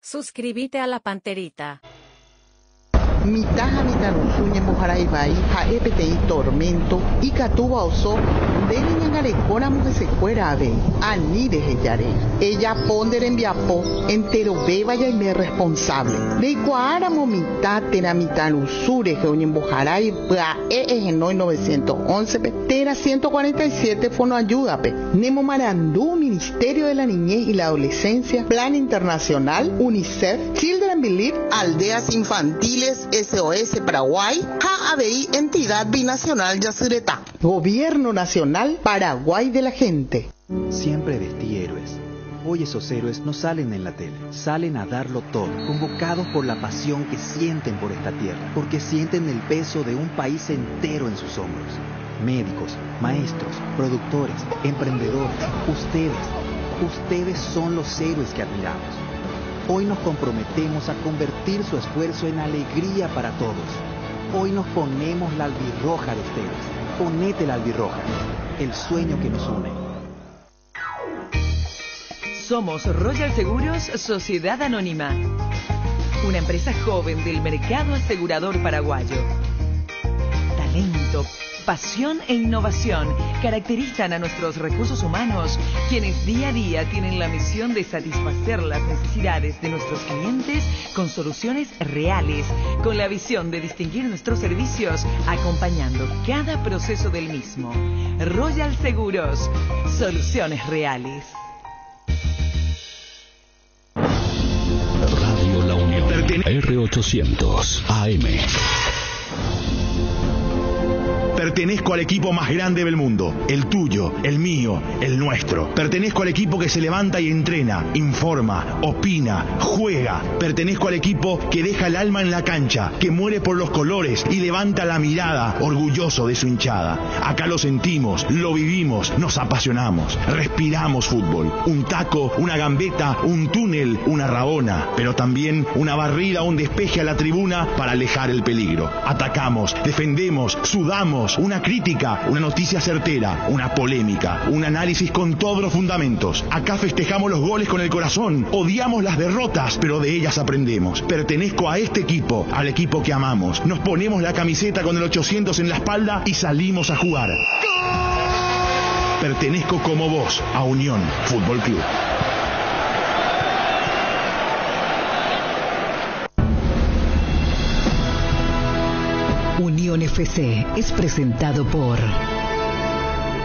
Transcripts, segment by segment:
Suscríbete a la Panterita. Mitaja mitanusuñe mojaraibai, jaepetei tormento, y catuba oso, de niñangarecora mujesecuera ave, anide heyare. Ella ponder en viapo, entero beba y me responsable. De iguara momita tera mitanusure, geoñen mojarai, pa genoi 911, tera 147 fono ayúdape. Nemo marandú, Ministerio de la Niñez y la Adolescencia, Plan Internacional, UNICEF, Children Believe, Aldeas Infantiles, SOS Paraguay, JABI, Entidad Binacional Yacyretá. Gobierno Nacional Paraguay de la Gente. Siempre vestí héroes. Hoy esos héroes no salen en la tele, salen a darlo todo, convocados por la pasión que sienten por esta tierra, porque sienten el peso de un país entero en sus hombros. Médicos, maestros, productores, emprendedores, ustedes son los héroes que admiramos. Hoy nos comprometemos a convertir su esfuerzo en alegría para todos. Hoy nos ponemos la albirroja de ustedes. Ponete la albirroja, el sueño que nos une. Somos Royal Seguros Sociedad Anónima, una empresa joven del mercado asegurador paraguayo. Talento, pasión e innovación caracterizan a nuestros recursos humanos, quienes día a día tienen la misión de satisfacer las necesidades de nuestros clientes con soluciones reales, con la visión de distinguir nuestros servicios acompañando cada proceso del mismo. Royal Seguros, soluciones reales. Radio La Unión, R800 AM. Pertenezco al equipo más grande del mundo, el tuyo, el mío, el nuestro. Pertenezco al equipo que se levanta y entrena, informa, opina, juega. Pertenezco al equipo que deja el alma en la cancha, que muere por los colores y levanta la mirada, orgulloso de su hinchada. Acá lo sentimos, lo vivimos, nos apasionamos, respiramos fútbol. Un taco, una gambeta, un túnel, una rabona, pero también una barrida o un despeje a la tribuna para alejar el peligro. Atacamos, defendemos, sudamos. Una crítica, una noticia certera, una polémica, un análisis con todos los fundamentos. Acá festejamos los goles con el corazón, odiamos las derrotas, pero de ellas aprendemos. Pertenezco a este equipo, al equipo que amamos. Nos ponemos la camiseta con el 800 en la espalda y salimos a jugar. Pertenezco como vos a Unión Fútbol Club. Unión FC es presentado por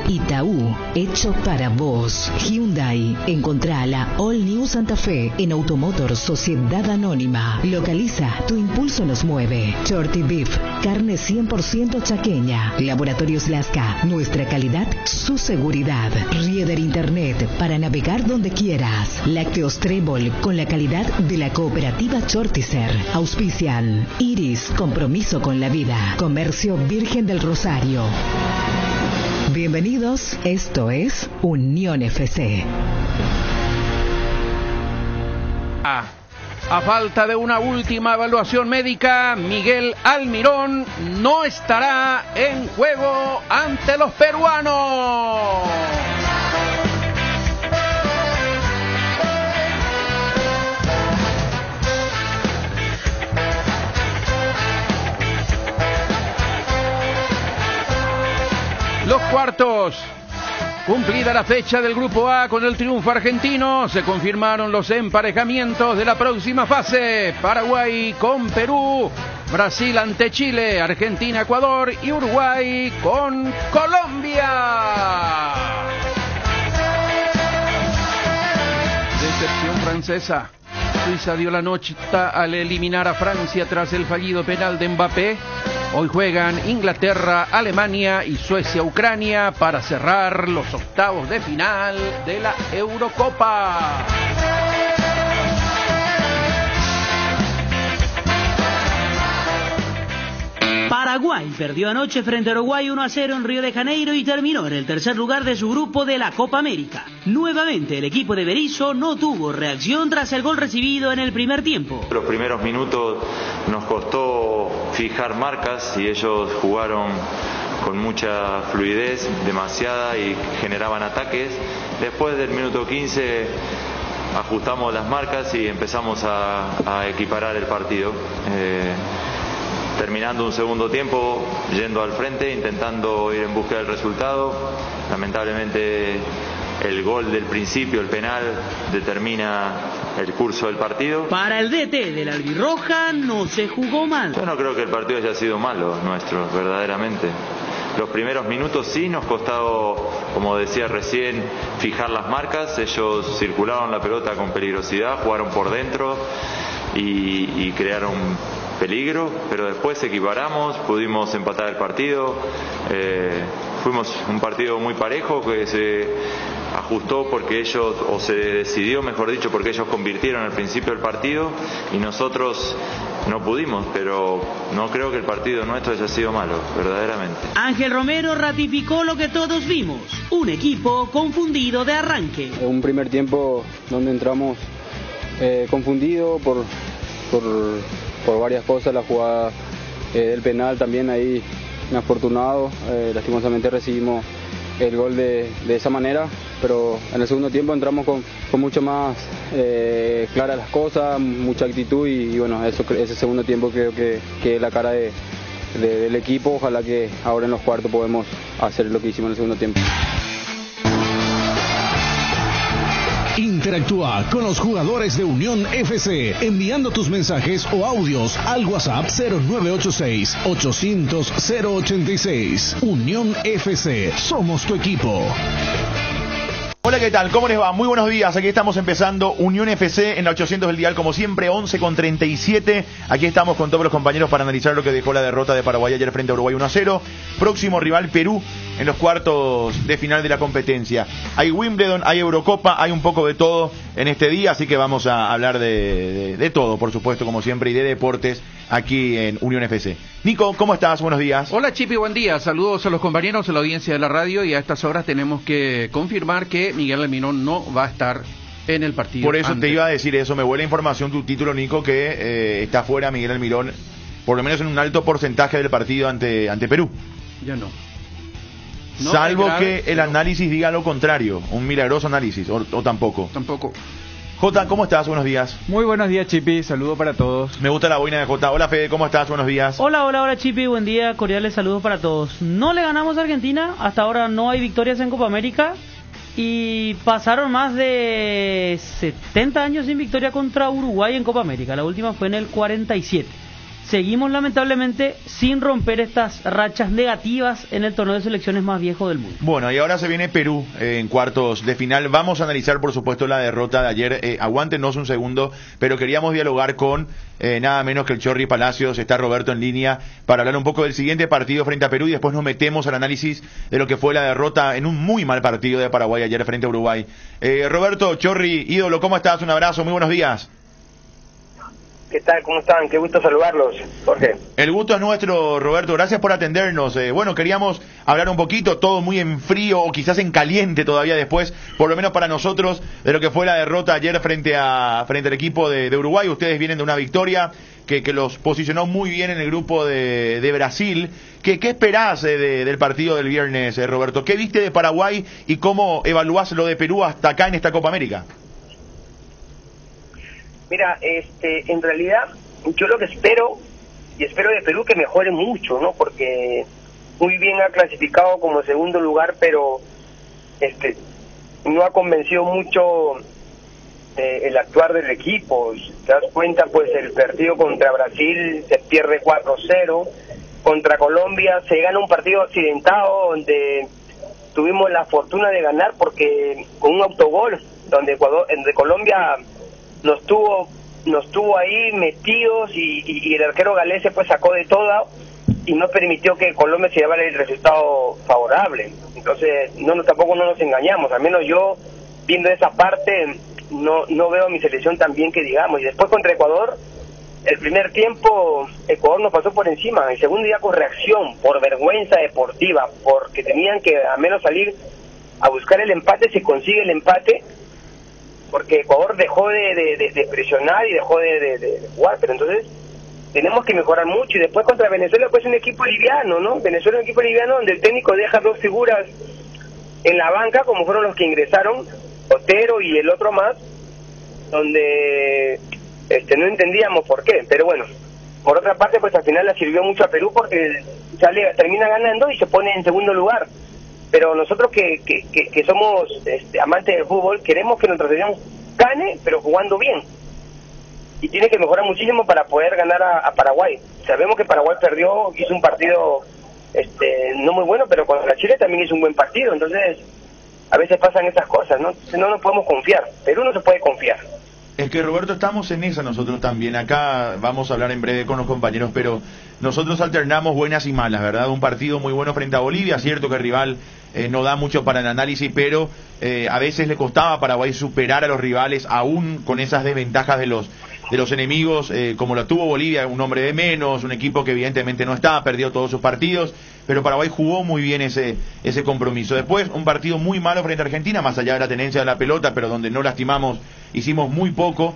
Itaú, hecho para vos. Hyundai, encontrá la All New Santa Fe en Automotor Sociedad Anónima. Localiza, tu impulso nos mueve. Shorty Beef, carne 100% chaqueña. Laboratorios Lasca, nuestra calidad, su seguridad. Rieder Internet, para navegar donde quieras. Lácteos Trébol, con la calidad de la cooperativa Shortizer. Auspician Iris, compromiso con la vida. Comercio Virgen del Rosario. Bienvenidos, esto es Unión FC. A falta de una última evaluación médica, Miguel Almirón no estará en juego ante los peruanos. Los cuartos. Cumplida la fecha del Grupo A con el triunfo argentino, se confirmaron los emparejamientos de la próxima fase. Paraguay con Perú, Brasil ante Chile, Argentina, Ecuador y Uruguay con Colombia. Decepción francesa. Suiza dio la nota al eliminar a Francia tras el fallido penal de Mbappé. Hoy juegan Inglaterra, Alemania y Suecia-Ucrania para cerrar los octavos de final de la Eurocopa. Paraguay perdió anoche frente a Uruguay 1-0 en Río de Janeiro y terminó en el tercer lugar de su grupo de la Copa América. Nuevamente el equipo de Berizzo no tuvo reacción tras el gol recibido en el primer tiempo. Los primeros minutos nos costó fijar marcas y ellos jugaron con mucha fluidez, demasiada, y generaban ataques. Después del minuto 15 ajustamos las marcas y empezamos a equiparar el partido. Terminando un segundo tiempo, yendo al frente, intentando ir en busca del resultado. Lamentablemente el gol del principio, el penal, determina el curso del partido. Para el DT de la albirroja no se jugó mal. Yo no creo que el partido haya sido malo nuestro, verdaderamente. Los primeros minutos sí nos costó, como decía recién, fijar las marcas. Ellos circularon la pelota con peligrosidad, jugaron por dentro y crearon peligro, pero después equiparamos, pudimos empatar el partido. Fuimos un partido muy parejo que se ajustó porque ellos, o se decidió mejor dicho, porque ellos convirtieron al principio del partido y nosotros no pudimos, pero no creo que el partido nuestro haya sido malo, verdaderamente. Ángel Romero ratificó lo que todos vimos, un equipo confundido de arranque. Un primer tiempo donde entramos confundido por varias cosas, la jugada del penal también ahí inafortunado, lastimosamente recibimos el gol de esa manera, pero en el segundo tiempo entramos con mucho más claras las cosas, mucha actitud y bueno, ese segundo tiempo creo que es la cara del equipo. Ojalá que ahora en los cuartos podemos hacer lo que hicimos en el segundo tiempo. Interactúa con los jugadores de Unión FC enviando tus mensajes o audios al WhatsApp 0986-800-086. Unión FC, somos tu equipo. Hola, ¿qué tal? ¿Cómo les va? Muy buenos días. Aquí estamos empezando Unión FC en la 800 del dial, como siempre, 11:37. Aquí estamos con todos los compañeros para analizar lo que dejó la derrota de Paraguay ayer frente a Uruguay 1-0. Próximo rival, Perú, en los cuartos de final de la competencia. Hay Wimbledon, hay Eurocopa, hay un poco de todo en este día, así que vamos a hablar de todo, por supuesto, como siempre, y de deportes aquí en Unión FC. Nico, ¿cómo estás? Buenos días. Hola, Chipi, buen día. Saludos a los compañeros, a la audiencia de la radio, y a estas horas tenemos que confirmar que Miguel Almirón no va a estar en el partido. Por eso te iba a decir eso, me vuelve información tu título, Nico, que está fuera Miguel Almirón, por lo menos en un alto porcentaje del partido ante Perú. Ya no. Salvo que el análisis diga lo contrario, un milagroso análisis, o tampoco. Tampoco. Jota, ¿cómo estás? Buenos días. Muy buenos días, Chipi. Saludos para todos. Me gusta la boina de Jota. Hola, Fede, ¿cómo estás? Buenos días. Hola, Chipi. Buen día. Cordiales saludos para todos. No le ganamos a Argentina. Hasta ahora no hay victorias en Copa América. Y pasaron más de 70 años sin victoria contra Uruguay en Copa América. La última fue en el 47. Seguimos lamentablemente sin romper estas rachas negativas en el torneo de selecciones más viejo del mundo. Bueno, y ahora se viene Perú en cuartos de final. Vamos a analizar, por supuesto, la derrota de ayer. Aguántenos un segundo, pero queríamos dialogar con nada menos que el Chorri Palacios. Está Roberto en línea para hablar un poco del siguiente partido frente a Perú y después nos metemos al análisis de lo que fue la derrota en un muy mal partido de Paraguay ayer frente a Uruguay. Roberto, Chorri, ídolo, ¿cómo estás? Un abrazo, muy buenos días. ¿Qué tal? ¿Cómo están? Qué gusto saludarlos, Jorge. El gusto es nuestro, Roberto. Gracias por atendernos. Bueno, queríamos hablar un poquito, todo muy en frío o quizás en caliente todavía después, por lo menos para nosotros, de lo que fue la derrota ayer frente al equipo de Uruguay. Ustedes vienen de una victoria que los posicionó muy bien en el grupo de Brasil. ¿Qué esperás del partido del viernes, Roberto? ¿Qué viste de Paraguay y cómo evaluás lo de Perú hasta acá en esta Copa América? Mira, en realidad yo lo que espero de Perú que mejore mucho, ¿no? Porque muy bien ha clasificado como segundo lugar, pero no ha convencido mucho el actuar del equipo. Si te das cuenta, pues el partido contra Brasil se pierde 4-0, contra Colombia se gana un partido accidentado donde tuvimos la fortuna de ganar porque con un autogol donde Colombia nos tuvo ahí metidos y el arquero galese pues sacó de toda y no permitió que Colombia se llevara el resultado favorable. Entonces tampoco nos engañamos, al menos yo viendo esa parte no veo a mi selección tan bien que digamos. Y después contra Ecuador, el primer tiempo Ecuador nos pasó por encima, el segundo día con reacción, por vergüenza deportiva, porque tenían que al menos salir a buscar el empate, se consigue el empate porque Ecuador dejó de presionar y dejó de jugar, pero entonces tenemos que mejorar mucho. Y después contra Venezuela pues un equipo liviano, ¿no? Venezuela es un equipo liviano donde el técnico deja dos figuras en la banca como fueron los que ingresaron, Otero y el otro más, donde no entendíamos por qué, pero bueno, por otra parte pues al final le sirvió mucho a Perú porque termina ganando y se pone en segundo lugar, pero nosotros que somos amantes del fútbol queremos que nuestra selección gane pero jugando bien, y tiene que mejorar muchísimo para poder ganar a Paraguay. Sabemos que Paraguay perdió, hizo un partido no muy bueno, pero contra Chile también hizo un buen partido, entonces a veces pasan estas cosas, ¿no? No nos podemos confiar, Perú no se puede confiar. Es que, Roberto, estamos en esa nosotros también. Acá vamos a hablar en breve con los compañeros, pero nosotros alternamos buenas y malas, ¿verdad? Un partido muy bueno frente a Bolivia, cierto que el rival no da mucho para el análisis, pero a veces le costaba a Paraguay superar a los rivales, aún con esas desventajas de los enemigos, como lo tuvo Bolivia, un hombre de menos, un equipo que evidentemente no está, perdió todos sus partidos, pero Paraguay jugó muy bien ese compromiso. Después, un partido muy malo frente a Argentina, más allá de la tenencia de la pelota, pero donde no lastimamos, hicimos muy poco.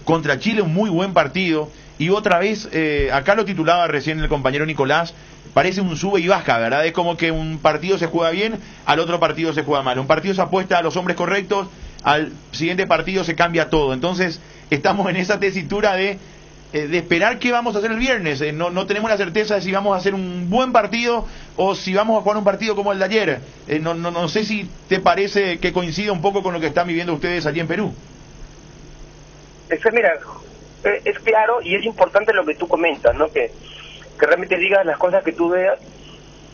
Contra Chile, un muy buen partido. Y otra vez, acá lo titulaba recién el compañero Nicolás, parece un sube y baja, ¿verdad? Es como que un partido se juega bien, al otro partido se juega mal. Un partido se apuesta a los hombres correctos, al siguiente partido se cambia todo. Entonces, estamos en esa tesitura de esperar qué vamos a hacer el viernes. No tenemos la certeza de si vamos a hacer un buen partido o si vamos a jugar un partido como el de ayer. No sé si te parece que coincida un poco con lo que están viviendo ustedes allí en Perú. Mira, es claro y es importante lo que tú comentas, ¿no? Que realmente digas las cosas que tú veas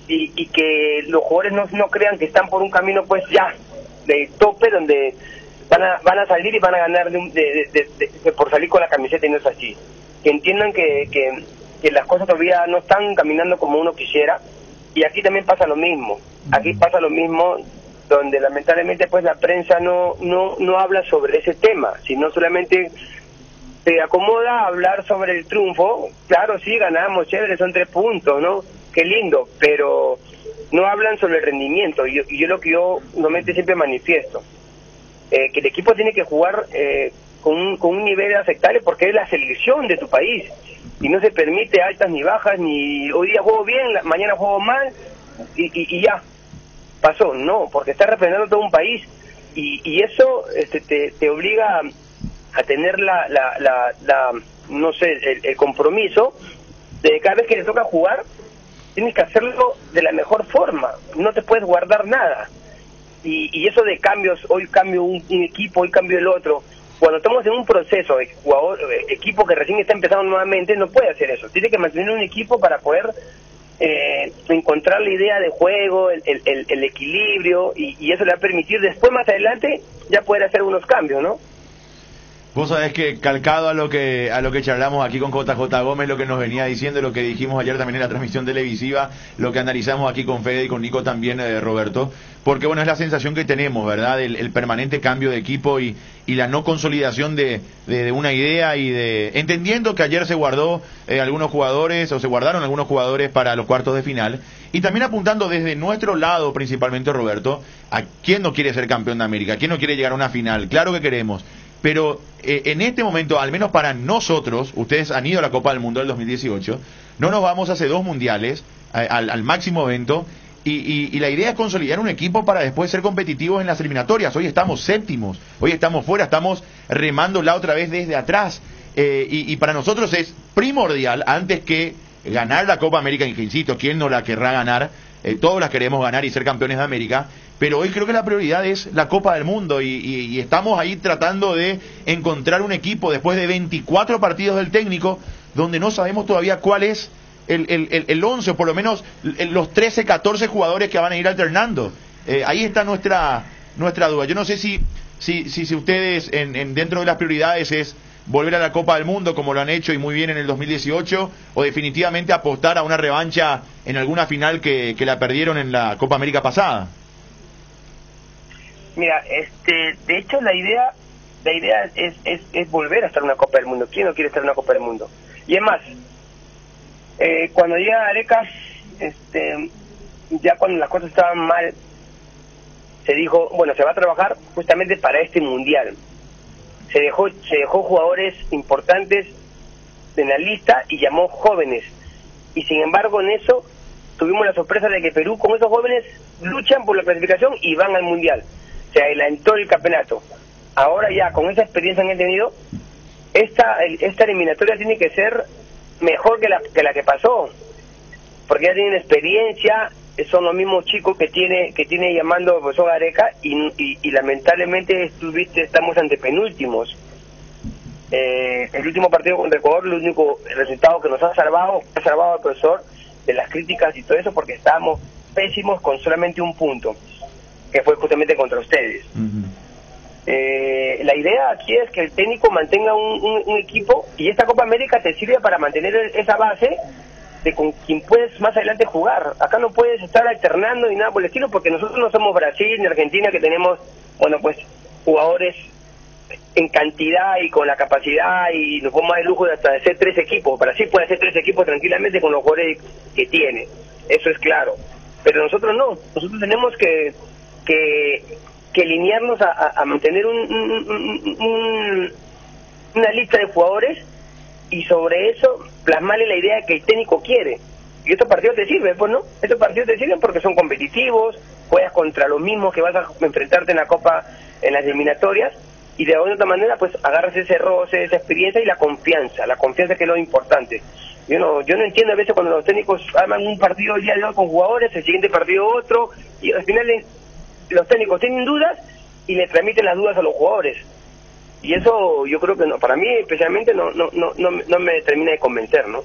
y que los jugadores no crean que están por un camino pues ya de tope donde van a salir y van a ganar por salir con la camiseta, y no es así. Que entiendan que las cosas todavía no están caminando como uno quisiera, y aquí también pasa lo mismo. Aquí pasa lo mismo, donde lamentablemente pues la prensa no habla sobre ese tema, sino solamente se acomoda a hablar sobre el triunfo. Claro, sí, ganamos, chévere, son 3 puntos, ¿no? Qué lindo, pero no hablan sobre el rendimiento, y yo lo que yo normalmente siempre manifiesto, que el equipo tiene que jugar con un nivel aceptable, porque es la selección de tu país, y no se permite altas ni bajas, ni hoy día juego bien, mañana juego mal, y ya, pasó. No, porque estás representando todo un país, y eso te obliga a tener no sé, el compromiso de cada vez que le toca jugar, tienes que hacerlo de la mejor forma, no te puedes guardar nada. Y eso de cambios, hoy cambio un equipo, hoy cambio el otro, cuando estamos en un proceso de equipo que recién está empezando nuevamente, no puede hacer eso. Tiene que mantener un equipo para poder encontrar la idea de juego, el equilibrio, y eso le va a permitir después, más adelante, ya poder hacer unos cambios, ¿no? Vos sabés que, calcado a lo que charlamos aquí con JJ Gómez, lo que nos venía diciendo, lo que dijimos ayer también en la transmisión televisiva, lo que analizamos aquí con Fede y con Nico también, Roberto, porque bueno, es la sensación que tenemos, ¿verdad? El permanente cambio de equipo y la no consolidación de una idea, y entendiendo que ayer se guardó algunos jugadores, o se guardaron algunos jugadores para los cuartos de final, y también apuntando desde nuestro lado principalmente, Roberto, a quién no quiere ser campeón de América, quién no quiere llegar a una final. Claro que queremos, pero en este momento, al menos para nosotros, ustedes han ido a la Copa del Mundo del 2018, no nos vamos hace 2 mundiales, al máximo evento, y la idea es consolidar un equipo para después ser competitivos en las eliminatorias. Hoy estamos séptimos, hoy estamos fuera, estamos remándola otra vez desde atrás, y para nosotros es primordial, antes que ganar la Copa América, y que insisto, ¿quién no la querrá ganar? Todos las queremos ganar y ser campeones de América, pero hoy creo que la prioridad es la Copa del Mundo, y estamos ahí tratando de encontrar un equipo después de 24 partidos del técnico, donde no sabemos todavía cuál es el 11, o por lo menos los 13, 14 jugadores que van a ir alternando. Ahí está nuestra duda. Yo no sé si ustedes dentro de las prioridades es volver a la Copa del Mundo como lo han hecho y muy bien en el 2018, o definitivamente apostar a una revancha en alguna final que la perdieron en la Copa América pasada. Mira, de hecho la idea es volver a estar en una Copa del Mundo. ¿Quién no quiere estar en una Copa del Mundo? Y es más, cuando llega Areca, ya cuando las cosas estaban mal, se dijo, bueno, se va a trabajar justamente para este mundial. Se dejó jugadores importantes en la lista y llamó jóvenes, y sin embargo en eso tuvimos la sorpresa de que Perú, con esos jóvenes, luchan por la clasificación y van al mundial. Se adelantó el campeonato. ahora ya con esa experiencia que han tenido, esta eliminatoria tiene que ser mejor que la que pasó, porque ya tienen experiencia, son los mismos chicos que tiene llamando el profesor Gareca, y lamentablemente estamos ante penúltimos. El último partido contra Ecuador, el único resultado que nos ha salvado al profesor de las críticas y todo eso, porque estábamos pésimos con solamente un punto, que fue justamente contra ustedes. La idea aquí es que el técnico mantenga un equipo, y esta Copa América te sirve para mantener esa base de con quien puedes más adelante jugar. Acá no puedes estar alternando ni nada por el estilo, porque nosotros no somos Brasil ni Argentina, que tenemos, bueno, pues jugadores en cantidad y con la capacidad, y nos podemos dar el lujo de hasta hacer 3 equipos. Brasil puede hacer 3 equipos tranquilamente con los jugadores que tiene, eso es claro, pero nosotros no. Nosotros tenemos que alinearnos a mantener una lista de jugadores, y sobre eso plasmarle la idea que el técnico quiere. Y estos partidos te sirven, pues, ¿no? Estos partidos te sirven porque son competitivos, juegas contra los mismos que vas a enfrentarte en la Copa, en las eliminatorias, y de alguna otra manera pues agarras ese roce, esa experiencia y la confianza que es lo importante. Yo no entiendo a veces cuando los técnicos arman un partido el día de hoy con jugadores, el siguiente partido otro, y al final los técnicos tienen dudas y le transmiten las dudas a los jugadores, y eso yo creo que no, para mí especialmente no me termina de convencer, ¿no?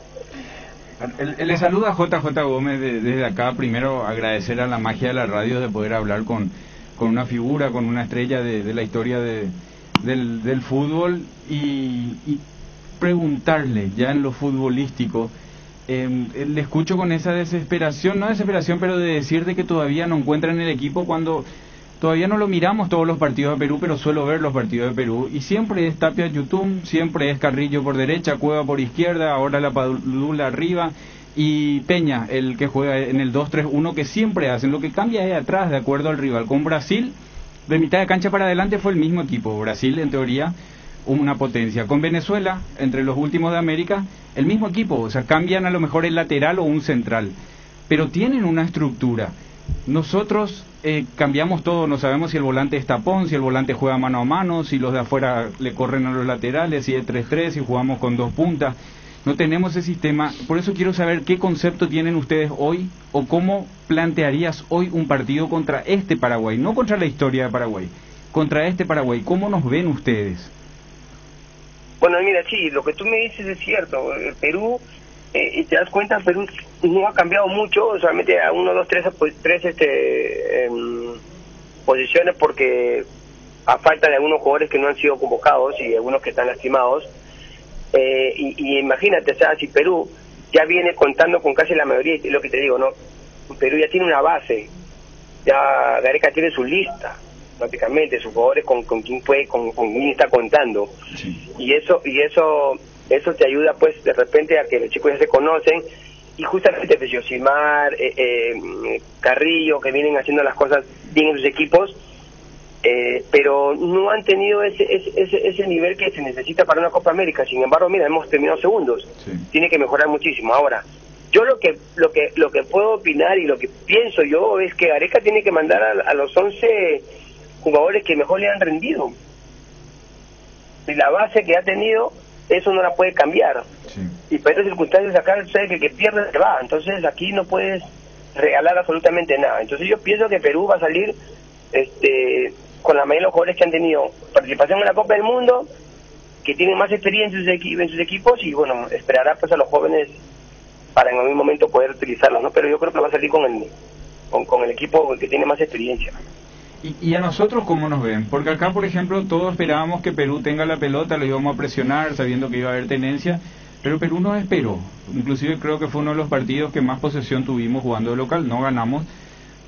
Le saluda JJ Gómez desde acá. Primero agradecer a la magia de la radio de poder hablar con una figura, con una estrella de la historia del fútbol, y preguntarle ya en lo futbolístico. Le escucho con esa desesperación, no desesperación, pero de decirte que todavía no encuentran el equipo, cuando todavía no lo miramos todos los partidos de Perú, pero suelo ver los partidos de Perú, y siempre es Tapia Yotún, siempre es Carrillo por derecha, Cueva por izquierda, ahora la Padula arriba, y Peña, el que juega en el 2-3-1, que siempre hacen. Lo que cambia es atrás, de acuerdo al rival. Con Brasil, de mitad de cancha para adelante fue el mismo equipo. Brasil, en teoría, una potencia. Con Venezuela, entre los últimos de América, el mismo equipo. O sea, cambian a lo mejor el lateral o un central, pero tienen una estructura. Nosotros cambiamos todo, no sabemos si el volante es tapón, si el volante juega mano a mano, si los de afuera le corren a los laterales, si es 3-3, si jugamos con 2 puntas. No tenemos ese sistema. Por eso quiero saber qué concepto tienen ustedes hoy, o cómo plantearías hoy un partido contra este Paraguay, no contra la historia de Paraguay, contra este Paraguay. ¿Cómo nos ven ustedes? Bueno, mira, sí, lo que tú me dices es cierto. Perú, y te das cuenta, Perú no ha cambiado mucho, solamente a 1, 2, 3 posiciones, porque a falta de algunos jugadores que no han sido convocados y algunos que están lastimados. Y imagínate, o sea, si Perú ya viene contando con casi la mayoría, es lo que te digo, ¿no? Perú ya tiene una base, ya Gareca tiene su lista, prácticamente, sus jugadores con quién puede, con quién está contando. Sí. Y eso te ayuda, pues, de repente a que los chicos ya se conocen, y justamente pues, Yosimar, Carrillo, que vienen haciendo las cosas bien en sus equipos, pero no han tenido ese nivel que se necesita para una Copa América. Sin embargo, mira, hemos terminado segundos. Sí. Tiene que mejorar muchísimo. Ahora, yo lo que puedo opinar y lo que pienso yo es que Gareca tiene que mandar a los 11 jugadores que mejor le han rendido. Y la base que ha tenido, eso no la puede cambiar. Sí. Y para estas circunstancias acá, sabes que el que pierde se va. Entonces aquí no puedes regalar absolutamente nada. Entonces yo pienso que Perú va a salir con la mayoría de los jugadores que han tenido participación en la Copa del Mundo, que tienen más experiencia en sus equipos, y bueno, esperará pues a los jóvenes para en algún momento poder utilizarlos, ¿no? Pero yo creo que va a salir con el equipo que tiene más experiencia. ¿Y a nosotros cómo nos ven? Porque acá, por ejemplo, todos esperábamos que Perú tenga la pelota, lo íbamos a presionar sabiendo que iba a haber tenencia, pero Perú no esperó. Inclusive creo que fue uno de los partidos que más posesión tuvimos jugando de local. No ganamos,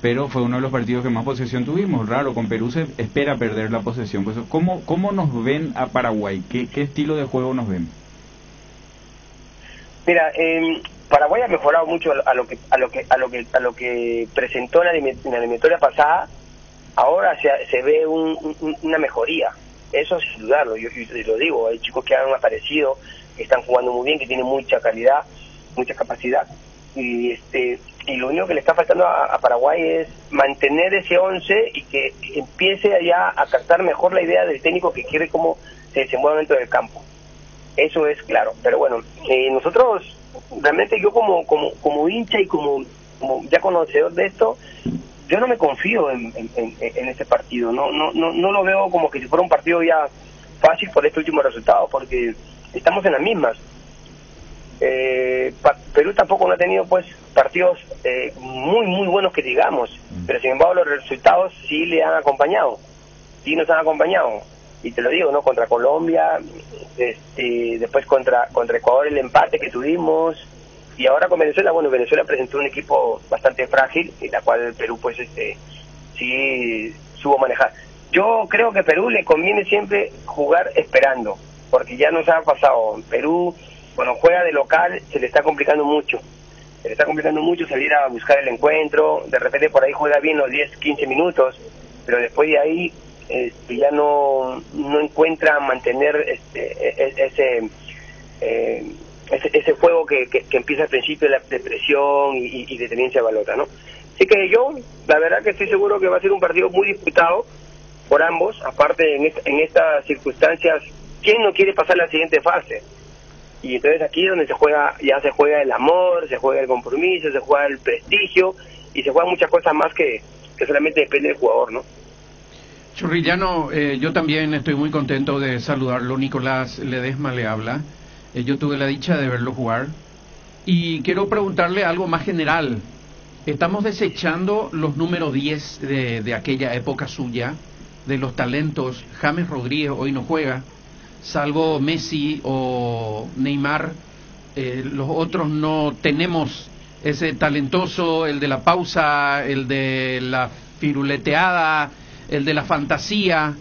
pero fue uno de los partidos que más posesión tuvimos. Raro, con Perú se espera perder la posesión. Pues, ¿cómo nos ven a Paraguay? ¿Qué estilo de juego nos ven? Mira, Paraguay ha mejorado mucho a lo que presentó en la eliminatoria pasada. Ahora se ve una mejoría. Eso sin dudarlo. Yo lo digo, hay chicos que han aparecido, que están jugando muy bien, que tienen mucha calidad, mucha capacidad. Y y lo único que le está faltando a Paraguay es mantener ese 11 y que empiece ya a captar mejor la idea del técnico que quiere cómo se desenvuelve dentro del campo. Eso es claro, pero bueno, nosotros, realmente yo como hincha y como ya conocedor de esto, yo no me confío en este partido, no lo veo como que si fuera un partido ya fácil por este último resultado, porque estamos en las mismas. Perú tampoco no ha tenido pues partidos muy buenos que digamos, pero sin embargo los resultados sí le han acompañado, sí nos han acompañado, y te lo digo, ¿no? Contra Colombia, después contra Ecuador el empate que tuvimos, y ahora con Venezuela, bueno, Venezuela presentó un equipo bastante frágil, y la cual el Perú pues sí supo manejar. Yo creo que Perú le conviene siempre jugar esperando, porque ya nos ha pasado, Perú cuando juega de local se le está complicando mucho, salir a buscar el encuentro, de repente por ahí juega bien los 10-15 minutos, pero después de ahí ya no encuentra mantener ese juego que empieza al principio de presión y de tenencia de balota, ¿no? Así que yo, la verdad que estoy seguro que va a ser un partido muy disputado por ambos, aparte en estas circunstancias, ¿quién no quiere pasar la siguiente fase? Y entonces aquí es donde se juega el amor, se juega el compromiso, se juega el prestigio y se juegan muchas cosas más que solamente depende del jugador, ¿no? Churrillano, yo también estoy muy contento de saludarlo. Nicolás Ledesma le habla. Yo tuve la dicha de verlo jugar y quiero preguntarle algo más general. Estamos desechando los números 10 de aquella época suya, de los talentos. James Rodríguez hoy no juega, salvo Messi o Neymar, los otros no tenemos ese talentoso, el de la pausa, el de la firuleteada, el de la fantasía.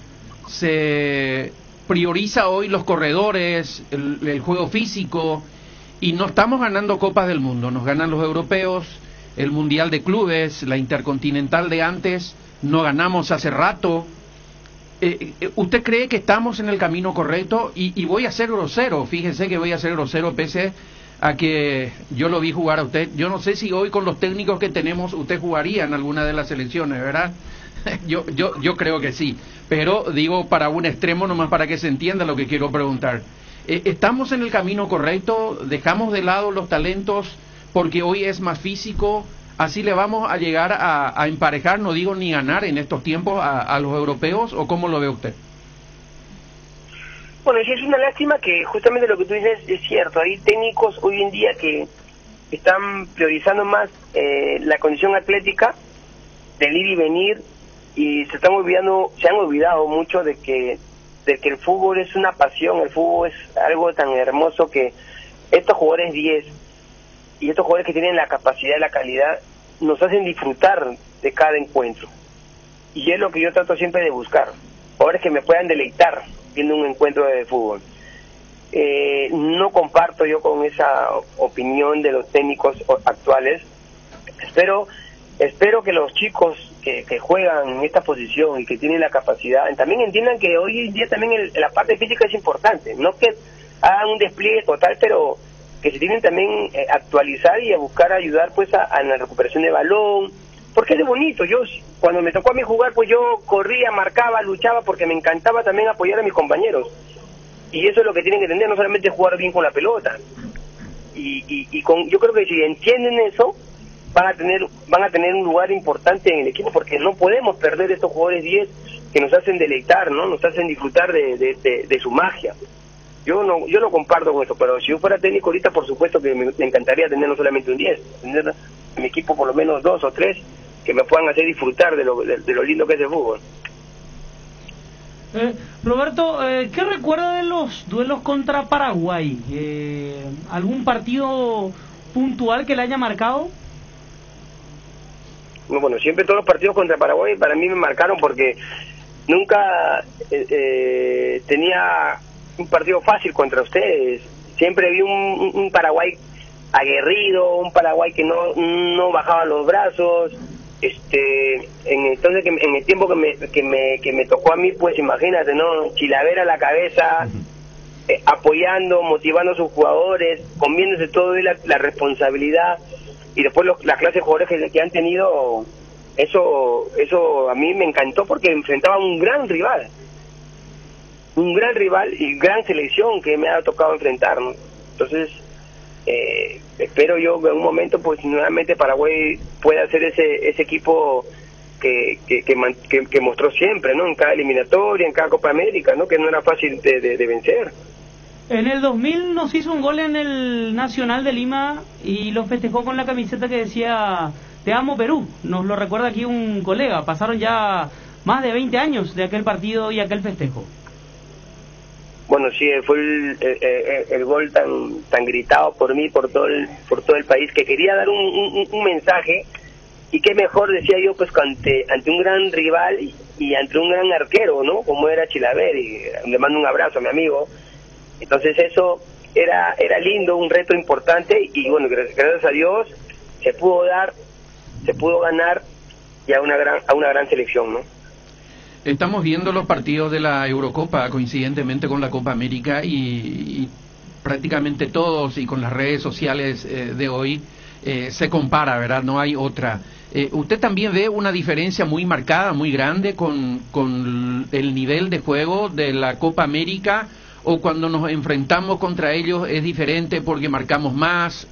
Se prioriza hoy los corredores, el juego físico, y no estamos ganando Copas del Mundo, nos ganan los europeos, el Mundial de Clubes, la Intercontinental de antes, no ganamos hace rato. ¿Usted cree que estamos en el camino correcto? Y voy a ser grosero, fíjese que voy a ser grosero pese a que yo lo vi jugar a usted. Yo no sé si hoy con los técnicos que tenemos usted jugaría en alguna de las selecciones, ¿verdad? Yo creo que sí, pero digo para un extremo nomás para que se entienda lo que quiero preguntar. ¿Estamos en el camino correcto? ¿Dejamos de lado los talentos porque hoy es más físico? ¿Así le vamos a llegar a emparejar, no digo ni ganar en estos tiempos a los europeos, o cómo lo ve usted? Bueno, sí, es una lástima que justamente lo que tú dices es cierto. Hay técnicos hoy en día que están priorizando más la condición atlética del ir y venir, y se han olvidado mucho de que el fútbol es una pasión, el fútbol es algo tan hermoso que estos jugadores 10 y estos jugadores que tienen la capacidad y la calidad nos hacen disfrutar de cada encuentro, y es lo que yo trato siempre de buscar, jugadores que me puedan deleitar viendo un encuentro de fútbol. No comparto yo con esa opinión de los técnicos actuales. Espero que los chicos que juegan en esta posición y que tienen la capacidad también entiendan que hoy en día también la parte física es importante, no que hagan un despliegue total, pero que se tienen también actualizar y a buscar ayudar pues a la recuperación de balón, porque es bonito. Yo cuando me tocó a mí jugar, pues yo corría, marcaba, luchaba, porque me encantaba también apoyar a mis compañeros, y eso es lo que tienen que entender, no solamente jugar bien con la pelota, yo creo que si entienden eso van a tener un lugar importante en el equipo, porque no podemos perder estos jugadores 10 que nos hacen deleitar, ¿no? Nos hacen disfrutar de su magia. Yo no comparto con eso, pero si yo fuera técnico ahorita, por supuesto que me encantaría tener no solamente un 10, tener en mi equipo por lo menos 2 o 3 que me puedan hacer disfrutar de lo lindo que es el fútbol. Roberto, ¿qué recuerda de los duelos contra Paraguay? ¿Algún partido puntual que le haya marcado? Bueno, siempre todos los partidos contra Paraguay para mí me marcaron, porque nunca tenía un partido fácil contra ustedes. Siempre vi un Paraguay aguerrido, un Paraguay que no bajaba los brazos. Entonces en el tiempo que me tocó a mí, pues imagínate, ¿no? Chilavera a la cabeza, apoyando, motivando a sus jugadores, comiéndose todo la responsabilidad. y después la clase de jugadores que han tenido, eso a mí me encantó porque enfrentaba a un gran rival y gran selección que me ha tocado enfrentar, ¿no? Entonces espero yo que en un momento pues nuevamente Paraguay pueda ser ese equipo que mostró siempre, ¿no? En cada eliminatoria, en cada Copa América, ¿no? Que no era fácil de vencer. En el 2000 nos hizo un gol en el Nacional de Lima y lo festejó con la camiseta que decía "Te amo Perú". Nos lo recuerda aquí un colega. Pasaron ya más de 20 años de aquel partido y aquel festejo. Bueno, sí, fue el gol tan gritado por mí, por todo el país, que quería dar un mensaje, y qué mejor, decía yo, pues ante un gran rival y ante un gran arquero, ¿no? Como era Chilaver, y le mando un abrazo a mi amigo. Entonces eso era lindo, un reto importante, y bueno, gracias a Dios se pudo ganar y a una gran selección, ¿no? Estamos viendo los partidos de la Eurocopa coincidentemente con la Copa América y prácticamente todos, y con las redes sociales de hoy se compara, ¿verdad? No hay otra. ¿Usted también ve una diferencia muy marcada, muy grande con el nivel de juego de la Copa América, o cuando nos enfrentamos contra ellos es diferente porque marcamos más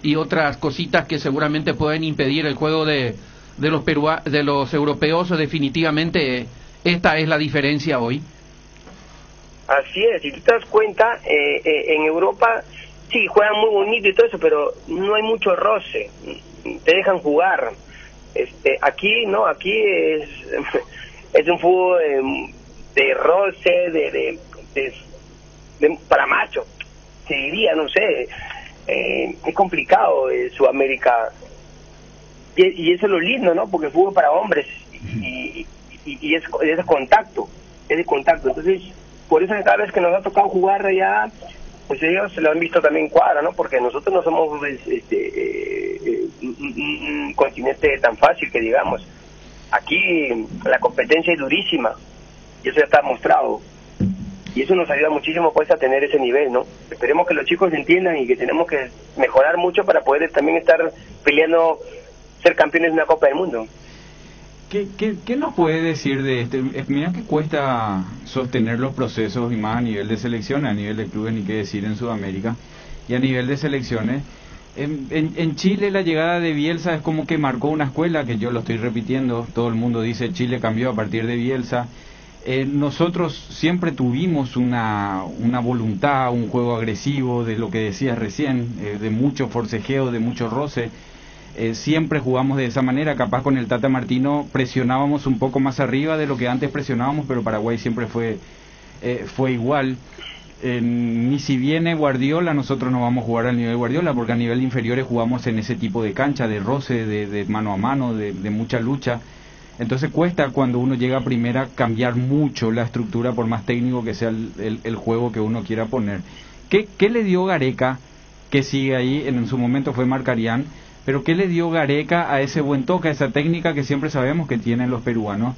y otras cositas que seguramente pueden impedir el juego de los europeos? O definitivamente esta es la diferencia hoy? Así es, si tú te das cuenta, en Europa sí juegan muy bonito y todo eso, pero no hay mucho roce, te dejan jugar. Aquí no, aquí es un fútbol de roce, para macho, se diría, no sé. Es complicado Sudamérica, y eso es lo lindo, ¿no? Porque el fútbol para hombres y es contacto, es de contacto. Entonces, por eso cada vez que nos ha tocado jugar allá, pues ellos se lo han visto también cuadra, ¿no? Porque nosotros no somos un continente tan fácil que digamos. Aquí la competencia es durísima y eso ya está mostrado, y eso nos ayuda muchísimo pues a tener ese nivel, ¿no? Esperemos que los chicos entiendan y que tenemos que mejorar mucho para poder también estar peleando ser campeones de una Copa del Mundo. ¿Qué nos puede decir de este? Mira que cuesta sostener los procesos, y más a nivel de selección, a nivel de clubes, ni qué decir en Sudamérica, y a nivel de selecciones. En Chile la llegada de Bielsa es como que marcó una escuela, que yo lo estoy repitiendo, todo el mundo dice Chile cambió a partir de Bielsa. Nosotros siempre tuvimos una voluntad, un juego agresivo, de lo que decías recién, de mucho forcejeo, de mucho roce. Siempre jugamos de esa manera. Capaz con el Tata Martino presionábamos un poco más arriba de lo que antes presionábamos, pero Paraguay siempre fue igual. Ni si viene Guardiola, nosotros no vamos a jugar al nivel de Guardiola, porque a nivel inferiores jugamos en ese tipo de cancha, de roce, de mano a mano, de mucha lucha. Entonces cuesta cuando uno llega a primera cambiar mucho la estructura, por más técnico que sea el juego que uno quiera poner. ¿Qué le dio Gareca, que sigue ahí, en su momento fue Marcarián, pero qué le dio Gareca a ese buen toque, a esa técnica que siempre sabemos que tienen los peruanos?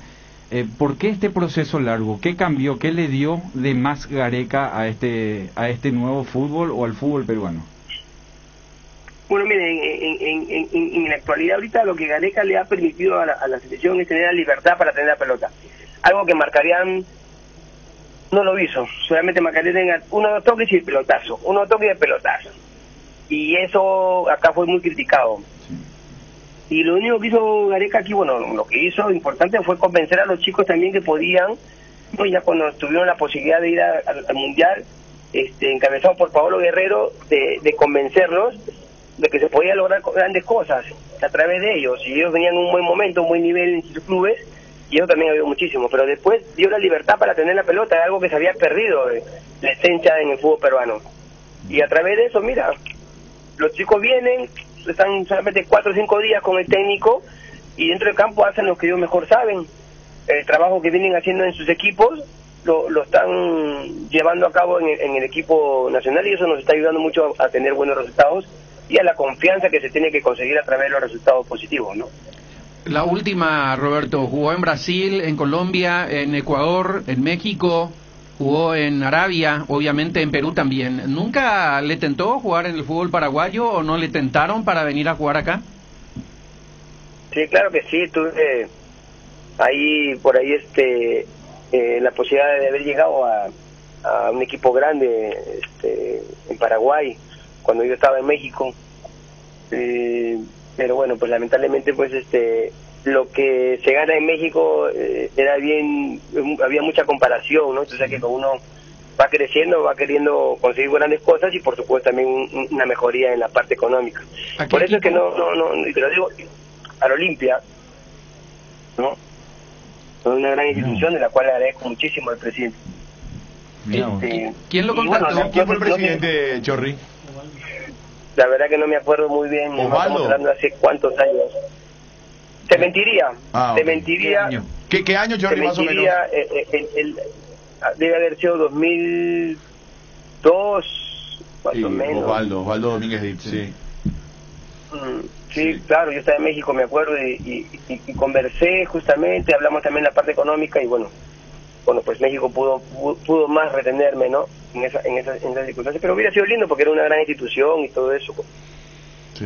¿Por qué este proceso largo? ¿Qué cambió? ¿Qué le dio de más Gareca a este nuevo fútbol o al fútbol peruano? Bueno, miren, en la actualidad ahorita lo que Gareca le ha permitido a la selección es tener la libertad para tener la pelota. Algo que Marcarián no lo hizo. Solamente Marcarián tenga uno o dos toques y pelotazo, uno o dos toques y pelotazo. Y eso acá fue muy criticado. Y lo único que hizo Gareca aquí, bueno, lo que hizo importante fue convencer a los chicos también que podían, ¿no? Ya cuando tuvieron la posibilidad de ir al Mundial, encabezado por Paolo Guerrero, de convencerlos de que se podía lograr grandes cosas a través de ellos, y ellos venían en un buen momento, un buen nivel en sus clubes, y eso también ayudó muchísimo. Pero después dio la libertad para tener la pelota, algo que se había perdido, la esencia en el fútbol peruano. Y a través de eso, mira, los chicos vienen, están solamente 4 o 5 días con el técnico, y dentro del campo hacen lo que ellos mejor saben. El trabajo que vienen haciendo en sus equipos lo están llevando a cabo en el equipo nacional, y eso nos está ayudando mucho a tener buenos resultados y a la confianza que se tiene que conseguir a través de los resultados positivos, ¿no? La última, Roberto, jugó en Brasil, en Colombia, en Ecuador, en México. Jugó en Arabia, obviamente en Perú también. ¿Nunca le tentó jugar en el fútbol paraguayo o no le tentaron para venir a jugar acá? Sí, claro que sí, tuve por ahí la posibilidad de haber llegado a un equipo grande en Paraguay cuando yo estaba en México, pero bueno, pues lamentablemente pues lo que se gana en México había mucha comparación, ¿no? Entonces que uno va creciendo, va queriendo conseguir grandes cosas y por supuesto también una mejoría en la parte económica. Por eso es que no, y te lo digo, al Olimpia, ¿no? Es una gran institución de la cual le agradezco muchísimo al presidente. ¿Quién lo contactó? Bueno, ¿quién fue el presidente, Chorri? La verdad que no me acuerdo muy bien. Estamos hablando de hace cuántos años. Te mentiría. Te mentiría. ¿Qué año, Chorri, más o menos? Debe haber sido 2002, más o menos. Osvaldo Domínguez, sí. Sí, claro, yo estaba en México, me acuerdo, y conversé justamente, hablamos también de la parte económica, y bueno, pues México pudo más retenerme, ¿no? En esas circunstancias, pero hubiera sido lindo porque era una gran institución y todo eso. Sí.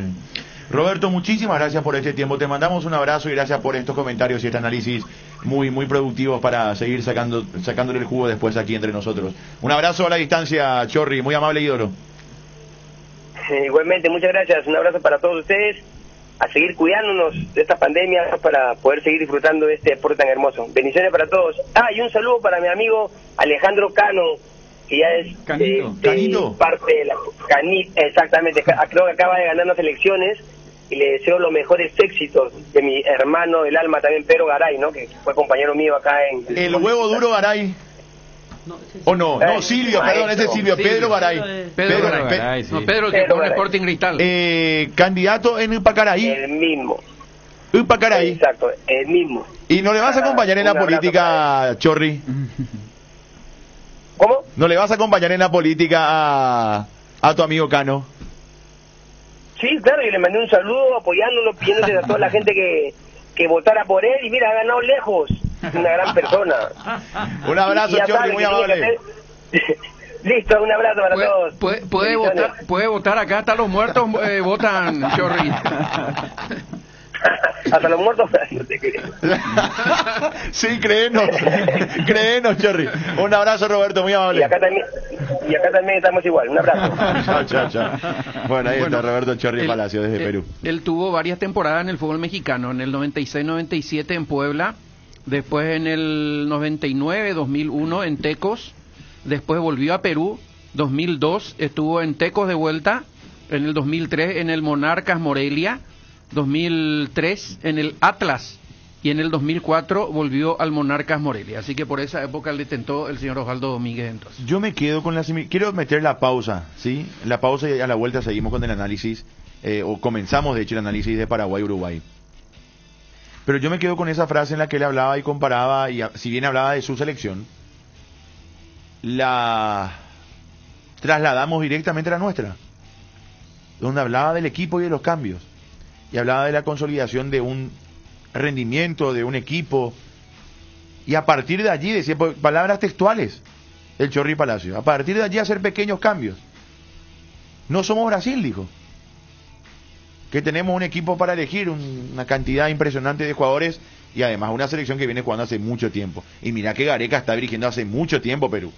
Roberto, muchísimas gracias por este tiempo, te mandamos un abrazo y gracias por estos comentarios y este análisis muy productivos para seguir sacándole el jugo después aquí entre nosotros. Un abrazo a la distancia, Chorri, muy amable ídolo. Igualmente, muchas gracias, un abrazo para todos ustedes, a seguir cuidándonos de esta pandemia para poder seguir disfrutando de este deporte tan hermoso. Bendiciones para todos. Y un saludo para mi amigo Alejandro Cano, que ya es Canito. Parte de la Canito, exactamente, creo que acaba de ganar las elecciones, y le deseo los mejores éxitos de mi hermano del alma también, Pedro Garay, ¿no? Que fue compañero mío acá en... El huevo duro Garay. No, Silvio, perdón, ese es Silvio, Pedro Garay. Pedro Garay, sí. No, Pedro que pone Sporting Cristal. Candidato en Upacaraí. El mismo. Upacaraí. Exacto, el mismo. ¿Y no le vas a acompañar en la política, Chorri? ¿Cómo? ¿No le vas a acompañar en la política a tu amigo Cano? Sí, claro, y le mandé un saludo apoyándolo, pidiéndole a toda la gente que votara por él, y mira, ha ganado lejos. Una gran persona. Un abrazo, Chorri, muy amable. Listo, un abrazo para todos. Puede votar acá, hasta los muertos votan, Chorri. Hasta los muertos no te creo. Sí, créenos, Chorri. Un abrazo, Roberto, muy amable. Y acá también estamos igual, un abrazo. Chao. Bueno, ahí está Roberto Chorri Palacio desde Perú. Él tuvo varias temporadas en el fútbol mexicano, en el 96-97 en Puebla, después en el 99-2001 en Tecos, después volvió a Perú, 2002 estuvo en Tecos de vuelta, en el 2003 en el Monarcas Morelia, 2003 en el Atlas y en el 2004 volvió al Monarcas Morelia. Así que por esa época le tentó el señor Osvaldo Domínguez entonces. Yo me quedo con quiero meter la pausa, ¿sí? La pausa y a la vuelta seguimos con el análisis, o comenzamos de hecho el análisis de Paraguay-Uruguay. Pero yo me quedo con esa frase en la que él hablaba y comparaba, y si bien hablaba de su selección, la trasladamos directamente a la nuestra, donde hablaba del equipo y de los cambios. Y hablaba de la consolidación de un rendimiento, de un equipo. Y a partir de allí, decía palabras textuales, el Chorri Palacio, a partir de allí hacer pequeños cambios. No somos Brasil, dijo. Que tenemos un equipo para elegir, una cantidad impresionante de jugadores y además una selección que viene jugando hace mucho tiempo. Y mira que Gareca está dirigiendo hace mucho tiempo Perú.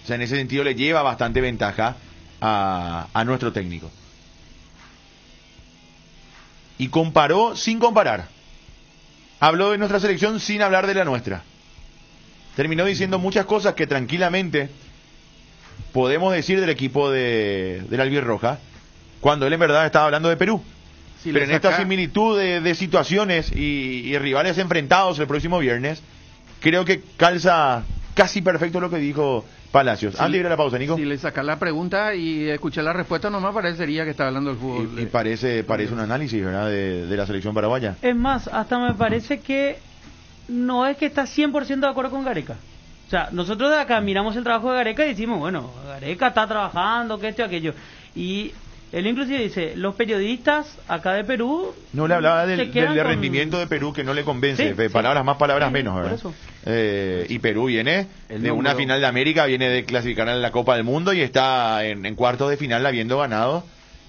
O sea, en ese sentido le lleva bastante ventaja a nuestro técnico. Y comparó sin comparar. Habló de nuestra selección sin hablar de la nuestra. Terminó diciendo muchas cosas que tranquilamente podemos decir del equipo del Albirroja, cuando él en verdad estaba hablando de Perú. Pero en esta similitud de situaciones y rivales enfrentados el próximo viernes, creo que calza casi perfecto lo que dijo Palacios. Antes de ir a la pausa, Nico. Si le sacas la pregunta y escuché la respuesta, nomás parecería que está hablando del fútbol. Y parece un análisis, ¿verdad?, de la selección paraguaya. Es más, hasta me parece que no es que está 100% de acuerdo con Gareca. O sea, nosotros de acá miramos el trabajo de Gareca y decimos, bueno, Gareca está trabajando, que esto y aquello. Y Él inclusive dice, los periodistas acá de Perú... No le hablaba se del quedan con- rendimiento de Perú que no le convence. Sí, Palabras más, palabras menos. por ¿verdad? eso. Y Perú viene El de una número- final de América, viene de clasificar en la Copa del Mundo y está en cuartos de final habiendo ganado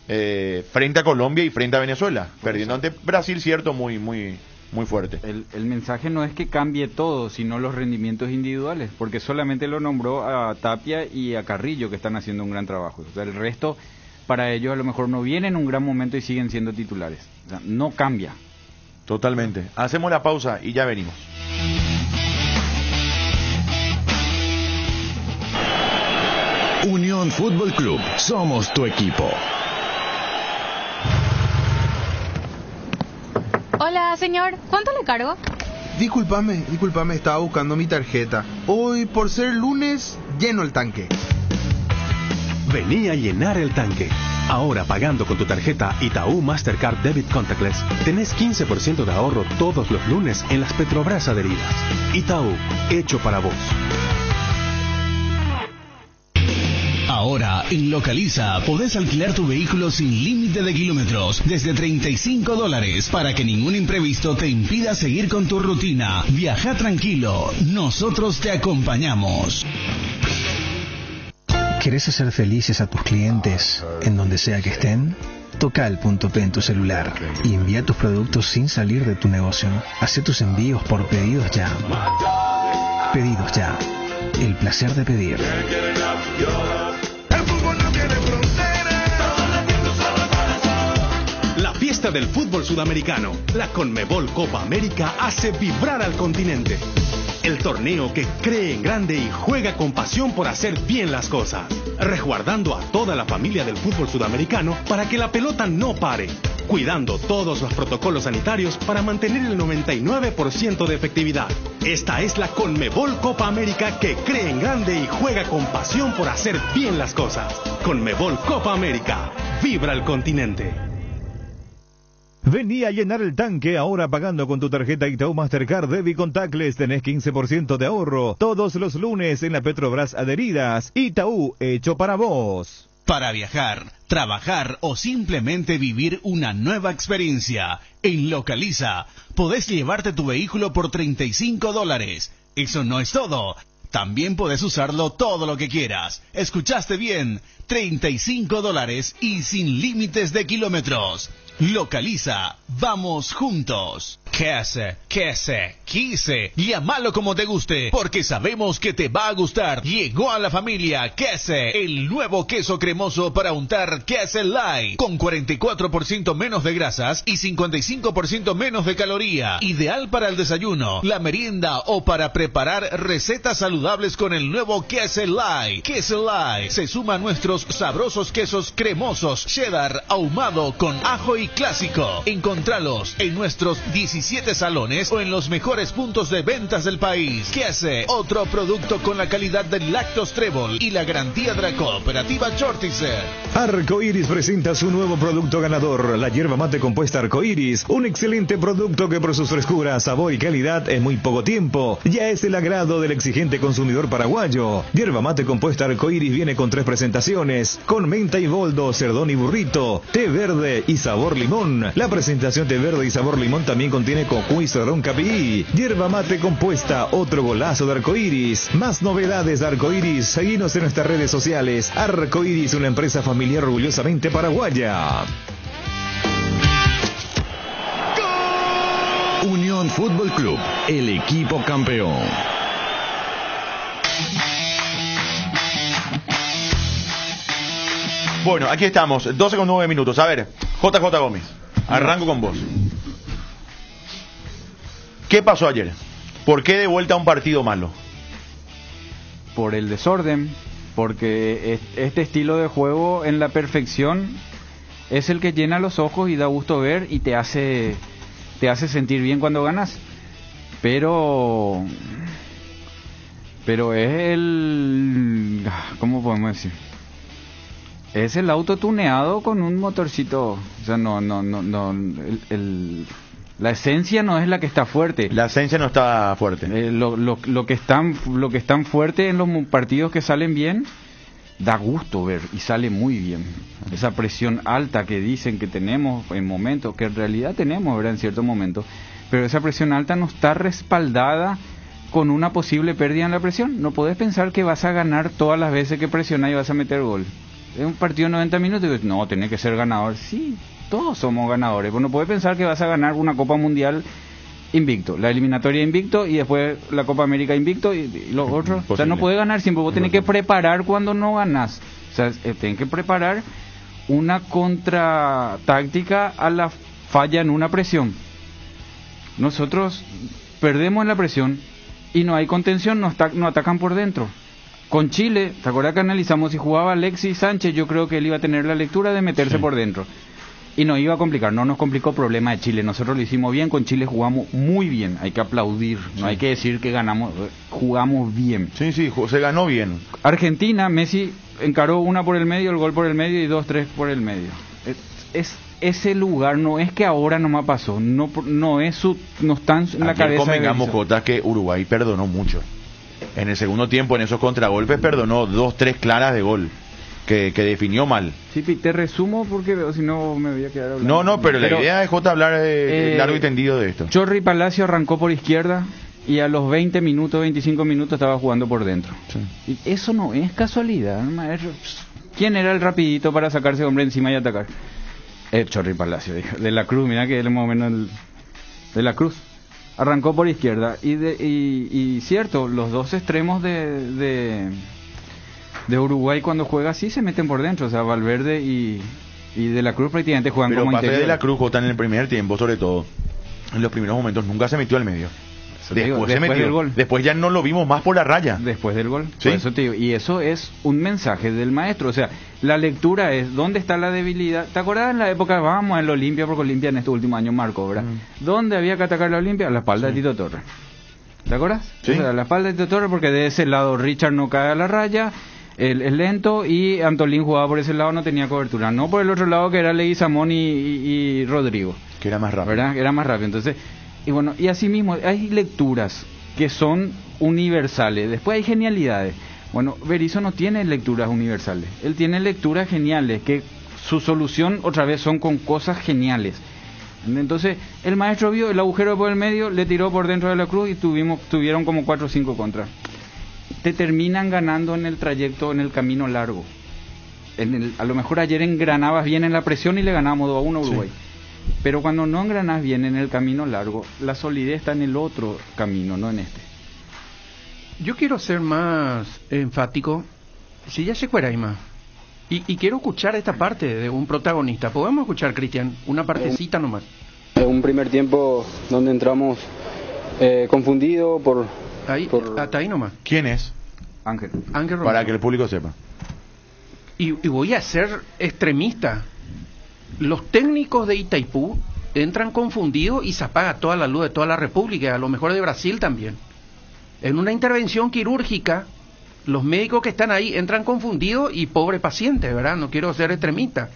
frente a Colombia y frente a Venezuela. Perdiendo ante Brasil, cierto, muy fuerte. El mensaje no es que cambie todo, sino los rendimientos individuales, porque solamente lo nombró a Tapia y a Carrillo, que están haciendo un gran trabajo. O sea, el resto, para ellos a lo mejor no viene en un gran momento y siguen siendo titulares. O sea, no cambia. Totalmente. Hacemos la pausa y ya venimos. Unión Fútbol Club, somos tu equipo. Hola, señor. ¿Cuánto le cargo? Discúlpame, estaba buscando mi tarjeta. Hoy, por ser lunes, lleno el tanque. Vení a llenar el tanque. Ahora pagando con tu tarjeta Itaú Mastercard Debit Contactless, tenés 15% de ahorro todos los lunes en las Petrobras adheridas. Itaú, hecho para vos. Ahora, en Localiza, podés alquilar tu vehículo sin límite de kilómetros desde $35 para que ningún imprevisto te impida seguir con tu rutina. Viaja tranquilo, nosotros te acompañamos. ¿Querés hacer felices a tus clientes en donde sea que estén? Toca el punto P en tu celular y envía tus productos sin salir de tu negocio. Hacé tus envíos por Pedidos Ya. Pedidos Ya. El placer de pedir. La fiesta del fútbol sudamericano, la Conmebol Copa América, hace vibrar al continente. El torneo que cree en grande y juega con pasión por hacer bien las cosas, resguardando a toda la familia del fútbol sudamericano para que la pelota no pare, cuidando todos los protocolos sanitarios para mantener el 99% de efectividad. Esta es la Conmebol Copa América que cree en grande y juega con pasión por hacer bien las cosas. Conmebol Copa América, vibra el continente. Vení a llenar el tanque ahora pagando con tu tarjeta Itaú Mastercard Debit Contactless. Tenés 15% de ahorro todos los lunes en la Petrobras adheridas. Itaú, hecho para vos. Para viajar, trabajar o simplemente vivir una nueva experiencia, en Localiza podés llevarte tu vehículo por $35. Eso no es todo. También podés usarlo todo lo que quieras. ¿Escuchaste bien? $35 y sin límites de kilómetros. Localiza, vamos juntos. Quise, llámalo como te guste, porque sabemos que te va a gustar. Llegó a la familia Quese, el nuevo queso cremoso para untar Quese Light, con 44% menos de grasas y 55% menos de caloría. Ideal para el desayuno, la merienda o para preparar recetas saludables con el nuevo Quese Light. Quese Light se suma a nuestros sabrosos quesos cremosos, cheddar, ahumado con ajo y clásico. Encontralos en nuestros 17 salones o en los mejores puntos de ventas del país. Quese, otro producto con la calidad del Lactos Trébol y la garantía de la cooperativa Chortizer. Arcoiris presenta su nuevo producto ganador, la yerba mate compuesta Arcoiris, un excelente producto que por su frescura, sabor y calidad en muy poco tiempo ya es el agrado del exigente consumidor paraguayo. Yerba mate compuesta Arcoiris viene con 3 presentaciones, con menta y boldo, cerdón y burrito, té verde y sabor limón. La presentación té verde y sabor limón también contiene cocuy, cerdón, capií. Yerba mate compuesta, otro golazo de Arcoiris. Más novedades de Arcoiris, seguinos en nuestras redes sociales. Arcoiris, una empresa familiar orgullosamente paraguaya. Unión Fútbol Club, el equipo campeón. Bueno, aquí estamos, 12 con 9 minutos. A ver, JJ Gómez, arranco con vos. ¿Qué pasó ayer? ¿Por qué de vuelta a un partido malo? Por el desorden, porque este estilo de juego en la perfección es el que llena los ojos y da gusto ver y te hace sentir bien cuando ganas. Pero es el... ¿cómo podemos decir? Es el auto tuneado con un motorcito. O sea, la esencia no es la que está fuerte. La esencia no está fuerte. Lo que están fuerte en los partidos que salen bien da gusto ver y sale muy bien. Esa presión alta que dicen que tenemos en momentos, que en realidad tenemos, ¿verdad?, en ciertos momentos, pero esa presión alta no está respaldada con una posible pérdida en la presión. No podés pensar que vas a ganar todas las veces que presionas y vas a meter gol. Es un partido de 90 minutos y dices, no, tenés que ser ganador. Sí, todos somos ganadores, pero no podés pensar que vas a ganar una Copa Mundial invicto, la eliminatoria invicto y después la Copa América invicto y los otros. O sea, no podés ganar siempre, vos tenés que preparar cuando no ganás. O sea, tenés que preparar una contratáctica a la falla en una presión. Nosotros perdemos en la presión y no hay contención, no atacan por dentro. Con Chile, ¿te acuerdas que analizamos si jugaba Alexis Sánchez? Yo creo que él iba a tener la lectura de meterse por dentro y nos iba a complicar. No nos complicó problema de Chile, nosotros lo hicimos bien, con Chile jugamos muy bien, hay que aplaudir, no hay que decir que ganamos, jugamos bien. Sí, se ganó bien. Argentina, Messi encaró una por el medio, el gol por el medio y 2-3 por el medio. Es ese lugar, no es que ahora nomás pasó, no es no están en la cabeza. Convengamos, Jota, que Uruguay perdonó mucho. En el segundo tiempo, en esos contragolpes, perdonó 2-3 claras de gol que definió mal. Sí, te resumo porque si no me voy a quedar hablando. No, pero la idea es, Jota, hablar largo y tendido de esto. Chorri Palacio arrancó por izquierda y a los 20 minutos, 25 minutos estaba jugando por dentro. Sí. Y eso no es casualidad, maestro. ¿Quién era el rapidito para sacarse hombre encima y atacar? El Chorri Palacio, de la Cruz, mira que él es más o menos de la Cruz. Arrancó por izquierda y cierto, los dos extremos de Uruguay cuando juega así se meten por dentro, o sea, Valverde y de la Cruz prácticamente juegan como interior. Pero de la Cruz, Jota, en el primer tiempo, sobre todo, en los primeros momentos, nunca se metió al medio. Después se metió. Del gol. Después ya no lo vimos más por la raya. Después del gol. ¿Sí? Por eso te digo, y eso es un mensaje del maestro. O sea, la lectura es dónde está la debilidad. ¿Te acuerdas en la época? Vamos a la Olimpia, porque Olimpia en este último año marcó, ¿verdad? ¿Dónde había que atacar la Olimpia? A la espalda de Tito Torres. ¿Te acuerdas? Sí. O sea, a la espalda de Tito Torres, porque de ese lado Richard no cae a la raya, él es lento, y Antolín jugaba por ese lado, no tenía cobertura. No por el otro lado, que era Leguizamón y Rodrigo. Que era más rápido. ¿Verdad? Era más rápido. Entonces, y bueno, y así mismo hay lecturas que son universales. Después hay genialidades. Bueno, Berizzo no tiene lecturas universales. Él tiene lecturas geniales, que su solución otra vez son con cosas geniales. Entonces, el maestro vio el agujero por el medio, le tiró por dentro de la Cruz y tuvieron como 4 o 5 contras. Te terminan ganando en el trayecto, en el camino largo. A lo mejor ayer engranabas bien en la presión y le ganamos 2-1 a Uruguay. Sí. Pero cuando no engranas bien en el camino largo, la solidez está en el otro camino, no en este. Yo quiero ser más enfático. Si ya se fuera, Ima. Y quiero escuchar esta parte de un protagonista. ¿Podemos escuchar, Cristian? Una partecita nomás. Un primer tiempo donde entramos confundido por... Hasta ahí nomás. ¿Quién es? Ángel Romero. Para que el público sepa. Y voy a ser extremista. Los técnicos de Itaipú entran confundidos y se apaga toda la luz de toda la República, a lo mejor de Brasil también. En una intervención quirúrgica, los médicos que están ahí entran confundidos y pobre paciente, ¿verdad? No quiero ser extremista.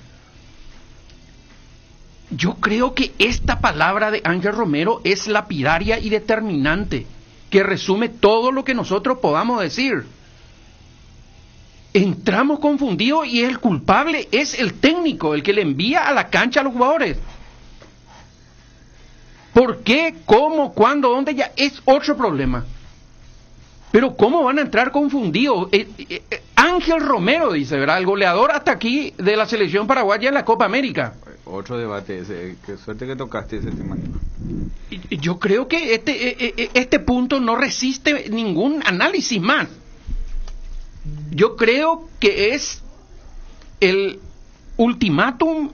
Yo creo que esta palabra de Ángel Romero es lapidaria y determinante, que resume todo lo que nosotros podamos decir. Entramos confundidos y el culpable es el técnico, el que le envía a la cancha a los jugadores. ¿Por qué? ¿Cómo? ¿Cuándo? ¿Dónde? Ya es otro problema. Pero ¿cómo van a entrar confundidos? Ángel Romero, dice, ¿verdad? El goleador hasta aquí de la selección paraguaya en la Copa América. Otro debate ese. Qué suerte que tocaste ese tema. Yo creo que este punto no resiste ningún análisis más. Yo creo que es el ultimátum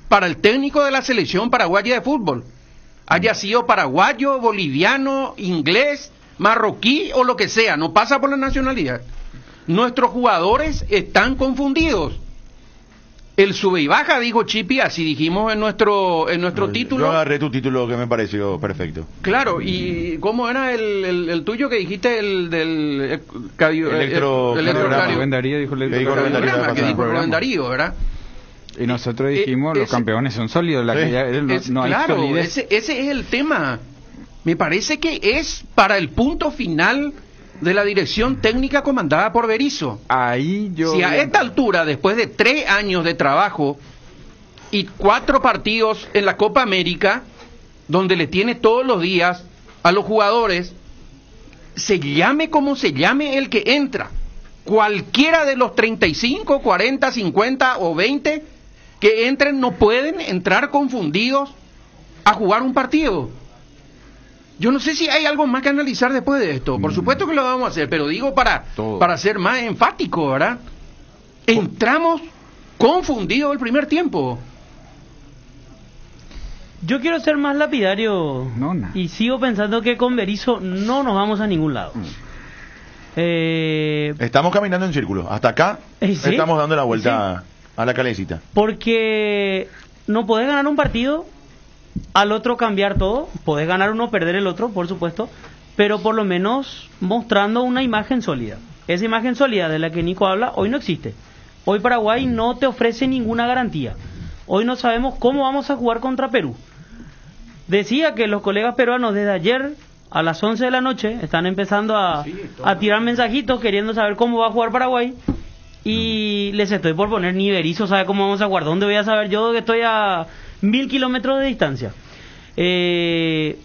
para el técnico de la selección paraguaya de fútbol. Haya sido paraguayo, boliviano, inglés, marroquí o lo que sea, no pasa por la nacionalidad. Nuestros jugadores están confundidos. El sube y baja, dijo Chipi, así dijimos en nuestro título. Yo agarré tu título que me pareció perfecto. Claro, y ¿cómo era el tuyo que dijiste? El Rubén Darío dijo el electrocardiograma, que dijo Rubén Darío, ¿verdad? Y nosotros dijimos, los campeones son sólidos, claro, hay solidez. Ese es el tema. Me parece que es para el punto final de la dirección técnica comandada por Berizzo. Ahí yo... Si a esta altura, después de 3 años de trabajo y 4 partidos en la Copa América, donde le tiene todos los días a los jugadores, se llame como se llame el que entra, cualquiera de los 35, 40, 50 o 20 que entren, no pueden entrar confundidos a jugar un partido. Yo no sé si hay algo más que analizar después de esto. Por supuesto que lo vamos a hacer, pero digo para ser más enfático, ¿verdad? Entramos confundidos el primer tiempo. Yo quiero ser más lapidario y sigo pensando que con Berizzo no nos vamos a ningún lado. Estamos caminando en círculo. Hasta acá ¿sí? Estamos dando la vuelta a la calecita. Porque no podés ganar un partido, al otro cambiar todo. Podés ganar uno, perder el otro, por supuesto. Pero por lo menos mostrando una imagen sólida. Esa imagen sólida de la que Nico habla hoy no existe. Hoy Paraguay no te ofrece ninguna garantía. Hoy no sabemos cómo vamos a jugar contra Perú. Decía que los colegas peruanos desde ayer a las 11 de la noche están empezando a tirar mensajitos queriendo saber cómo va a jugar Paraguay. Y les estoy por poner, ni Berizzo sabe cómo vamos a jugar. ¿Dónde voy a saber yo que estoy a 1000 kilómetros de distancia? River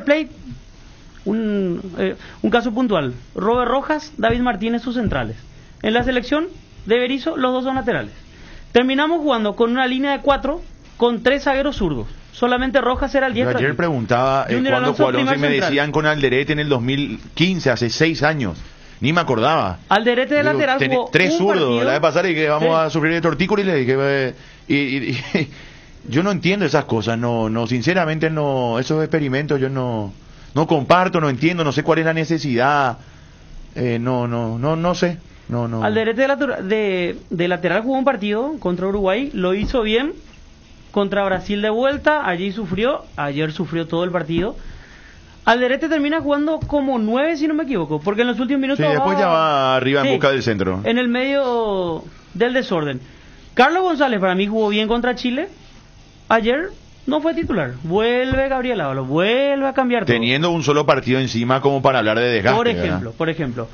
Plate, un caso puntual. Robert Rojas, David Martínez, sus centrales. En la selección de Berizzo, los dos son laterales. Terminamos jugando con una línea de 4 con 3 zagueros zurdos. Solamente Rojas era el diestro. Yo ayer aquí. preguntaba cuando jugó Alonso y me decían con Alderete en el 2015, hace 6 años. Ni me acordaba. Alderete de lateral jugó 3 zurdos. La vez pasada y que vamos a sufrir de tortícolis y le dije... yo no entiendo esas cosas. No, sinceramente no. Esos experimentos yo no comparto, no entiendo, no sé cuál es la necesidad. No sé. No. Alderete de lateral jugó un partido contra Uruguay, lo hizo bien. Contra Brasil de vuelta, allí sufrió, ayer sufrió todo el partido. Alderete termina jugando como 9, si no me equivoco, porque en los últimos minutos... Sí, después ya va arriba en busca del centro. En el medio del desorden. Carlos González para mí jugó bien contra Chile. Ayer no fue titular. Vuelve Gabriel Ábalos, vuelve a cambiar todo. Teniendo un solo partido encima como para hablar de desgaste. Por ejemplo.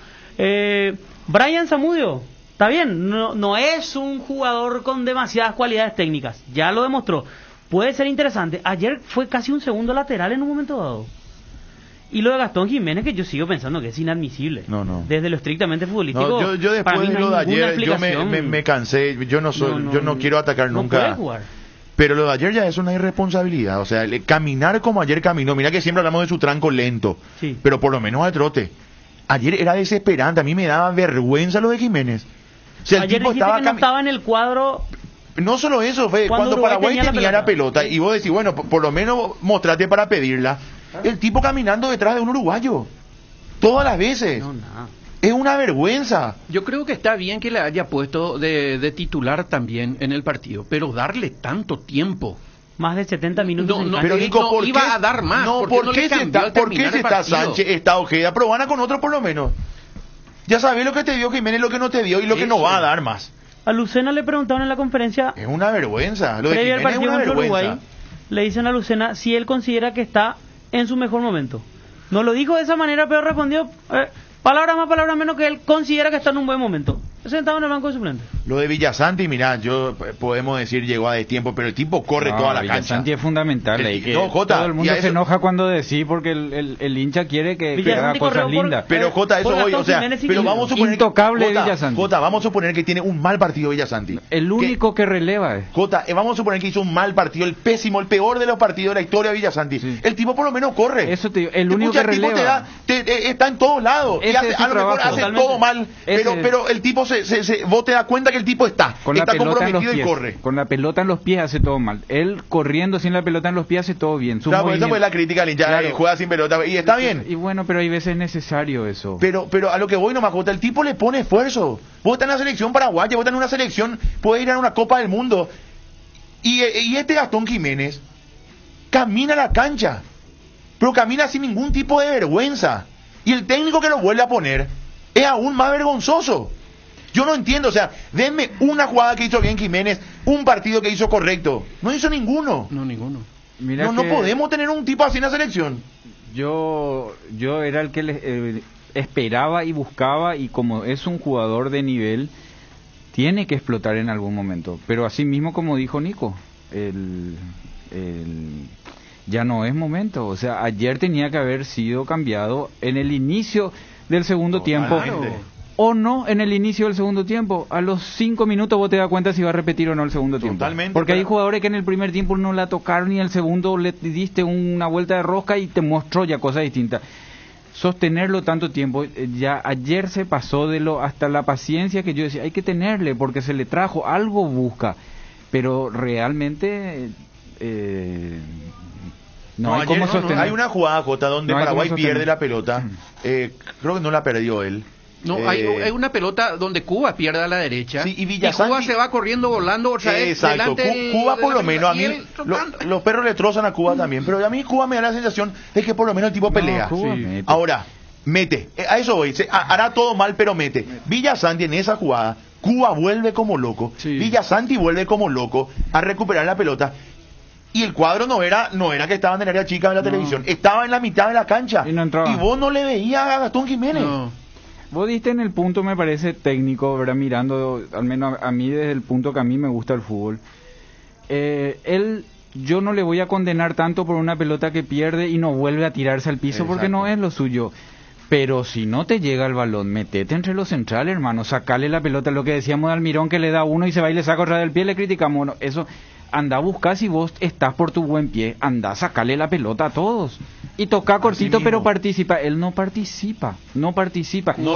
Brian Zamudio, está bien, no es un jugador con demasiadas cualidades técnicas, ya lo demostró. Puede ser interesante. Ayer fue casi un segundo lateral en un momento dado. Y lo de Gastón Jiménez, que yo sigo pensando que es inadmisible. No. Desde lo estrictamente futbolístico. Yo después de lo de ayer, yo me cansé. Yo no quiero atacar nunca. No puede jugar. Pero lo de ayer ya es una irresponsabilidad. O sea, caminar como ayer caminó. Mira que siempre hablamos de su tranco lento. Sí. Pero por lo menos al trote. Ayer era desesperante. A mí me daba vergüenza lo de Jiménez. O sea, ayer el tipo dijiste que no estaba en el cuadro. No solo eso, fue cuando Paraguay tenía la pelota. Y vos decís, bueno, por lo menos mostrate para pedirla. El tipo caminando detrás de un uruguayo. Todas las veces. Es una vergüenza. Yo creo que está bien que le haya puesto de titular también en el partido, pero darle tanto tiempo. Más de 70 minutos. Pero Nico, ¿por qué iba a dar más? ¿Por qué se está Sánchez, está Ojeda? Probana con otro por lo menos. Ya sabés lo que te dio Jiménez, lo que no te dio y lo que no va a dar más. A Lucena le preguntaron en la conferencia. Es una vergüenza. Lo de Jiménez es una vergüenza. Uruguay, le dicen a Lucena si él considera que está en su mejor momento. No lo dijo de esa manera, pero respondió palabra más, palabra menos, que él considera que está en un buen momento. Sentado en el banco de suplentes. Lo de Villasanti, mirá, podemos decir llegó a destiempo, pero el tipo corre toda la cancha. Villasanti es fundamental. Todo el mundo se enoja cuando decís porque el hincha quiere que haga cosas lindas. Pero Jota, eso hoy, o sea, pero vamos a suponer intocable Villasanti. Jota, vamos a suponer que tiene un mal partido Villasanti. El único que releva. Jota, vamos a suponer que hizo un mal partido, el pésimo, el peor de los partidos de la historia de Villasanti. Sí. El tipo por lo menos corre. Eso te digo, el único que releva. Está en todos lados. Y a lo mejor hace todo mal, pero el tipo vos te das cuenta que el tipo está comprometido y corre. Con la pelota en los pies hace todo mal. Él corriendo sin la pelota en los pies hace todo bien. Claro, esa fue la crítica al hincha, juega sin pelota y está bien. Y bueno, pero hay veces necesario eso. Pero a lo que voy nomás, Jota, el tipo le pone esfuerzo. Vos estás en la selección paraguaya, vos estás en una selección, puedes ir a una Copa del Mundo. Y este Gastón Jiménez camina a la cancha, pero camina sin ningún tipo de vergüenza. Y el técnico que lo vuelve a poner es aún más vergonzoso. Yo no entiendo, o sea, denme una jugada que hizo bien Jiménez, un partido que hizo correcto. No hizo ninguno. No, ninguno. No podemos tener un tipo así en la selección. Yo era el que esperaba y buscaba, y como es un jugador de nivel, tiene que explotar en algún momento. Pero así mismo, como dijo Nico, ya no es momento. O sea, ayer tenía que haber sido cambiado en el inicio del segundo tiempo. O no en el inicio del segundo tiempo. A los 5 minutos vos te das cuenta si va a repetir o no el segundo tiempo. Totalmente. Porque hay jugadores que en el primer tiempo no la tocaron y en el segundo le diste una vuelta de rosca y te mostró ya cosas distintas. Sostenerlo tanto tiempo, ya ayer se pasó hasta la paciencia que yo decía, hay que tenerle porque se le trajo, algo busca. Pero realmente no hay cómo sostener. Hay una jugada, Jota, donde Paraguay pierde la pelota. Creo que no la perdió él. No, hay una pelota donde Cuba pierde a la derecha. Sí, y Cuba se va corriendo, volando, o sea, exacto. Cuba por lo menos, a mí, los perros le trozan a Cuba también, pero a mí Cuba me da la sensación de que por lo menos el tipo pelea. Sí. Ahora, mete, a eso voy, hará todo mal, pero mete. Villasanti en esa jugada, Cuba vuelve como loco, Villasanti vuelve como loco a recuperar la pelota. Y el cuadro no era que estaba en el área chica de la televisión, estaba en la mitad de la cancha. Y vos no le veías a Gastón Jiménez. Vos diste en el punto, me parece técnico, ¿verdad? Mirando, al menos a mí desde el punto que a mí me gusta el fútbol. Yo no le voy a condenar tanto por una pelota que pierde y no vuelve a tirarse al piso. Exacto. Porque no es lo suyo. Pero si no te llega el balón, metete entre los centrales, hermano, sacale la pelota. Lo que decíamos de Almirón, que le da uno y se va y le saca otra del pie, le criticamos. Bueno, eso, anda a buscar, si vos estás por tu buen pie, anda a sacarle la pelota a todos. Y toca cortito, pero participa. Él no participa. No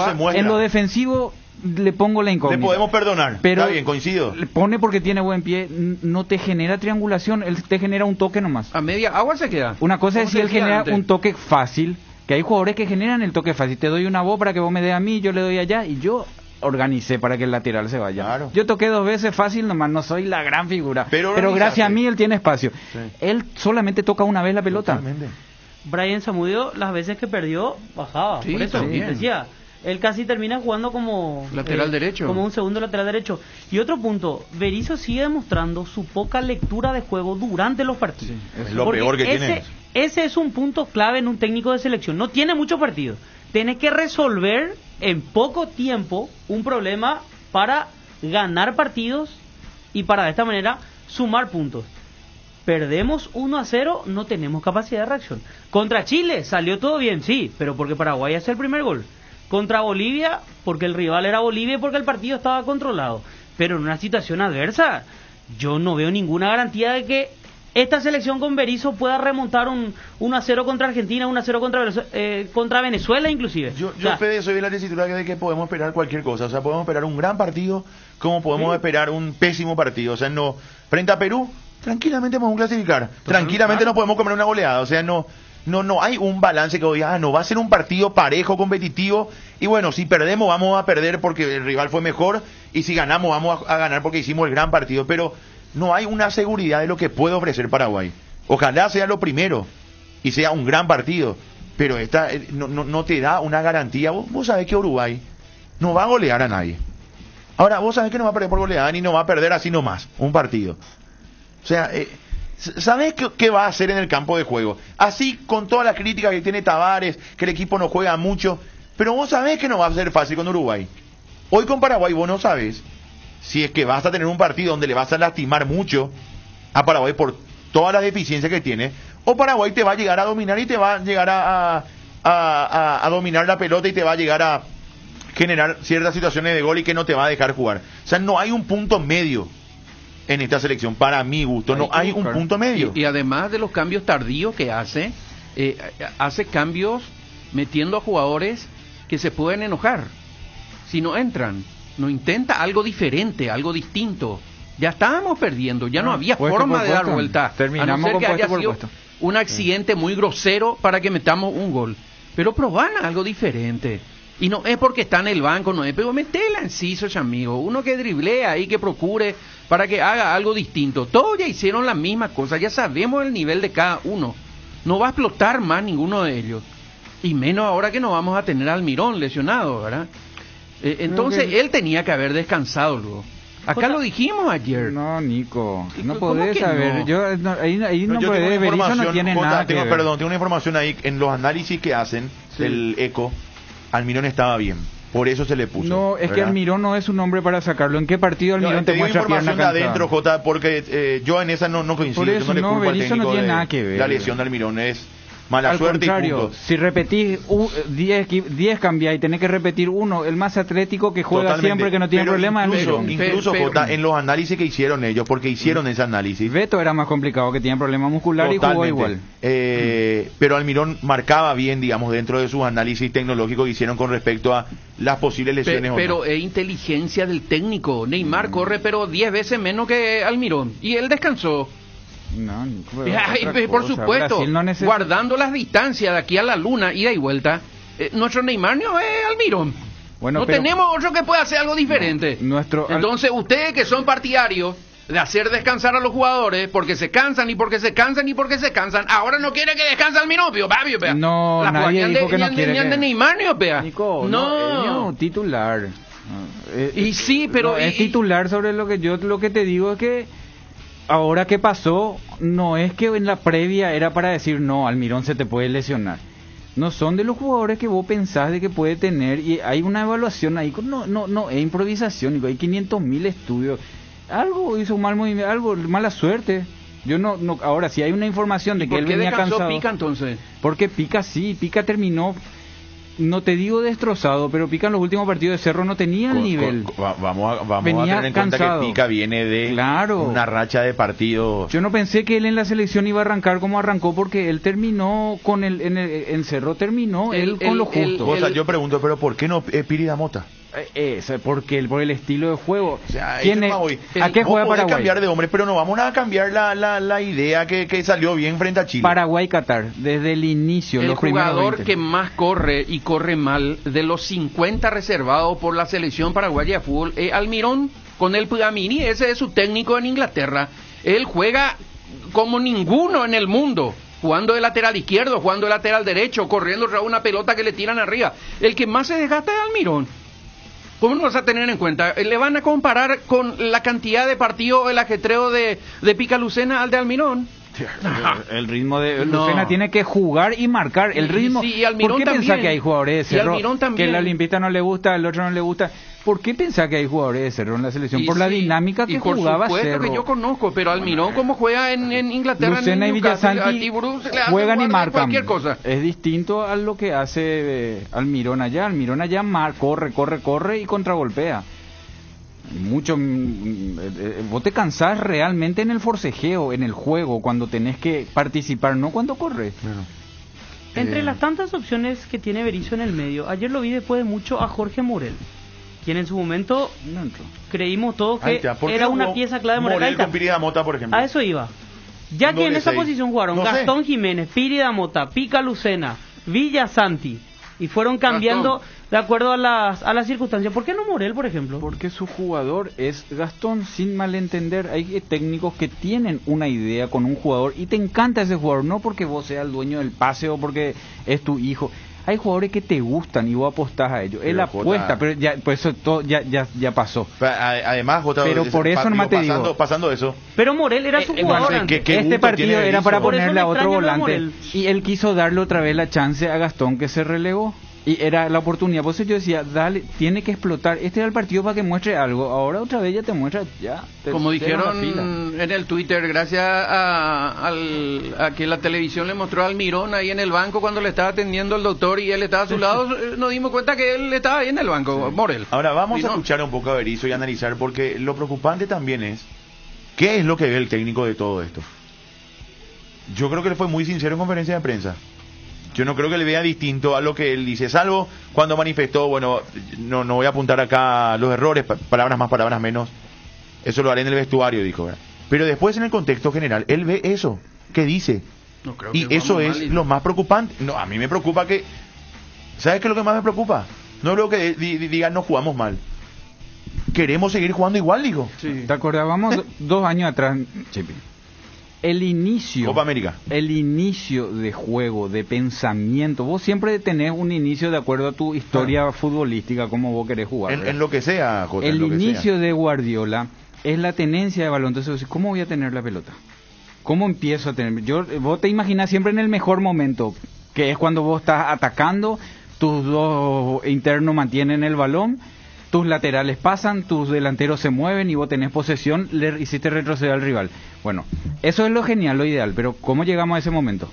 se muestra. En lo defensivo le pongo la incógnita. Le podemos perdonar, pero está bien, coincido. Le pone porque tiene buen pie, no te genera triangulación, él te genera un toque nomás. A media agua se queda. Una cosa es si él genera un toque fácil, que hay jugadores que generan el toque fácil. Te doy una voz para que vos me des a mí, yo le doy allá, y yo organicé para que el lateral se vaya. Claro. Yo toqué 2 veces fácil nomás, no soy la gran figura. Pero gracias a mí él tiene espacio. Sí. Él solamente toca una vez la pelota. Totalmente. Brian Zamudio, las veces que perdió, bajaba. Sí, por eso decía, él casi termina jugando como lateral derecho, como un segundo lateral derecho. Y otro punto, Berizzo sigue demostrando su poca lectura de juego durante los partidos. Sí, es lo peor que tiene. Ese es un punto clave en un técnico de selección. No tiene muchos partidos. Tiene que resolver en poco tiempo un problema para ganar partidos y para de esta manera sumar puntos. Perdemos 1-0, no tenemos capacidad de reacción. Contra Chile salió todo bien, sí, pero porque Paraguay hace el primer gol. Contra Bolivia, porque el rival era Bolivia y porque el partido estaba controlado. Pero en una situación adversa, yo no veo ninguna garantía de que esta selección con Berizzo pueda remontar un 1-0 contra Argentina, 1-0 contra Venezuela inclusive. Yo Fede, soy de la tesitura de que podemos esperar cualquier cosa. O sea, podemos esperar un gran partido como podemos esperar un pésimo partido. O sea, no, frente a Perú, tranquilamente podemos clasificar. Tranquilamente nos podemos comer una goleada. O sea, no hay un balance que diga, no, va a ser un partido parejo, competitivo, y bueno, si perdemos vamos a perder porque el rival fue mejor, y si ganamos vamos a ganar porque hicimos el gran partido, pero no hay una seguridad de lo que puede ofrecer Paraguay. Ojalá sea lo primero y sea un gran partido, pero esta no te da una garantía. Vos sabés que Uruguay no va a golear a nadie. Ahora, vos sabés que no va a perder por goleada ni no va a perder así nomás un partido. O sea, ¿sabés qué va a hacer en el campo de juego? Así, con toda la crítica que tiene Tavares, que el equipo no juega mucho, pero vos sabés que no va a ser fácil con Uruguay. Hoy con Paraguay vos no sabés si es que vas a tener un partido donde le vas a lastimar mucho a Paraguay por todas las deficiencias que tiene, o Paraguay te va a llegar a dominar y te va a llegar a dominar la pelota y te va a llegar a generar ciertas situaciones de gol y que no te va a dejar jugar. O sea, no hay un punto medio en esta selección, para mi gusto, no hay un punto medio. Y además de los cambios tardíos que hace cambios metiendo a jugadores que se pueden enojar si no entran. No intenta algo diferente, algo distinto. Ya estábamos perdiendo, ya no había forma de dar vuelta. Terminamos a no ser que haya sido puesto. Un accidente muy grosero para que metamos un gol. Pero proban algo diferente. Y no es porque está en el banco, no es, pero metela en sí, sus amigos. Uno que driblea ahí, que procure para que haga algo distinto. Todos ya hicieron la misma cosa, ya sabemos el nivel de cada uno. No va a explotar más ninguno de ellos. Y menos ahora que no vamos a tener al Almirón lesionado, ¿verdad? Entonces él tenía que haber descansado luego. Acá lo dijimos ayer. No, Nico, no ¿Cómo podés que saber. no? Yo, ahí no Yo podés, tengo Berizzo no información, tiene Jota, nada que ver. Perdón, tengo una información ahí, en los análisis que hacen del ECO, Almirón estaba bien, por eso se le puso. No, es que ¿verdad? Almirón no es un nombre para sacarlo. ¿En qué partido Almirón te te digo muestra pierna información de cansada? adentro, Jota, porque yo en esa no coincido. Por eso, yo no le no, culpo al Berizzo no técnico tiene de nada que ver. la lesión de Almirón, es mala Al suerte contrario, y punto. si repetís 10 cambiás y tenés que repetir uno, el más atlético que juega Totalmente. siempre, que no tiene Pero problema es incluso, Almirón. incluso Jota, en los análisis que hicieron ellos, porque hicieron ese análisis. Beto era más complicado, que tenía problema muscular y jugó igual. Pero Almirón marcaba bien, digamos, dentro de sus análisis tecnológicos que hicieron con respecto a las posibles lesiones. Pero es inteligencia del técnico. Neymar corre pero 10 veces menos que Almirón. Y él descansó. No, por supuesto, guardando las distancias de aquí a la luna, ida y vuelta. Nuestro Neymar no es Almirón. Bueno, no pero tenemos otro que pueda hacer algo diferente. Entonces, ustedes que son partidarios de hacer descansar a los jugadores porque se cansan y porque se cansan y porque se cansan, ahora no quiere que descanse Almirón, pea. No, la nadie dijo que no quiere ni de Neymar, ni pea. Nico, no, titular. Y sí, pero es titular sobre lo que te digo es que ahora que pasó, no es que en la previa era para decir, no, Almirón se te puede lesionar. No son de los jugadores que vos pensás de que puede tener, y hay una evaluación ahí, no es improvisación, hay 500.000 estudios. Algo hizo un mal movimiento, algo, mala suerte. Yo no, ahora si hay una información de que él venía cansado. ¿Por qué descansó Pica entonces? Porque Pica terminó, no te digo destrozado, pero Pica en los últimos partidos de Cerro no tenía el nivel. Vamos a tener en cuenta que Pica viene de una racha de partidos. Yo no pensé que él en la selección iba a arrancar como arrancó, porque él terminó con en Cerro terminó él con lo justo. Yo pregunto, pero ¿por qué no Pírida Mota? Porque por el estilo de juego. O sea, ¿A qué juega Paraguay? Cambiar de hombre, pero no vamos a cambiar la idea que salió bien frente a Chile. Paraguay-Qatar, desde el inicio. El los jugador que más corre y corre mal de los 50 reservados por la selección paraguaya de fútbol es Almirón con el Pugamini. Ese es su técnico en Inglaterra. Él juega como ninguno en el mundo, jugando de lateral izquierdo, jugando de lateral derecho, corriendo tras una pelota que le tiran arriba. El que más se desgasta es Almirón. ¿Cómo no vas a tener en cuenta? ¿Le van a comparar con la cantidad de partidos, el ajetreo de Pica Lucena al de Almirón? El ritmo de Lucena tiene que jugar y marcar el ritmo. Sí, ¿por qué pensás que hay jugadores de Cerro que el olimpista no le gusta, el otro no le gusta? ¿Por qué pensás que hay jugadores de Cerro en la selección? Por la dinámica que jugaba Cerro. Por supuesto que yo conozco, pero Almirón como juega en Inglaterra, Lucena y Villasanti juegan y marcan. Cualquier cosa. Es distinto a lo que hace Almirón allá. Almirón allá corre y contragolpea. Vos te cansás realmente en el forcejeo, en el juego, cuando tenés que participar, no cuando corres. Entre las tantas opciones que tiene Berizzo en el medio, ayer lo vi después de mucho a Jorge Morel, quien en su momento creímos todos que era una pieza clave de Morel con Pírida Mota, por ejemplo. A eso iba. Ya que en esa posición jugaron Gastón Jiménez, Pírida Mota, Pica Lucena, Villasanti, y fueron cambiando de acuerdo a las circunstancias. ¿Por qué no Morel, por ejemplo? Porque su jugador es Gastón, sin malentender. Hay técnicos que tienen una idea con un jugador y te encanta ese jugador, no porque vos seas el dueño del pase o porque es tu hijo. Hay jugadores que te gustan y vos apostás a ellos. Él apuesta, pero ya, pues eso todo ya pasó. Además, pero por eso no te digo. Pasando eso. Pero Morel era su jugador antes. Este partido era para ponerle a otro volante. Y él quiso darle otra vez la chance a Gastón, que se relegó. Y era la oportunidad. Por eso yo decía, dale, tiene que explotar. Este era el partido para que muestre algo. Ahora otra vez ya te muestra, como dijeron en el Twitter, gracias a que la televisión le mostró a Almirón ahí en el banco cuando le estaba atendiendo el doctor y él estaba a su lado, nos dimos cuenta que él estaba ahí en el banco, Morel. Ahora vamos a escuchar un poco a Berizzo y analizar, porque lo preocupante también es, ¿qué es lo que ve el técnico de todo esto? Yo creo que él fue muy sincero en conferencia de prensa. Yo no creo que le vea distinto a lo que él dice, salvo cuando manifestó, bueno, no voy a apuntar acá los errores, palabras más, palabras menos, eso lo haré en el vestuario, dijo, ¿verdad? Pero después en el contexto general, él ve eso, que dice, y eso es lo más preocupante. No, a mí me preocupa que, ¿sabes qué es lo que más me preocupa? No veo que digan no jugamos mal. Queremos seguir jugando igual, digo. Sí. ¿Te acordábamos 2 años atrás, Chipi? El inicio, Copa América. El inicio de juego, de pensamiento. Vos siempre tenés un inicio de acuerdo a tu historia futbolística, como vos querés jugar. En lo que sea, Jota, el inicio de Guardiola es la tenencia de balón. Entonces, ¿cómo voy a tener la pelota? ¿Cómo empiezo a tener? Vos te imaginás siempre en el mejor momento, que es cuando vos estás atacando, tus dos internos mantienen el balón, tus laterales pasan, tus delanteros se mueven y vos tenés posesión, le hiciste retroceder al rival. Bueno, eso es lo genial, lo ideal, pero ¿cómo llegamos a ese momento?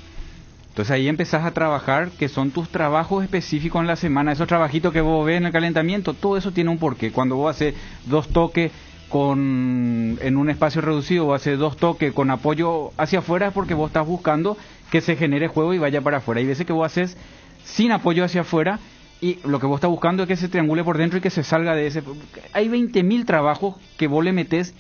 Entonces ahí empezás a trabajar, que son tus trabajos específicos en la semana, esos trabajitos que vos ves en el calentamiento, todo eso tiene un porqué. Cuando vos haces 2 toques en un espacio reducido, vos haces 2 toques con apoyo hacia afuera, es porque vos estás buscando que se genere juego y vaya para afuera. Hay veces que vos haces sin apoyo hacia afuera y lo que vos estás buscando es que se triangule por dentro y que se salga de ese. Hay 20.000 trabajos que vos le metés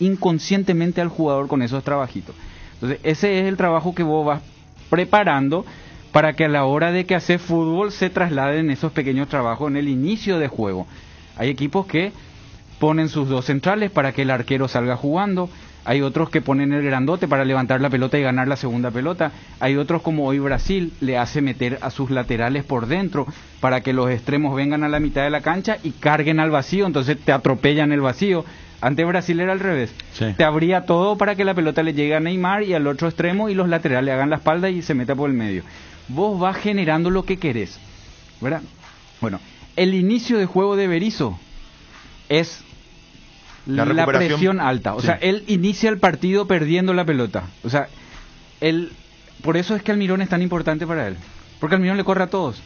inconscientemente al jugador con esos trabajitos. Entonces ese es el trabajo que vos vas preparando para que a la hora de que haces fútbol se trasladen esos pequeños trabajos en el inicio de juego. Hay equipos que ponen sus 2 centrales para que el arquero salga jugando, hay otros que ponen el grandote para levantar la pelota y ganar la segunda pelota, hay otros como hoy Brasil le hace meter a sus laterales por dentro para que los extremos vengan a la mitad de la cancha y carguen al vacío, entonces te atropellan el vacío. Antes Brasil era al revés, sí. Te abría todo para que la pelota le llegue a Neymar y al otro extremo y los laterales hagan la espalda y se meta por el medio. Vos vas generando lo que querés, ¿verdad? Bueno, el inicio de juego de Berizzo es la presión alta, o sea, él inicia el partido perdiendo la pelota, o sea, por eso es que Almirón es tan importante para él, porque Almirón le corre a todos.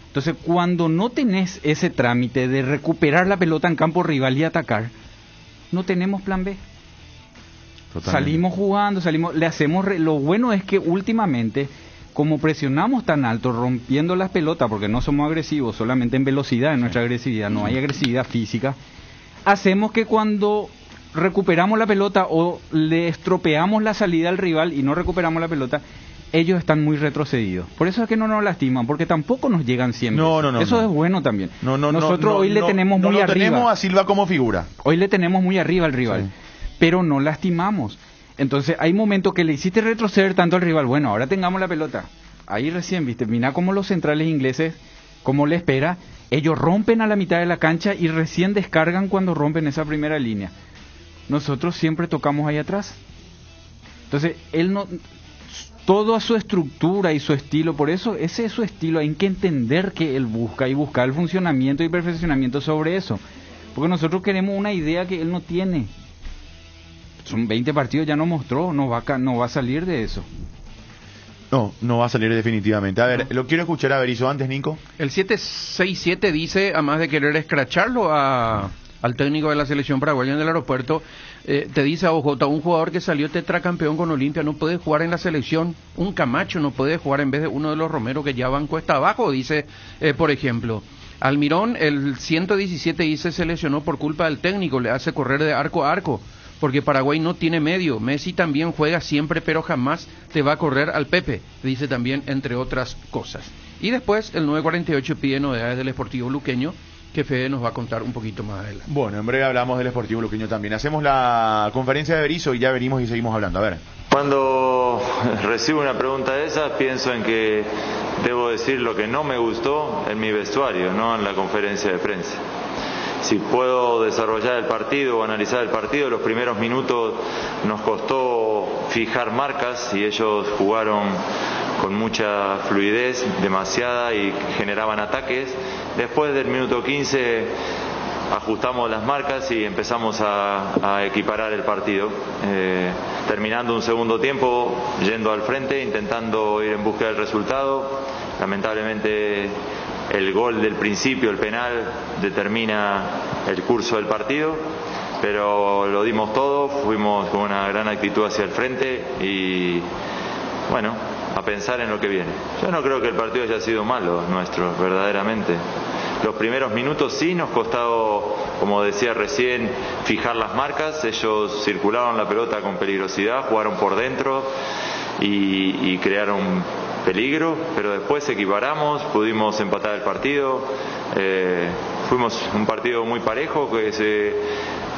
Entonces, cuando no tenés ese trámite de recuperar la pelota en campo rival y atacar, no tenemos plan B. Totalmente. Salimos jugando, le hacemos... Lo bueno es que últimamente, como presionamos tan alto, rompiendo las pelotas, porque no somos agresivos, solamente en velocidad, en nuestra agresividad, no hay agresividad física, hacemos que cuando recuperamos la pelota o le estropeamos la salida al rival y no recuperamos la pelota, ellos están muy retrocedidos. Por eso es que no nos lastiman, porque tampoco nos llegan siempre. Eso es bueno también. Nosotros hoy le tenemos muy arriba. Tenemos a Silva como figura. Hoy le tenemos muy arriba al rival, sí. Pero no lastimamos. Entonces hay momentos que le hiciste retroceder tanto al rival. Bueno, ahora tengamos la pelota. Ahí recién, viste, mira cómo los centrales ingleses, cómo le espera, ellos rompen a la mitad de la cancha y recién descargan cuando rompen esa primera línea. Nosotros siempre tocamos ahí atrás. Entonces, él no... Toda su estructura y su estilo, por eso ese es su estilo, hay que entender que él busca y buscar el funcionamiento y perfeccionamiento sobre eso, porque nosotros queremos una idea que él no tiene. Son 20 partidos, ya nos mostró, no va a salir de eso. No va a salir definitivamente. A ver, lo quiero escuchar a Berizzo antes, Nico. El 767 dice, además de querer escracharlo al técnico de la selección paraguaya en el aeropuerto, te dice a OJ, un jugador que salió tetracampeón con Olimpia no puede jugar en la selección, un Camacho no puede jugar en vez de uno de los Romero que ya van cuesta abajo, dice, por ejemplo. Almirón, el 117 dice, se lesionó por culpa del técnico, le hace correr de arco a arco, porque Paraguay no tiene medio. Messi también juega siempre, pero jamás te va a correr al Pepe, dice también, entre otras cosas. Y después el 948 pide novedades del Sportivo Luqueño, que Fede nos va a contar un poquito más adelante. Bueno, en breve hablamos del Sportivo Luqueño también. Hacemos la conferencia de Berizzo y ya venimos y seguimos hablando. A ver. Cuando recibo una pregunta de esas, pienso en que debo decir lo que no me gustó en mi vestuario, no en la conferencia de prensa. Si puedo desarrollar el partido o analizar el partido, los primeros minutos nos costó fijar marcas y ellos jugaron con mucha fluidez, demasiada, y generaban ataques. Después del minuto 15 ajustamos las marcas y empezamos a equiparar el partido, terminando un segundo tiempo yendo al frente, intentando ir en busca del resultado. Lamentablemente el gol del principio, el penal, determina el curso del partido, pero lo dimos todo, fuimos con una gran actitud hacia el frente y bueno, a pensar en lo que viene. Yo no creo que el partido haya sido malo nuestro, verdaderamente. Los primeros minutos sí nos costó, como decía recién, fijar las marcas. Ellos circularon la pelota con peligrosidad, jugaron por dentro y crearon peligro, pero después equiparamos, pudimos empatar el partido. Fuimos un partido muy parejo que se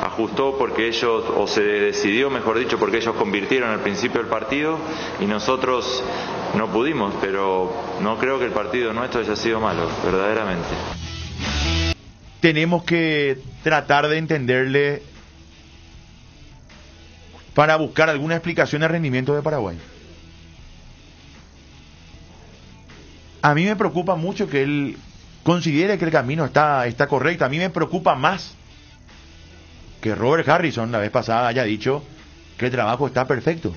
ajustó porque ellos, o se decidió, mejor dicho, porque ellos convirtieron al principio del partido y nosotros no pudimos, pero no creo que el partido nuestro haya sido malo, verdaderamente. Tenemos que tratar de entenderle para buscar alguna explicación al rendimiento de Paraguay. A mí me preocupa mucho que él considere que el camino está correcto. A mí me preocupa más que Robert Harrison la vez pasada haya dicho que el trabajo está perfecto.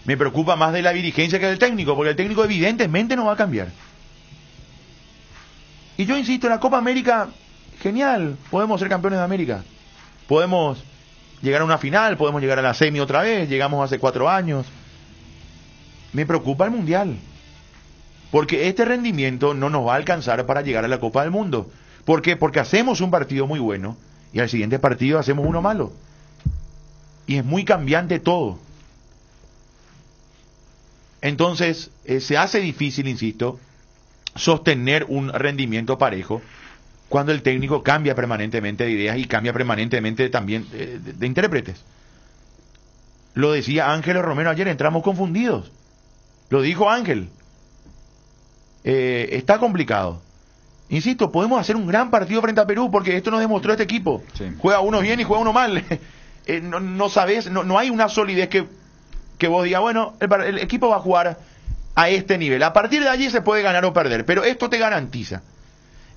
Me preocupa más de la dirigencia que del técnico, porque el técnico evidentemente no va a cambiar. Y yo insisto, en la Copa América, genial, podemos ser campeones de América. Podemos llegar a una final, podemos llegar a la semi otra vez, llegamos hace 4 años. Me preocupa el Mundial, porque este rendimiento no nos va a alcanzar para llegar a la Copa del Mundo. ¿Por qué? Porque hacemos un partido muy bueno y al siguiente partido hacemos uno malo. Y es muy cambiante todo. Entonces, se hace difícil, insisto, sostener un rendimiento parejo cuando el técnico cambia permanentemente de ideas y cambia permanentemente también de intérpretes. Lo decía Ángel Romero ayer, entramos confundidos. Lo dijo Ángel. Está complicado. Insisto, podemos hacer un gran partido frente a Perú porque esto nos demostró este equipo. Sí. Juega uno bien y juega uno mal. No sabes, no hay una solidez que vos digas, bueno, el equipo va a jugar a este nivel. A partir de allí se puede ganar o perder, pero esto te garantiza.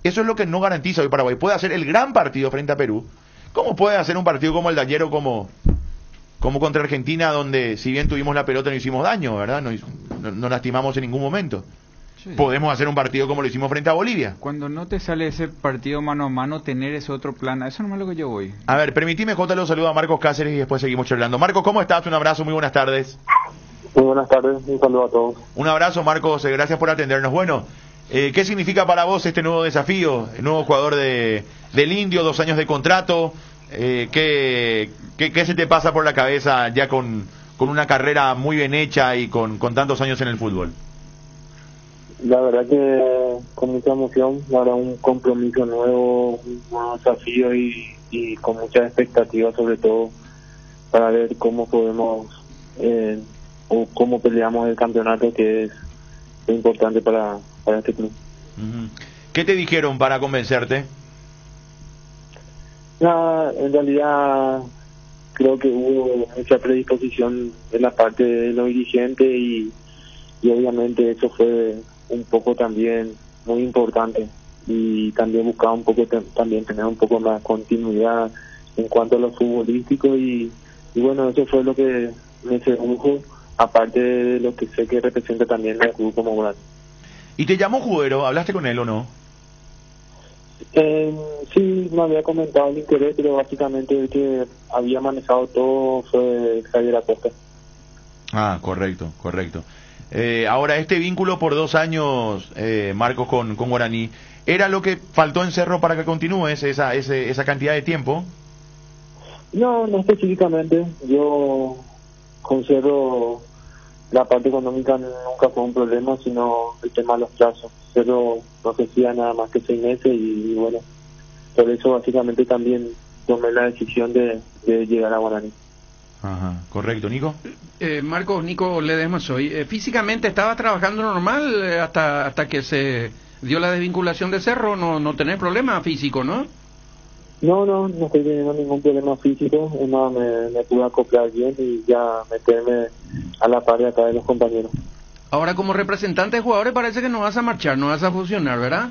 Eso es lo que no garantiza hoy Paraguay. Puede hacer el gran partido frente a Perú, como puede hacer un partido como el de ayer o como contra Argentina, donde si bien tuvimos la pelota no hicimos daño, ¿verdad? No lastimamos en ningún momento. Sí. Podemos hacer un partido como lo hicimos frente a Bolivia. Cuando no te sale ese partido mano a mano, tener ese otro plan, eso no es lo que yo voy. A ver, permitime, Jota, lo saludo a Marcos Cáceres y después seguimos charlando. Marcos, ¿cómo estás? Un abrazo, muy buenas tardes. Muy buenas tardes, un saludo a todos. Un abrazo, Marcos, gracias por atendernos. Bueno, ¿qué significa para vos este nuevo desafío? El nuevo jugador del Indio, 2 años de contrato. ¿Qué se te pasa por la cabeza ya con una carrera muy bien hecha y con tantos años en el fútbol? La verdad que con mucha emoción, ahora un compromiso nuevo, un nuevo desafío y con muchas expectativas, sobre todo para ver cómo podemos o cómo peleamos el campeonato, que es importante para este club. ¿Qué te dijeron para convencerte? Nada, en realidad creo que hubo mucha predisposición de la parte de los dirigentes y obviamente eso fue un poco también muy importante, y también buscaba un poco también tener un poco más continuidad en cuanto a lo futbolístico y bueno, eso fue lo que me sedujo, aparte de lo que sé que representa también el club como grande. ¿Y te llamó Judero? ¿Hablaste con él o no? Sí, me había comentado el interés, pero básicamente el que había manejado todo fue Javier Acosta. Ah, correcto. Ahora, este vínculo por 2 años, Marcos, con Guaraní, ¿era lo que faltó en Cerro para que continúes esa cantidad de tiempo? No específicamente. Yo con Cerro la parte económica nunca fue un problema, sino el tema de los plazos. Cerro no ofrecía nada más que 6 meses y bueno, por eso básicamente también tomé la decisión de llegar a Guaraní. Ajá, correcto. ¿Nico? Marcos, Nico Ledesma soy. ¿Físicamente estaba trabajando normal hasta que se dio la desvinculación de Cerro? No tenés problema físico, ¿no? No estoy teniendo ningún problema físico. Es más, me pude acoplar bien y ya meterme a la par de acá de los compañeros. Ahora, como representante de jugadores, parece que no vas a marchar, no vas a fusionar, ¿verdad?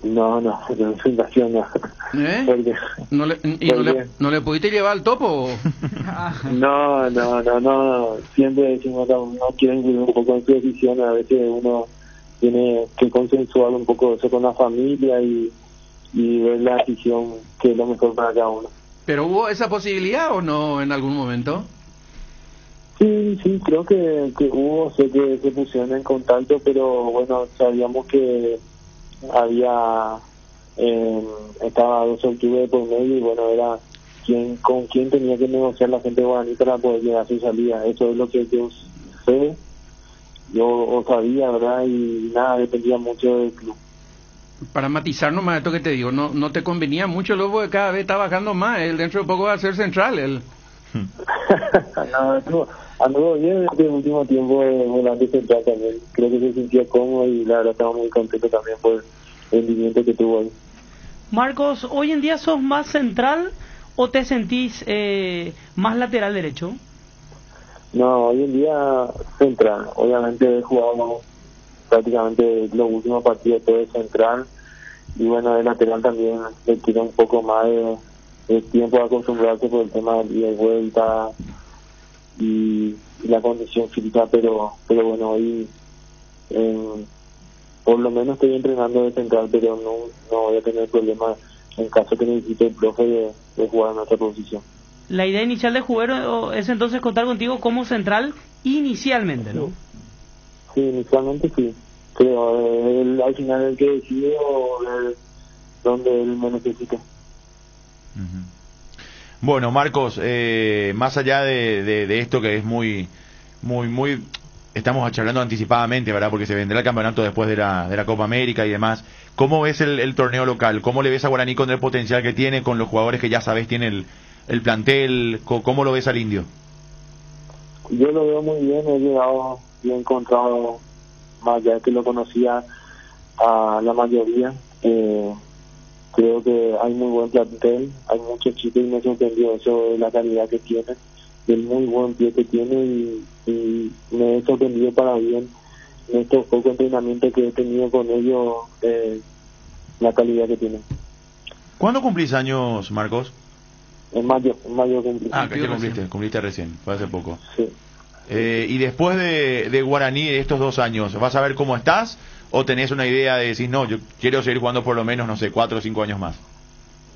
No, fundación no. Porque, ¿No le pudiste llevar al topo? No. Siempre decimos que no quieren incluir un poco en su decisión. A veces uno tiene que consensuar un poco eso con la familia y ver la decisión que es lo mejor para cada uno. ¿Pero hubo esa posibilidad o no en algún momento? Sí, creo que hubo, sé que se pusieron en contacto, pero bueno, sabíamos que estaba 2 de octubre por medio y bueno, era con quién tenía que negociar la gente de Guaraní para poder llegar a su salida. Eso es lo que yo sé, yo sabía, ¿verdad? Y nada, dependía mucho del club. Para matizar nomás esto que te digo, no te convenía mucho, luego que cada vez está bajando más, él dentro de poco va a ser central, él. Anduvo bien este último tiempo volante central también, creo que se sintió cómodo y la verdad estamos muy contentos también por el rendimiento que tuvo ahí. Marcos, ¿hoy en día sos más central o te sentís más lateral derecho? No, hoy en día central. Obviamente he jugado prácticamente los últimos partidos todo de central, y bueno, de lateral también le tira un poco más de tiempo a acostumbrarse por el tema del ida y vuelta y la condición física, pero bueno, hoy por lo menos estoy entrenando de central, pero no voy a tener problemas en caso que necesite el profe de jugar en otra posición. La idea inicial de jugar es entonces contar contigo como central inicialmente, ¿no? Sí, inicialmente sí, pero al final el que decide donde él me necesita. Bueno, Marcos, más allá de esto que es muy, estamos charlando anticipadamente, ¿verdad? Porque se vendrá el campeonato después de la Copa América y demás. ¿Cómo ves el torneo local? ¿Cómo le ves a Guaraní con el potencial que tiene, con los jugadores que ya sabes tiene el plantel? ¿Cómo lo ves al Indio? Yo lo veo muy bien, he llegado y he encontrado, más allá de que lo conocía a la mayoría, creo que hay muy buen plantel, hay muchos chicos y me sorprendió eso de la calidad que tiene, del muy buen pie que tiene y me he sorprendido para bien en estos pocos entrenamientos que he tenido con ellos, la calidad que tienen. ¿Cuándo cumplís años, Marcos? En mayo cumplí. Ah, que cumpliste recién, fue hace poco. Sí. Y después de Guaraní, de estos 2 años, ¿vas a ver cómo estás? ¿O tenés una idea de decir, no, yo quiero seguir jugando por lo menos, no sé, 4 o 5 años más?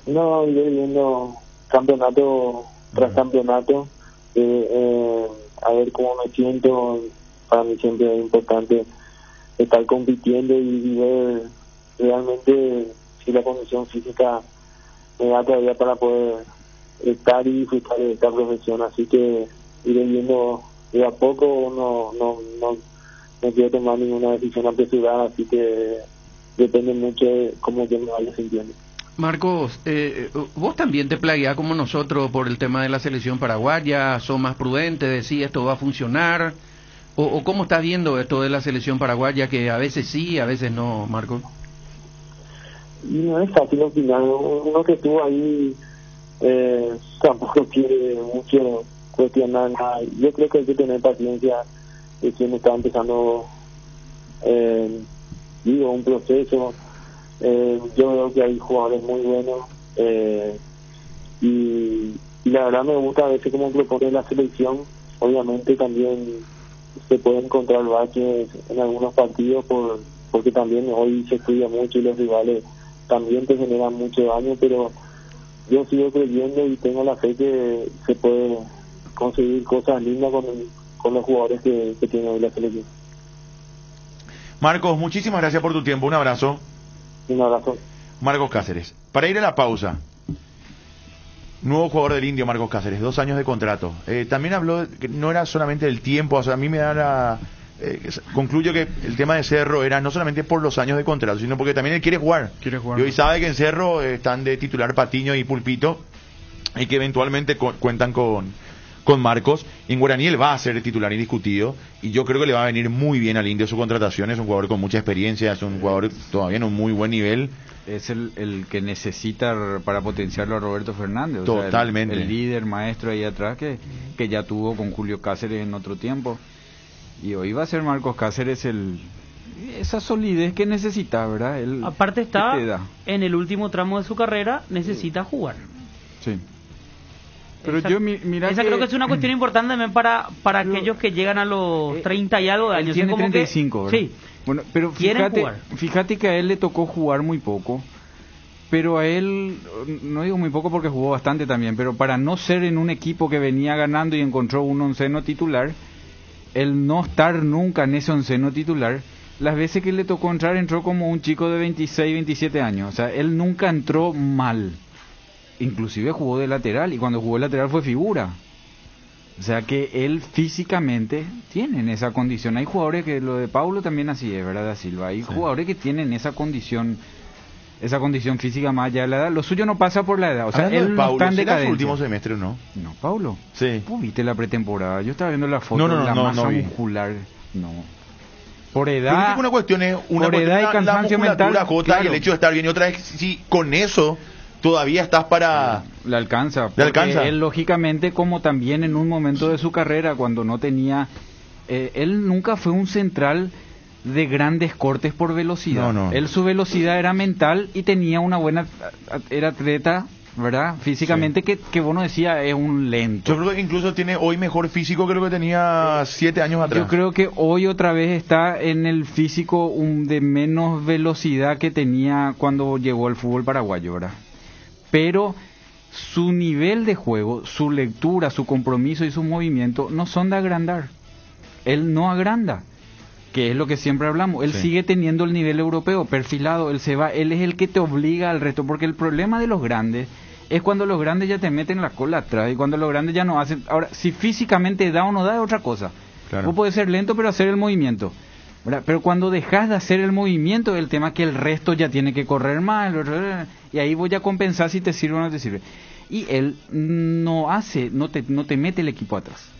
No, iré viendo campeonato tras campeonato, a ver cómo me siento. Para mí siempre es importante estar compitiendo y ver realmente si la condición física me da todavía para poder estar y disfrutar de esta profesión. Así que iré viendo de a poco, no quiero tomar ninguna decisión apresurada, así que depende mucho de cómo yo me vaya sintiendo. Marcos, vos también te plagueás como nosotros por el tema de la selección paraguaya, sos más prudente, decís esto va a funcionar, o cómo estás viendo esto de la selección paraguaya, que a veces sí, a veces no, Marcos. Y no es fácil opinar, uno que estuvo ahí tampoco quiere mucho cuestionar nada. Yo creo que hay que tener paciencia de quien está empezando un proceso. Yo veo que hay jugadores muy buenos y la verdad me gusta a veces como propone la selección. Obviamente también se puede encontrar baches en algunos partidos porque también hoy se estudia mucho y los rivales también te generan mucho daño, pero yo sigo creyendo y tengo la fe que se puede conseguir cosas lindas con los jugadores que tiene hoy la selección. Marcos, muchísimas gracias por tu tiempo, un abrazo. Un abrazo. Marcos Cáceres. Para ir a la pausa, nuevo jugador del Indio, Marcos Cáceres, 2 años de contrato. También habló, que no era solamente el tiempo, o sea, a mí me da concluyo que el tema de Cerro era no solamente por los años de contrato, sino porque también él quiere jugar. Y hoy sabe que en Cerro están de titular Patiño y Pulpito, y que eventualmente cuentan con Marcos. En Guaraní él va a ser titular indiscutido, y yo creo que le va a venir muy bien al Indio su contratación. Es un jugador con mucha experiencia, es un jugador todavía en un muy buen nivel. Es el que necesita para potenciarlo a Roberto Fernández. Totalmente. O sea, el líder maestro ahí atrás que ya tuvo con Julio Cáceres en otro tiempo. Y hoy va a ser Marcos Cáceres esa solidez que necesita, ¿verdad? Aparte está en el último tramo de su carrera, necesita jugar. Sí. Pero esa creo que es una cuestión importante también para aquellos que llegan a los 30 y algo de años. Tiene 35, ¿verdad? Sí. Bueno, pero fíjate que a él le tocó jugar muy poco. Pero a él, no digo muy poco porque jugó bastante también, pero para no ser en un equipo que venía ganando y encontró un onceno titular, el no estar nunca en ese onceno titular, las veces que le tocó entrar, entró como un chico de 26, 27 años. O sea, él nunca entró mal. Inclusive jugó de lateral, y cuando jugó de lateral fue figura. O sea que él físicamente tiene esa condición. Hay jugadores que, lo de Paulo también así es, ¿verdad, Da Silva? Hay jugadores que tienen esa condición física más allá de la edad. Lo suyo no pasa por la edad. O sea, él no está en decadencia. ¿Su último semestre, no? No, Paulo. Sí. ¿Vos viste la pretemporada? Yo estaba viendo la foto de la masa muscular. No. Por edad. Pero una cuestión es por edad y cansancio mental. Jota, claro. Y el hecho de estar bien. Y otra es si con eso todavía estás para... Le alcanza. Le alcanza. Él, lógicamente, como también en un momento de su carrera, cuando no tenía... él nunca fue un central de grandes cortes por velocidad. No. Él, su velocidad era mental y tenía una buena... Era atleta, ¿verdad? Físicamente, Sí. que vos no decías es un lento. Yo creo que incluso tiene hoy mejor físico que lo que tenía 7 años atrás. Yo creo que hoy otra vez está en el físico de menos velocidad que tenía cuando llegó al fútbol paraguayo, ¿verdad? Pero su nivel de juego, su lectura, su compromiso y su movimiento no son de agrandar. Él no agranda, que es lo que siempre hablamos. Él sigue teniendo el nivel europeo perfilado, él se va, él es el que te obliga al resto, porque el problema de los grandes es cuando los grandes ya te meten la cola atrás y cuando los grandes ya no hacen. Ahora, si físicamente da o no da es otra cosa. Claro. Vos podés ser lento pero hacer el movimiento, ¿verdad? Pero cuando dejas de hacer el movimiento, el tema es que el resto ya tiene que correr más, y ahí voy a compensar si te sirve o no te sirve. Y él no te mete el equipo atrás.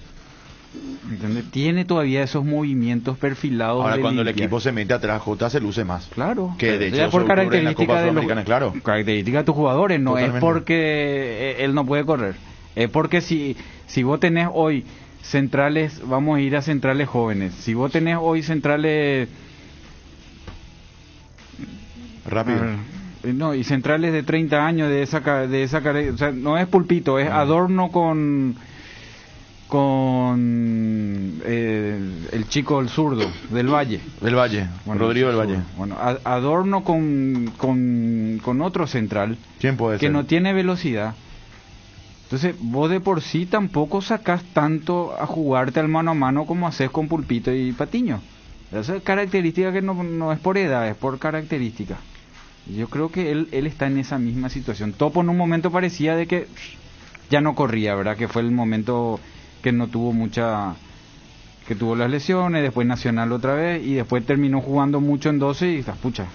¿Entendés? Tiene todavía esos movimientos perfilados. Ahora, cuando limpiar. el equipo se mete atrás, Jota se luce más. Claro. Que de hecho ya por ocurre en la característica Copa de Sudamericana, claro. Característica de tus jugadores, no Totalmente. es porque él no puede correr. Es porque si vos tenés hoy centrales, vamos a ir a centrales jóvenes. Si vos tenés hoy centrales rápido. No, y centrales de 30 años de esa o sea, no es Pulpito, es Adorno con el chico, el zurdo del Valle. Del Valle, bueno, Rodrigo del Valle. Bueno, Adorno con otro central. ¿Quién puede que ser? no tiene velocidad. Entonces, vos de por sí tampoco sacás tanto a jugarte al mano a mano como haces con Pulpito y Patiño. Esa es característica que no es por edad, es por característica. Yo creo que él está en esa misma situación. Topo en un momento parecía de que ya no corría, ¿verdad? Que fue el momento que no tuvo que tuvo las lesiones, después Nacional otra vez, y después terminó jugando mucho en 12 y pucha,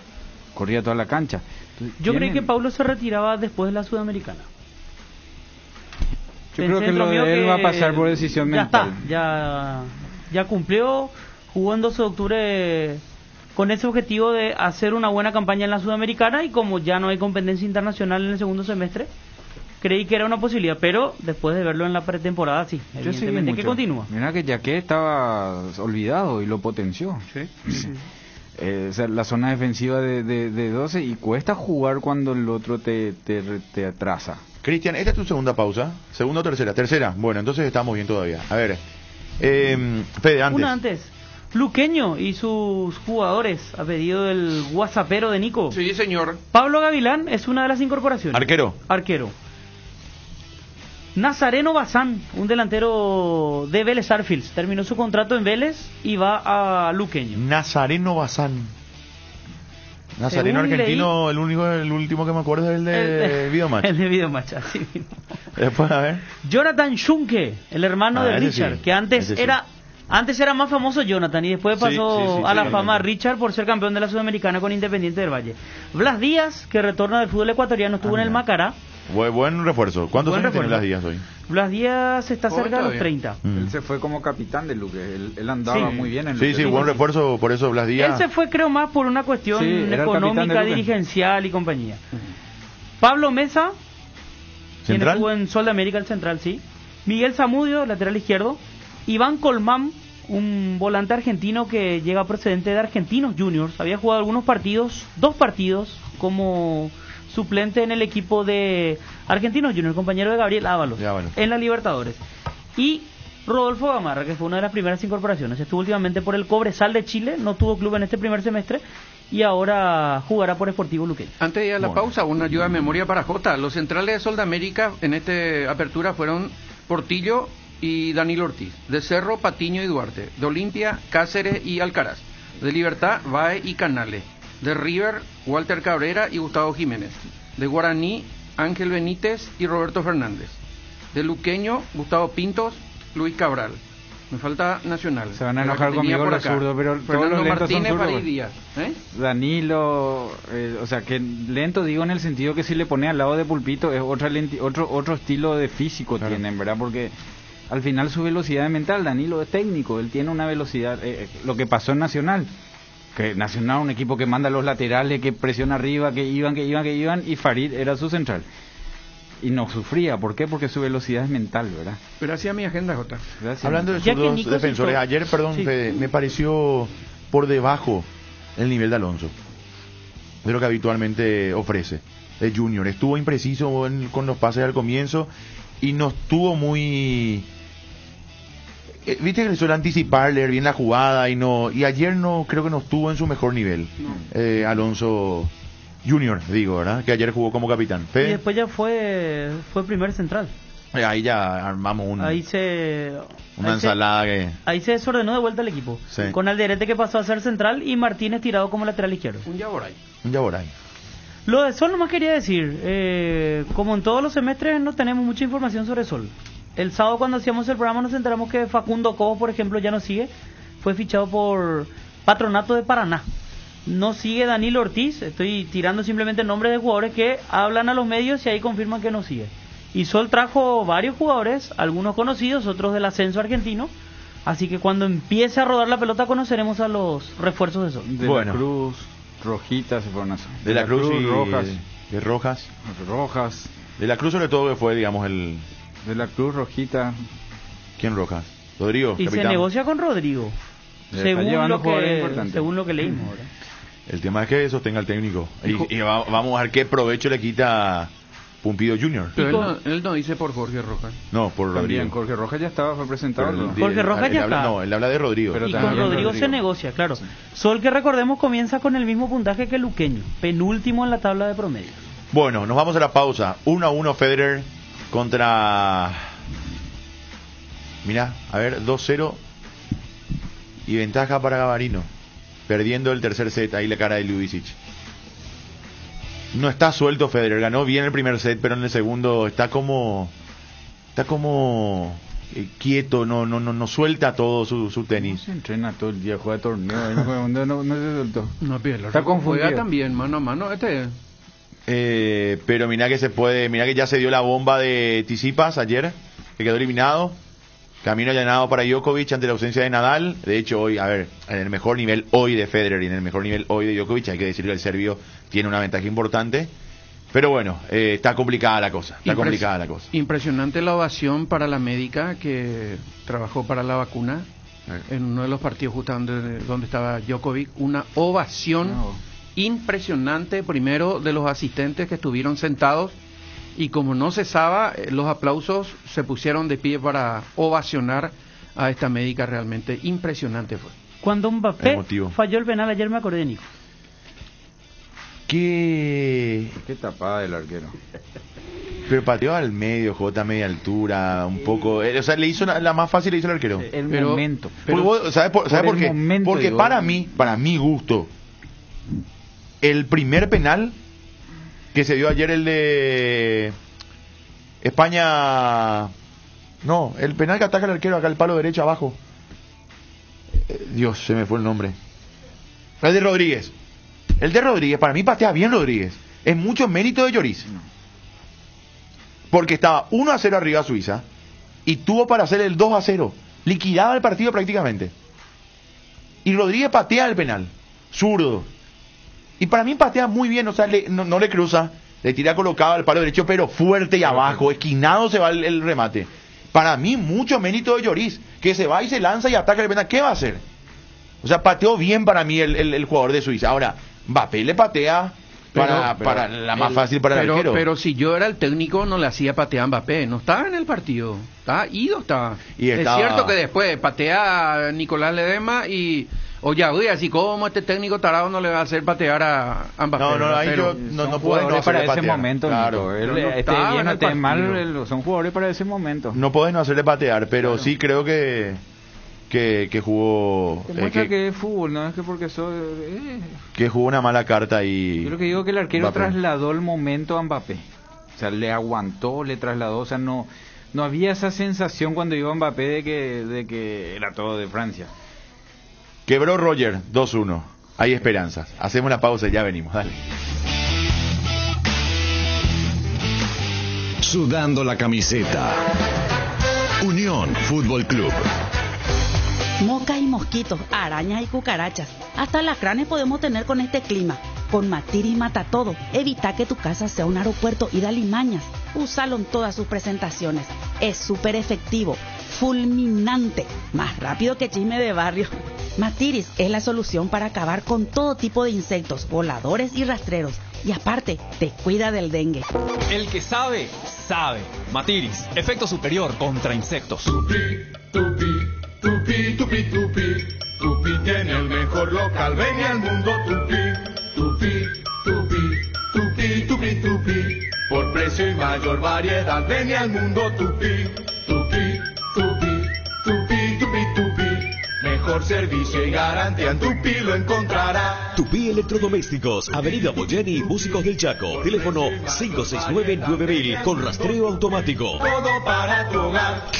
corría toda la cancha. Entonces, yo creí que Paulo se retiraba después de la Sudamericana. Yo creo que lo de él va a pasar por decisión mental. Ya cumplió, jugó en 12 de octubre con ese objetivo de hacer una buena campaña en la Sudamericana, y como ya no hay competencia internacional en el segundo semestre, creí que era una posibilidad, pero después de verlo en la pretemporada, sí, evidentemente que continúa. Mira que Yaqué estaba olvidado y lo potenció. O sea, la zona defensiva de 12, y cuesta jugar cuando el otro te atrasa. Cristian, esta es tu segunda pausa. ¿Segunda o tercera? Tercera. Bueno, entonces estamos bien todavía. A ver, Fede, antes. Una antes. Luqueño y sus jugadores, a pedido del whatsappero de Nico. Sí, señor. Pablo Gavilán es una de las incorporaciones. Arquero. Nazareno Bazán, un delantero de Vélez Arfields, terminó su contrato en Vélez y va a Luqueño. Nazareno Bazán. Nazareno Según argentino, el último que me acuerdo es el de Videomatch. El de Videomatch, así mismo. Después, a ver. Jonathan Schunke, el hermano de Richard, sí, que antes era más famoso Jonathan y después pasó a la fama Richard por ser campeón de la Sudamericana con Independiente del Valle. Blas Díaz, que retorna del fútbol ecuatoriano, estuvo en el Macará. Buen refuerzo. ¿Cuántos años tiene Blas Díaz hoy? Blas Díaz está cerca de los 30. Él se fue como capitán de Luque, él andaba muy bien en Luque. Sí, buen refuerzo, por eso Blas Díaz. Él se fue, creo, más por una cuestión económica, dirigencial y compañía. Pablo Mesa, quien estuvo en Sol de América, el central, sí. Miguel Zamudio, lateral izquierdo. Iván Colmán, un volante argentino que llega procedente de Argentinos Juniors. Había jugado algunos partidos, 2 partidos, como suplente en el equipo de Argentinos Juniors, compañero de Gabriel Ábalos, en la Libertadores. Y Rodolfo Gamarra, que fue una de las primeras incorporaciones. Estuvo últimamente por el Cobresal de Chile, no tuvo club en este primer semestre, y ahora jugará por Sportivo Luqueño. Antes de ir a la pausa, una ayuda de memoria para Jota. Los centrales de Sol de América en esta apertura fueron Portillo y Danilo Ortiz. De Cerro, Patiño y Duarte. De Olimpia, Cáceres y Alcaraz. De Libertad, Bae y Canales. De River, Walter Cabrera y Gustavo Jiménez. De Guaraní, Ángel Benítez y Roberto Fernández. De Luqueño, Gustavo Pintos, Luis Cabral. Me falta Nacional. Se van a enojar conmigo los zurdos, pero todos los lentos son zurdos. Danilo, o sea, que lento digo en el sentido que si le pone al lado de Pulpito es otro estilo de físico tienen, ¿verdad? Porque al final su velocidad es mental. Danilo es técnico, él tiene una velocidad, lo que pasó en Nacional. Que Nacional, un equipo que manda los laterales, que presiona arriba, que iban, y Farid era su central. Y no sufría, ¿por qué? Porque su velocidad es mental, ¿verdad? Pero hacía mi agenda, Jota. Gracias. Hablando de sus dos defensores, ayer, perdón, Sí. Fede, me pareció por debajo el nivel de Alonso, de lo que habitualmente ofrece. El Junior estuvo impreciso con los pases al comienzo y no estuvo muy... Viste que le suele anticipar, leer bien la jugada y ayer no creo que no estuvo en su mejor nivel. Alonso Junior, digo, ¿verdad? Que ayer jugó como capitán. Y después ya fue primer central. Ahí ya armamos una ensalada que... Ahí se desordenó de vuelta el equipo. Sí. Con Alderete que pasó a ser central y Martínez tirado como lateral izquierdo. Un Yaboray. Lo de Sol nomás quería decir, como en todos los semestres no tenemos mucha información sobre Sol. El sábado cuando hacíamos el programa nos enteramos que Facundo Cobos, por ejemplo, ya no sigue. Fue fichado por Patronato de Paraná. No sigue Danilo Ortiz. Estoy tirando simplemente nombres de jugadores que hablan a los medios y ahí confirman que no sigue. Y Sol trajo varios jugadores, algunos conocidos, otros del ascenso argentino. Así que cuando empiece a rodar la pelota conoceremos a los refuerzos de Sol. De la Cruz, Rojita se fueron a Sol. De la Cruz y Rojas. De Rojas. Rojas. De la Cruz sobre todo que fue, digamos, el... De la Cruz, Rojita. ¿Quién Rojas? Rodrigo, Y capitán. se negocia con Rodrigo, según lo que leímos ahora. El tema es que sostenga el técnico. Y vamos a ver qué provecho le quita Pumpido Junior. Pero él no dice por Jorge Rojas. No, por También, Rodrigo. Jorge Rojas ya fue presentado. Jorge Rojas ya está. No, él habla de Rodrigo. Pero Y con Rodrigo se negocia, claro. Sol, que recordemos, comienza con el mismo puntaje que Luqueño, penúltimo en la tabla de promedio. Bueno, nos vamos a la pausa. 1-1 Federer contra... Mirá, a ver, 2-0 y ventaja para Gavarino, perdiendo el tercer set. Ahí la cara de Ljubicic. No está suelto Federer, ganó bien el primer set, pero en el segundo está como quieto, no suelta todo su tenis. Se entrena todo el día, juega torneo, no se soltó. No, pero está confundido. Juega también mano a mano Pero mirá que ya se dio la bomba de Tsitsipas ayer, que quedó eliminado. Camino allanado para Djokovic ante la ausencia de Nadal. De hecho, hoy, a ver, en el mejor nivel hoy de Federer y en el mejor nivel hoy de Djokovic, hay que decir que el serbio tiene una ventaja importante. Pero bueno, está complicada la cosa. Impresionante la ovación para la médica que trabajó para la vacuna en uno de los partidos justamente donde estaba Djokovic. Una ovación impresionante, primero de los asistentes que estuvieron sentados. Y como no cesaba, los aplausos se pusieron de pie para ovacionar a esta médica. Realmente impresionante fue. Cuando Mbappé falló el penal ayer me acordé de Nico. Qué tapada del arquero. Pero pateó al medio, Jota, a media altura, un poco. O sea, le hizo la más fácil, le hizo el arquero. Momento. ¿Sabe por qué? Porque digo, para mi gusto, el primer penal que se dio ayer, el de España, no, el penal que ataca el arquero acá, el palo derecho abajo, Dios, se me fue el nombre, el de Rodríguez, para mí patea bien Rodríguez, es mucho mérito de Lloris, porque estaba 1-0 arriba Suiza y tuvo para hacer el 2-0, liquidaba el partido prácticamente, y Rodríguez patea el penal, zurdo. Y para mí patea muy bien, o sea, no le cruza, le tira colocado al palo derecho, pero fuerte y abajo, esquinado se va el remate. Para mí, mucho mérito de Lloris, que se va y se lanza y ataca el penal. ¿Qué va a hacer? O sea, pateó bien para mí el jugador de Suiza. Ahora, Mbappé le patea para la más fácil para el arquero. Pero si yo era el técnico, no le hacía patear a Mbappé. No estaba en el partido. Estaba. Es cierto que después patea a Nicolás Ledesma y... Oye, así como este técnico tarado no le va a hacer patear a Mbappé. No puede no para hacerle ese patear. momento, Claro. esté bien o esté mal, son jugadores para ese momento. No podés no hacerle patear, pero sí creo que jugó... Demuestra que es fútbol, no es que porque que jugó una mala carta y... Yo lo que digo es que el arquero Mbappé trasladó el momento a Mbappé. O sea, le aguantó, le trasladó, o sea, no había esa sensación cuando iba Mbappé de que era todo de Francia. Quebró Roger, 2-1. Hay esperanzas. Hacemos la pausa y ya venimos. Dale. Sudando la camiseta. Unión Fútbol Club. Moscas y mosquitos, arañas y cucarachas. Hasta alacranes podemos tener con este clima. Con Matiris mata todo. Evita que tu casa sea un aeropuerto y da limañas. Úsalo en todas sus presentaciones. Es súper efectivo, fulminante, más rápido que chisme de barrio. Matiris es la solución para acabar con todo tipo de insectos, voladores y rastreros. Y aparte, te cuida del dengue. El que sabe, sabe. Matiris, efecto superior contra insectos. Tupi, tupi, tupi, Tupi tiene el mejor local, ven al mundo Tupi. Tupi, tupi, tupi, tupi, tupi, por precio y mayor variedad, ven al mundo Tupi. Tupi, tupi, tupi, tupi, tupi, mejor servicio y garantía en Tupi lo encontrará. Tupi Electrodomésticos, Avenida Boyeni, Músicos del Chaco, teléfono 569-9000 con rastreo automático. Todo para tu hogar.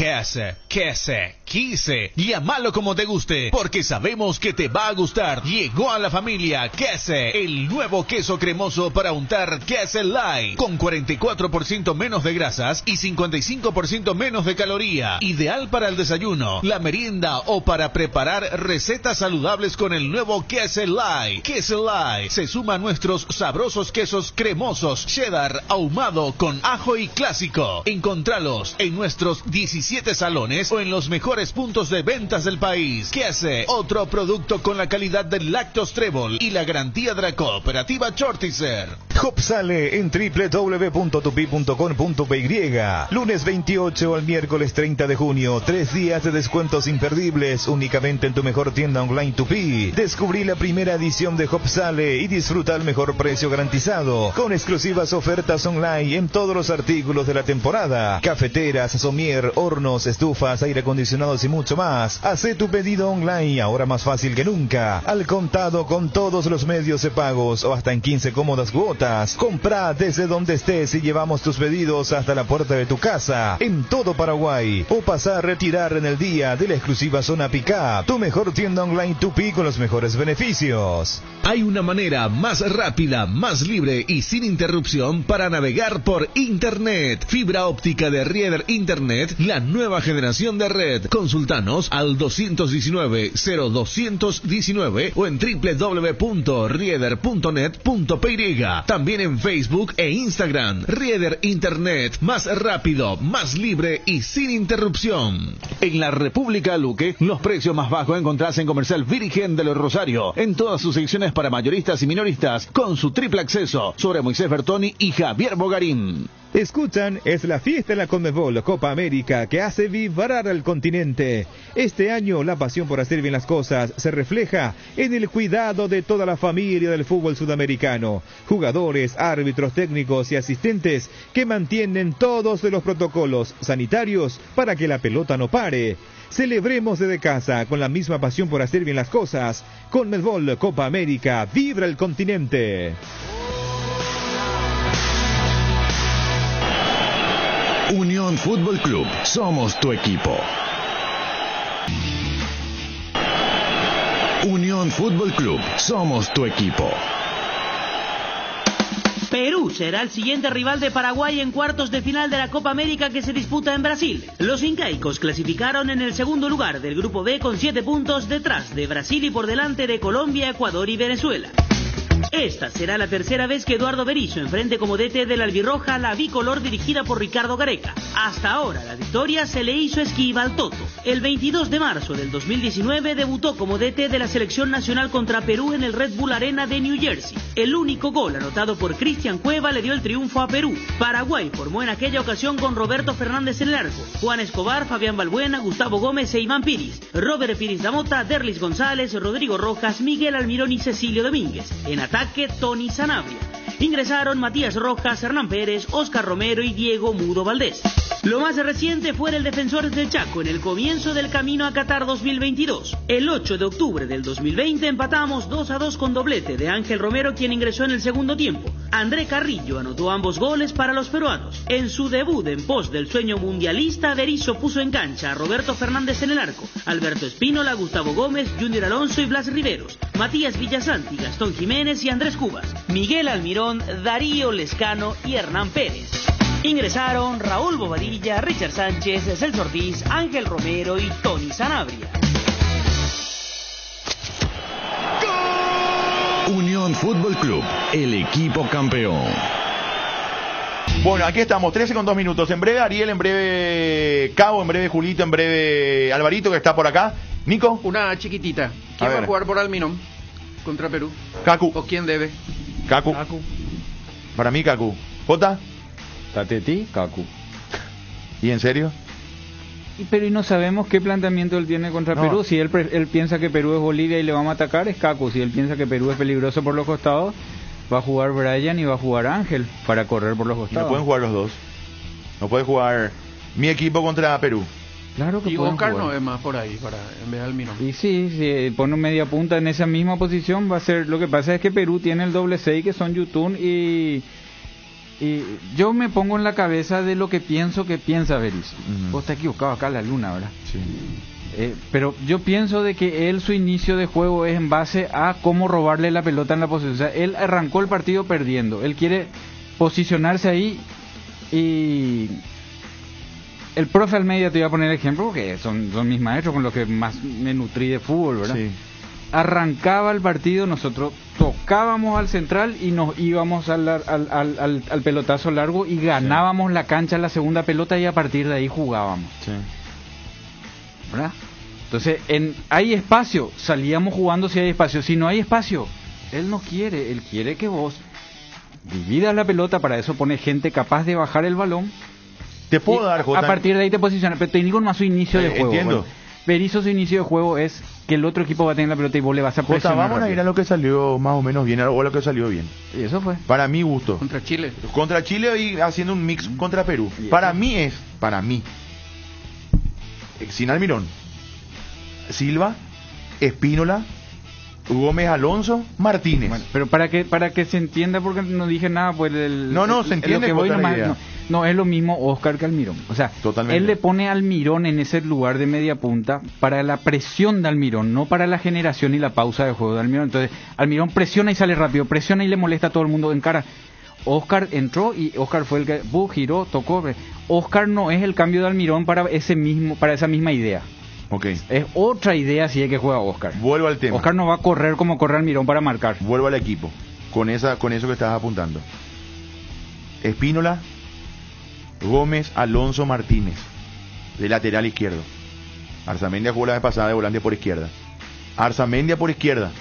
Quise, llámalo como te guste, porque sabemos que te va a gustar. Llegó a la familia Quese, el nuevo queso cremoso para untar Quese Light, con 44% menos de grasas y 55% menos de caloría. Ideal para el desayuno, la merienda o para preparar recetas saludables con el nuevo Quese Light. Quese Light se suma a nuestros sabrosos quesos cremosos, cheddar, ahumado con ajo y clásico. Encontralos en nuestros 17 salones o en los mejores puntos de ventas del país. Quese, otro producto con la calidad del Lactos Trébol y la garantía de la cooperativa Chortizer. Hopsale en www.tupi.com.py. Lunes 28 al miércoles 30 de junio, 3 días de descuentos imperdibles únicamente en tu mejor tienda online Tupi. Descubrí la primera edición de Hopsale y disfruta el mejor precio garantizado, con exclusivas ofertas online en todos los artículos de la temporada: cafeteras, somier, hornos, estufas, aire acondicionados y mucho más. Hacé tu pedido online, ahora más fácil que nunca, al contado con todos los medios de pagos o hasta en 15 cómodas cuotas. Comprá desde donde estés y llevamos tus pedidos hasta la puerta de tu casa en todo Paraguay, o pasá a retirar en el día de la exclusiva zona Pickup, tu mejor tienda online Tupi con los mejores beneficios. Hay una manera más rápida, más libre y sin interrupción para navegar por Internet. Fibra óptica de Rieder Internet, la nueva generación de red. Consultanos al 219-0219 o en www.rieder.net.py. También en Facebook e Instagram. Rieder Internet, más rápido, más libre y sin interrupción. En la República Luque, los precios más bajos encontrás en Comercial Virgen de los Rosario, en todas sus secciones para mayoristas y minoristas, con su triple acceso sobre Moisés Bertoni y Javier Bogarín. Escuchan, es la fiesta en la Conmebol Copa América que hace vibrar al continente. Este año la pasión por hacer bien las cosas se refleja en el cuidado de toda la familia del fútbol sudamericano. Jugadores, árbitros, técnicos y asistentes que mantienen todos los protocolos sanitarios para que la pelota no pare. Celebremos desde casa con la misma pasión por hacer bien las cosas. Conmebol Copa América, vibra el continente. Unión Fútbol Club, somos tu equipo. Unión Fútbol Club, somos tu equipo. Perú será el siguiente rival de Paraguay en cuartos de final de la Copa América que se disputa en Brasil. Los incaicos clasificaron en el segundo lugar del Grupo B con 7 puntos detrás de Brasil y por delante de Colombia, Ecuador y Venezuela. Esta será la tercera vez que Eduardo Berizzo enfrente como DT de la albirroja la bicolor dirigida por Ricardo Gareca. Hasta ahora la victoria se le hizo esquiva al Toto. El 22 de marzo del 2019 debutó como DT de la selección nacional contra Perú en el Red Bull Arena de New Jersey. El único gol anotado por Cristian Cueva le dio el triunfo a Perú. Paraguay formó en aquella ocasión con Roberto Fernández en el arco, Juan Escobar, Fabián Balbuena, Gustavo Gómez e Iván Piris, Robert Piris Damota, Derlis González, Rodrigo Rojas, Miguel Almirón y Cecilio Domínguez. En ataque, Tony Sanabria. Ingresaron Matías Rojas, Hernán Pérez, Oscar Romero y Diego Mudo Valdés. Lo más reciente fue el Defensores del Chaco en el comienzo del camino a Qatar 2022. El 8 de octubre del 2020 empatamos 2-2 con doblete de Ángel Romero, quien ingresó en el segundo tiempo. André Carrillo anotó ambos goles para los peruanos. En su debut en pos del sueño mundialista, Berizzo puso en cancha a Roberto Fernández en el arco, Alberto Espínola, Gustavo Gómez, Junior Alonso y Blas Riveros, Matías Villasanti, Gastón Jiménez y Andrés Cubas, Miguel Almirón, Darío Lescano y Hernán Pérez. Ingresaron Raúl Bobadilla, Richard Sánchez, Celso Ortiz, Ángel Romero y Tony Sanabria. Unión Fútbol Club, el equipo campeón. Bueno, aquí estamos, 13:02. En breve Ariel, en breve Cabo, en breve Julito, en breve Alvarito, que está por acá. Nico. Una chiquitita. ¿Quién va a jugar por Almirón contra Perú? Cacu. ¿O quién debe? Cacu. Para mí, Cacu. ¿Jota? Tateti, Cacu. ¿Y en serio? Pero y no sabemos qué planteamiento él tiene contra Perú. Si él piensa que Perú es Bolivia y le vamos a atacar, es Cacu. Si él piensa que Perú es peligroso por los costados, va a jugar Brian y va a jugar Ángel para correr por los costados. No pueden jugar los dos. No puede jugar mi equipo contra Perú. Claro que y pueden Oscar jugar. no es más por ahí, en vez de Almirón. Y si pone un media punta en esa misma posición, va a ser. Lo que pasa es que Perú tiene el doble 6, que son Yotun, y yo me pongo en la cabeza de lo que piensa Berizzo. Vos estás equivocado acá, la luna, ¿verdad? Sí. Pero yo pienso de que su inicio de juego es en base a cómo robarle la pelota en la posición. O sea, él arrancó el partido perdiendo. Él quiere posicionarse ahí y el profe Almeida, te voy a poner el ejemplo porque son mis maestros con los que más me nutrí de fútbol, ¿verdad? Sí. Arrancaba el partido, nosotros tocábamos al central y nos íbamos al pelotazo largo y ganábamos la cancha en la segunda pelota y a partir de ahí jugábamos. Sí. ¿Verdad? Entonces, hay espacio, salíamos jugando si hay espacio. Si no hay espacio, él no quiere, él quiere que vos dividas la pelota, para eso pone gente capaz de bajar el balón. Te puedo dar, Jota. A partir de ahí te posicionas, pero te digo más su inicio de juego. Entiendo. Bueno, Berizzo, su inicio de juego es que el otro equipo va a tener la pelota y vos le vas a presionar. Jota, vamos a ir a lo que salió más o menos bien, o a lo que salió bien. Y eso fue. Para mi gusto. Contra Chile. Contra Chile y haciendo un mix contra Perú. Para mí, sin Almirón, Silva, Espínola, Gómez, Alonso, Martínez. Bueno, pero para que se entienda, porque no dije nada, pues se entiende. Lo que voy nomás, no es lo mismo Oscar que Almirón. O sea, totalmente. Él le pone a Almirón en ese lugar de media punta para la presión de Almirón, no para la generación y la pausa de juego de Almirón. Entonces, Almirón presiona y sale rápido, presiona y le molesta a todo el mundo en cara. Oscar entró y Oscar fue el que giró, tocó. Oscar no es el cambio de Almirón para esa misma idea. Okay. Es otra idea si es que juega Oscar. Vuelvo al tema. Oscar no va a correr como corre Almirón para marcar. Vuelvo al equipo. Con eso que estabas apuntando. Espínola, Gómez, Alonso, Martínez. De lateral izquierdo. Arzamendia jugó la vez pasada de volante por izquierda. Arzamendia por izquierda.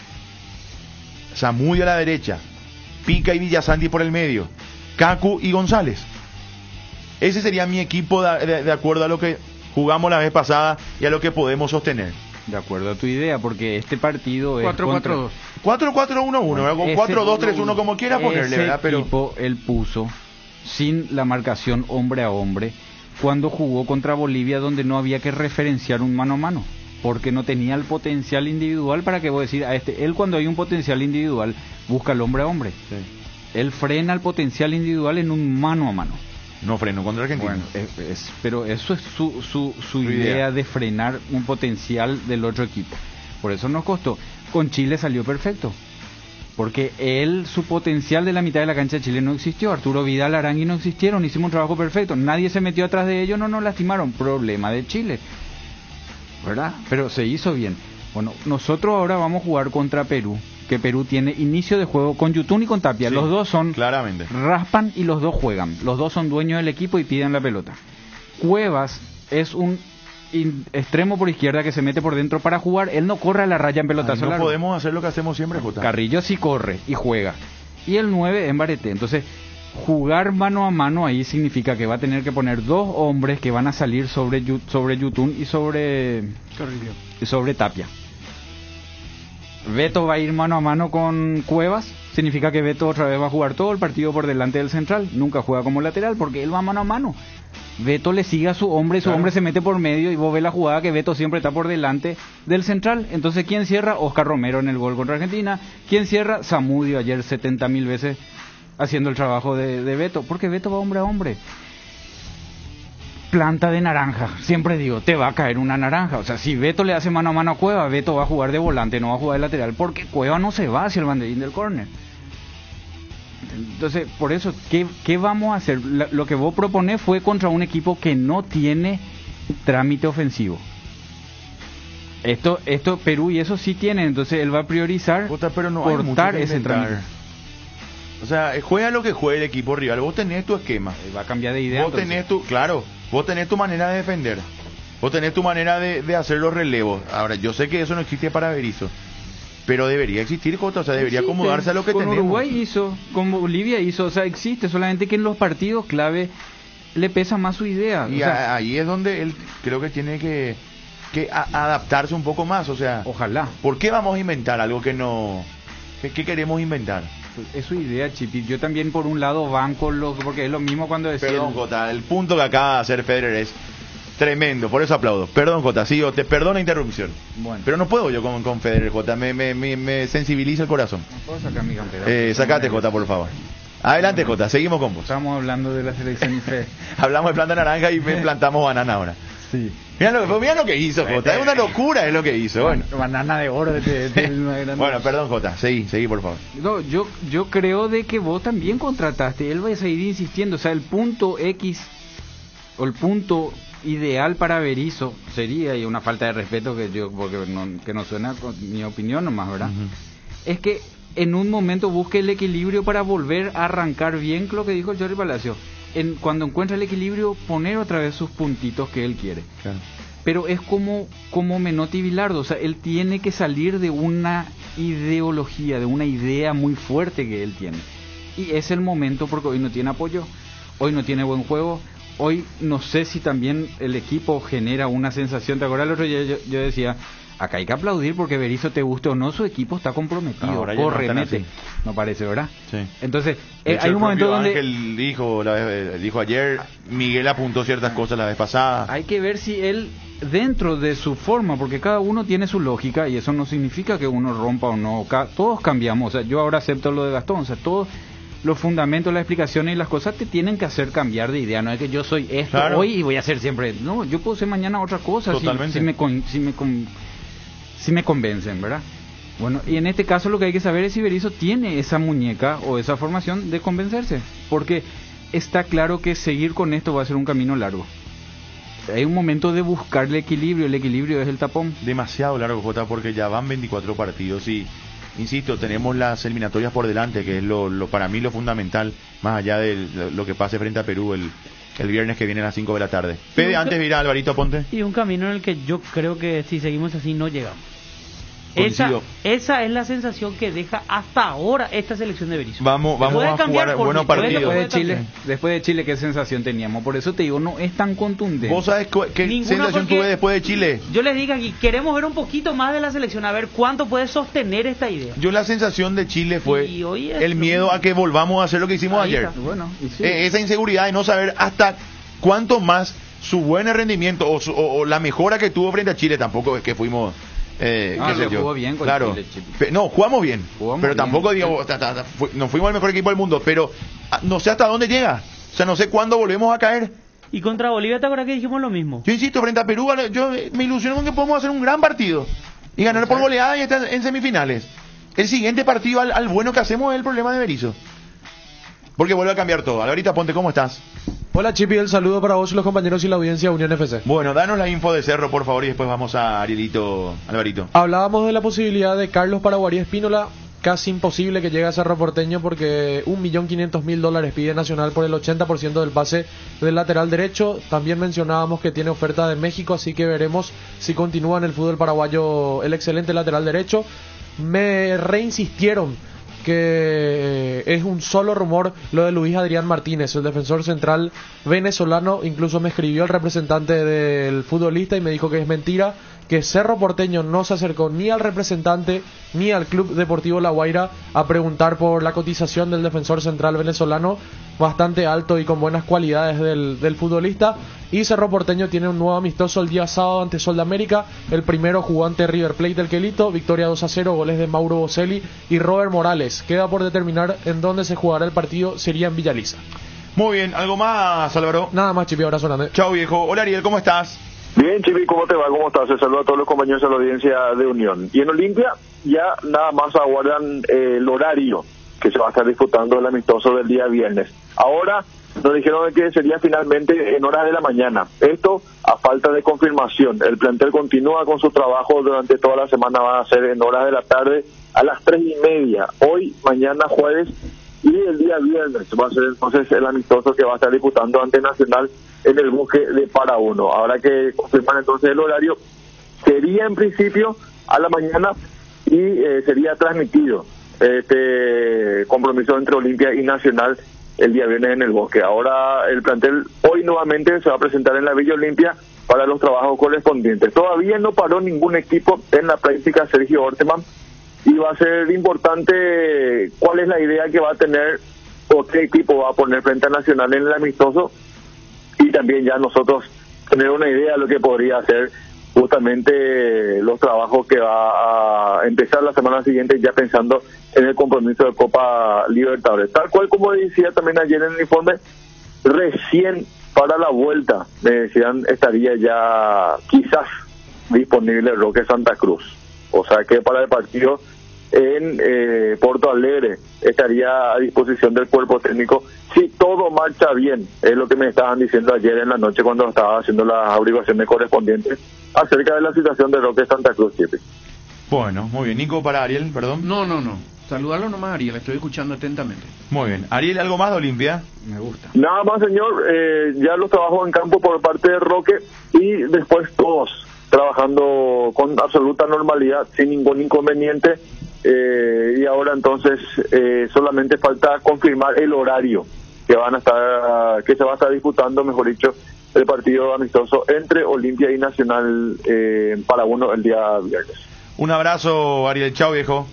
Zamudio a la derecha. Pica y Villasanti por el medio. Cacu y González. Ese sería mi equipo de acuerdo a lo que jugamos la vez pasada y a lo que podemos sostener. De acuerdo a tu idea, porque este partido es 4-4-2. 4-4-1-1, 4-2-3-1, como quiera ponerle, ¿verdad? Pero equipo él puso sin la marcación hombre a hombre cuando jugó contra Bolivia, donde no había que referenciar un mano a mano, porque no tenía el potencial individual para que vos decir él cuando hay un potencial individual busca el hombre a hombre. Sí. Él frena el potencial individual en un mano a mano. No frenó contra Argentina. Bueno, pero eso es su idea de frenar un potencial del otro equipo. Por eso nos costó. Con Chile salió perfecto. Porque su potencial de la mitad de la cancha de Chile no existió. Arturo Vidal, Arangui no existieron. Hicimos un trabajo perfecto. Nadie se metió atrás de ellos, no nos lastimaron. Problema de Chile, ¿verdad? Pero se hizo bien. Bueno, nosotros ahora vamos a jugar contra Perú. Que Perú tiene inicio de juego con Yotun y con Tapia. Sí, los dos son claramente raspan y los dos juegan. Los dos son dueños del equipo y piden la pelota. Cuevas es un extremo por izquierda que se mete por dentro para jugar. Él no corre a la raya en pelotazo largo. No podemos hacer lo que hacemos siempre, Jota. Carrillo sí corre y juega. Y el 9 en Barete. Entonces, jugar mano a mano ahí significa que va a tener que poner dos hombres que van a salir sobre Yotun y sobre Carrillo y sobre Tapia. Beto va a ir mano a mano con Cuevas, significa que Beto otra vez va a jugar todo el partido por delante del central, nunca juega como lateral porque él va mano a mano. Beto le sigue a su hombre, su hombre se mete por medio y vos ves la jugada que Beto siempre está por delante del central. Entonces, ¿quién cierra? Oscar Romero en el gol contra Argentina. ¿Quién cierra? Zamudio ayer 70.000 veces haciendo el trabajo de Beto, porque Beto va hombre a hombre. Planta de naranja, siempre digo, te va a caer una naranja. O sea, si Beto le hace mano a mano a Cueva, Beto va a jugar de volante, no va a jugar de lateral, porque Cueva no se va hacia el banderín del córner. Entonces, por eso, ¿qué vamos a hacer? Lo que vos proponés fue contra un equipo que no tiene trámite ofensivo. Esto Perú y eso sí tiene, entonces él va a priorizar pero no hay mucho cortar que ese inventar. trámite. O sea, juega lo que juegue el equipo rival, vos tenés tu esquema. Va a cambiar de idea. Vos tenés vos tenés tu manera de defender. Vos tenés tu manera de hacer los relevos. Ahora, yo sé que eso no existe para Berizzo, pero debería existir, Jota, o sea, debería acomodarse a lo que tenemos. Con Uruguay hizo, con Bolivia hizo, o sea, existe, solamente que en los partidos clave le pesa más su idea. Y o sea, ahí es donde él creo que tiene que adaptarse un poco más, o sea. Ojalá. ¿Por qué vamos a inventar algo que no... ¿Qué queremos inventar? Es su idea, Chipi. Yo también por un lado banco porque es lo mismo cuando decía... Perdón, Jota, el punto que acaba de hacer Federer es tremendo, por eso aplaudo. Perdón, Jota, sí, yo te perdono la interrupción. Bueno. Pero no puedo yo con Federer, Jota, me sensibiliza el corazón. No puedo sacar mi campera. Sacate, Jota, por favor. Adelante, Jota, seguimos con vos. Estamos hablando de la selección IFE. Hablamos de planta naranja y plantamos banana ahora. Sí. Mira lo que hizo, Jota, es una locura es lo que hizo. Bueno. Banana de oro. Bueno, perdón, Jota, seguí por favor. No, yo creo de que vos también contrataste, él va a seguir insistiendo, o sea, el punto X o el punto ideal para Berizzo sería, y una falta de respeto que no suena con mi opinión nomás, ¿verdad? Es que en un momento busque el equilibrio para volver a arrancar bien, lo que dijo Jordi Palacio. Cuando encuentra el equilibrio, poner otra vez sus puntitos que él quiere. Claro. Pero es como Menotti y Bilardo, o sea, él tiene que salir de una ideología, de una idea muy fuerte que él tiene. Y es el momento, porque hoy no tiene apoyo, hoy no tiene buen juego, hoy no sé si también el equipo genera una sensación. ¿Te acuerdas el otro día yo decía, acá hay que aplaudir porque Berizzo, te guste o no, su equipo está comprometido, ahora corre, mete. No parece, ¿verdad? Sí. Entonces, hay un momento donde... Ángel dijo ayer, Miguel apuntó ciertas cosas la vez pasada. Hay que ver si él, dentro de su forma, porque cada uno tiene su lógica y eso no significa que uno rompa o no. Todos cambiamos, o sea, yo ahora acepto lo de Gastón, o sea, todos los fundamentos, las explicaciones y las cosas te tienen que hacer cambiar de idea. No es que yo soy esto hoy y voy a ser siempre... No, yo puedo ser mañana otra cosa. Totalmente. Si me convencen, ¿verdad? Bueno, y en este caso lo que hay que saber es si Berizzo tiene esa muñeca o esa formación de convencerse, porque está claro que seguir con esto va a ser un camino largo. Hay un momento de buscar el equilibrio es el tapón. Demasiado largo, Jota, porque ya van 24 partidos y, insisto, tenemos las eliminatorias por delante, que es para mí lo fundamental, más allá de lo que pase frente a Perú el viernes que viene a las 5 de la tarde. Fede, antes de ir a Alvarito Ponte. Y un camino en el que yo creo que si seguimos así no llegamos. Coincido. Esa es la sensación que deja hasta ahora esta selección de Berizzo. Vamos a jugar buenos partidos. Después de Chile, ¿qué sensación teníamos? Por eso te digo, no es tan contundente. ¿Vos sabés qué sensación tuve después de Chile? Yo les digo aquí, queremos ver un poquito más de la selección, a ver cuánto puede sostener esta idea. Yo la sensación de Chile fue el miedo a que volvamos a hacer lo que hicimos ayer. Bueno, sí. Esa inseguridad de no saber hasta cuánto más su buen rendimiento o la mejora que tuvo frente a Chile. Tampoco es que fuimos... jugó bien con Chile. No, jugamos bien, pero tampoco digo, no fuimos el mejor equipo del mundo, pero no sé hasta dónde llega, o sea, no sé cuándo volvemos a caer. Y contra Bolivia, ¿te acuerdas que dijimos lo mismo? Yo insisto, frente a Perú, yo me ilusiono con que podemos hacer un gran partido y ganar por goleada y estar en semifinales. El siguiente partido, al bueno que hacemos, es el problema de Berizzo, porque vuelve a cambiar todo. Alvarito Ponte, ¿cómo estás? Hola Chipi, el saludo para vos, los compañeros y la audiencia de Unión FC. Bueno, danos la info de Cerro, por favor, y después vamos a Arielito, Alvarito. Hablábamos de la posibilidad de Carlos Paraguarí Espínola, casi imposible que llegue a Cerro Porteño porque $1.500.000 pide Nacional por el 80% del pase del lateral derecho. También mencionábamos que tiene oferta de México, así que veremos si continúa en el fútbol paraguayo el excelente lateral derecho. Me reinsistieron que es un solo rumor lo de Luis Adrián Martínez, el defensor central venezolano. Incluso me escribió el representante del futbolista y me dijo que es mentira, que Cerro Porteño no se acercó ni al representante ni al Club Deportivo La Guaira a preguntar por la cotización del defensor central venezolano, bastante alto y con buenas cualidades del futbolista. Y Cerro Porteño tiene un nuevo amistoso el día sábado ante Sol de América. El primero jugó ante River Plate del Quelito, victoria 2-0, goles de Mauro Boselli y Robert Morales. Queda por determinar en dónde se jugará el partido, sería en Villaliza. Muy bien, ¿algo más, Álvaro? Nada más, Chipi, abrazo grande. Chao, viejo. Hola, Ariel, ¿cómo estás? Bien, Chipi, ¿cómo te va? ¿Cómo estás? Se saluda a todos los compañeros de la audiencia de Unión. Y en Olimpia ya nada más aguardan el horario que se va a estar disputando el amistoso del día viernes. Ahora nos dijeron que sería finalmente en horas de la mañana. Esto a falta de confirmación. El plantel continúa con su trabajo durante toda la semana, va a ser en horas de la tarde a las 3:30, hoy, mañana jueves y el día viernes va a ser entonces el amistoso que va a estar disputando ante Nacional en el Bosque de Parabuno. Habrá que confirmar entonces el horario, sería en principio a la mañana y sería transmitido este compromiso entre Olimpia y Nacional el día viernes en el Bosque. Ahora el plantel hoy nuevamente se va a presentar en la Villa Olimpia para los trabajos correspondientes. Todavía no paró ningún equipo en la práctica Sergio Orteman y va a ser importante cuál es la idea que va a tener o qué equipo va a poner frente a Nacional en el amistoso, y también ya nosotros tener una idea de lo que podría hacer justamente los trabajos que va a empezar la semana siguiente, ya pensando en el compromiso de Copa Libertadores. Tal cual como decía también ayer en el informe, recién para la vuelta, me decían, estaría ya quizás disponible Roque Santa Cruz. O sea que para el partido en Porto Alegre estaría a disposición del cuerpo técnico si todo marcha bien, es lo que me estaban diciendo ayer en la noche cuando estaba haciendo las averiguaciones correspondientes acerca de la situación de Roque Santa Cruz. Bueno, muy bien. Nico, para Ariel, perdón. No. Saludarlo nomás, Ariel, estoy escuchando atentamente. Muy bien. Ariel, ¿algo más de Olimpia? Me gusta. Nada más, señor, ya los trabajos en campo por parte de Roque y después todos trabajando con absoluta normalidad, sin ningún inconveniente, y ahora entonces solamente falta confirmar el horario que que se va a estar disputando, mejor dicho, el partido amistoso entre Olimpia y Nacional en Parabuno el día viernes. Un abrazo, Ariel. Chao, viejo.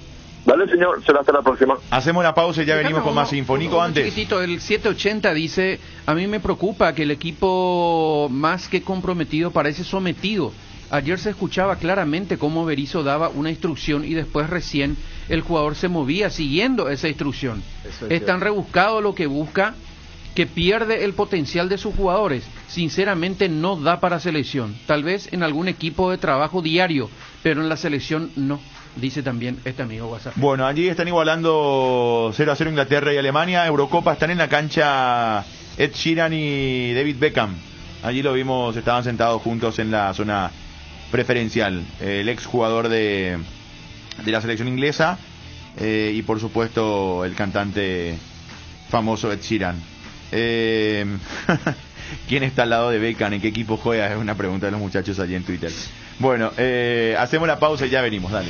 Dale, señor, será hasta la próxima. Hacemos la pausa y ya venimos con más info. Nico, antes. Chiquitito, el 780 dice, a mí me preocupa que el equipo más que comprometido parece sometido. Ayer se escuchaba claramente cómo Berizzo daba una instrucción y después recién el jugador se movía siguiendo esa instrucción. Es tan rebuscado lo que busca que pierde el potencial de sus jugadores. Sinceramente no da para selección. Tal vez en algún equipo de trabajo diario, pero en la selección no. Dice también este amigo WhatsApp. Bueno, allí están igualando 0-0 Inglaterra y Alemania. Eurocopa, están en la cancha Ed Sheeran y David Beckham. Allí lo vimos, estaban sentados juntos en la zona preferencial. El ex jugador de la selección inglesa y por supuesto el cantante famoso Ed Sheeran. ¿Quién está al lado de Beckham? ¿En qué equipo juega? Es una pregunta de los muchachos allí en Twitter. Bueno, hacemos la pausa y ya venimos, dale.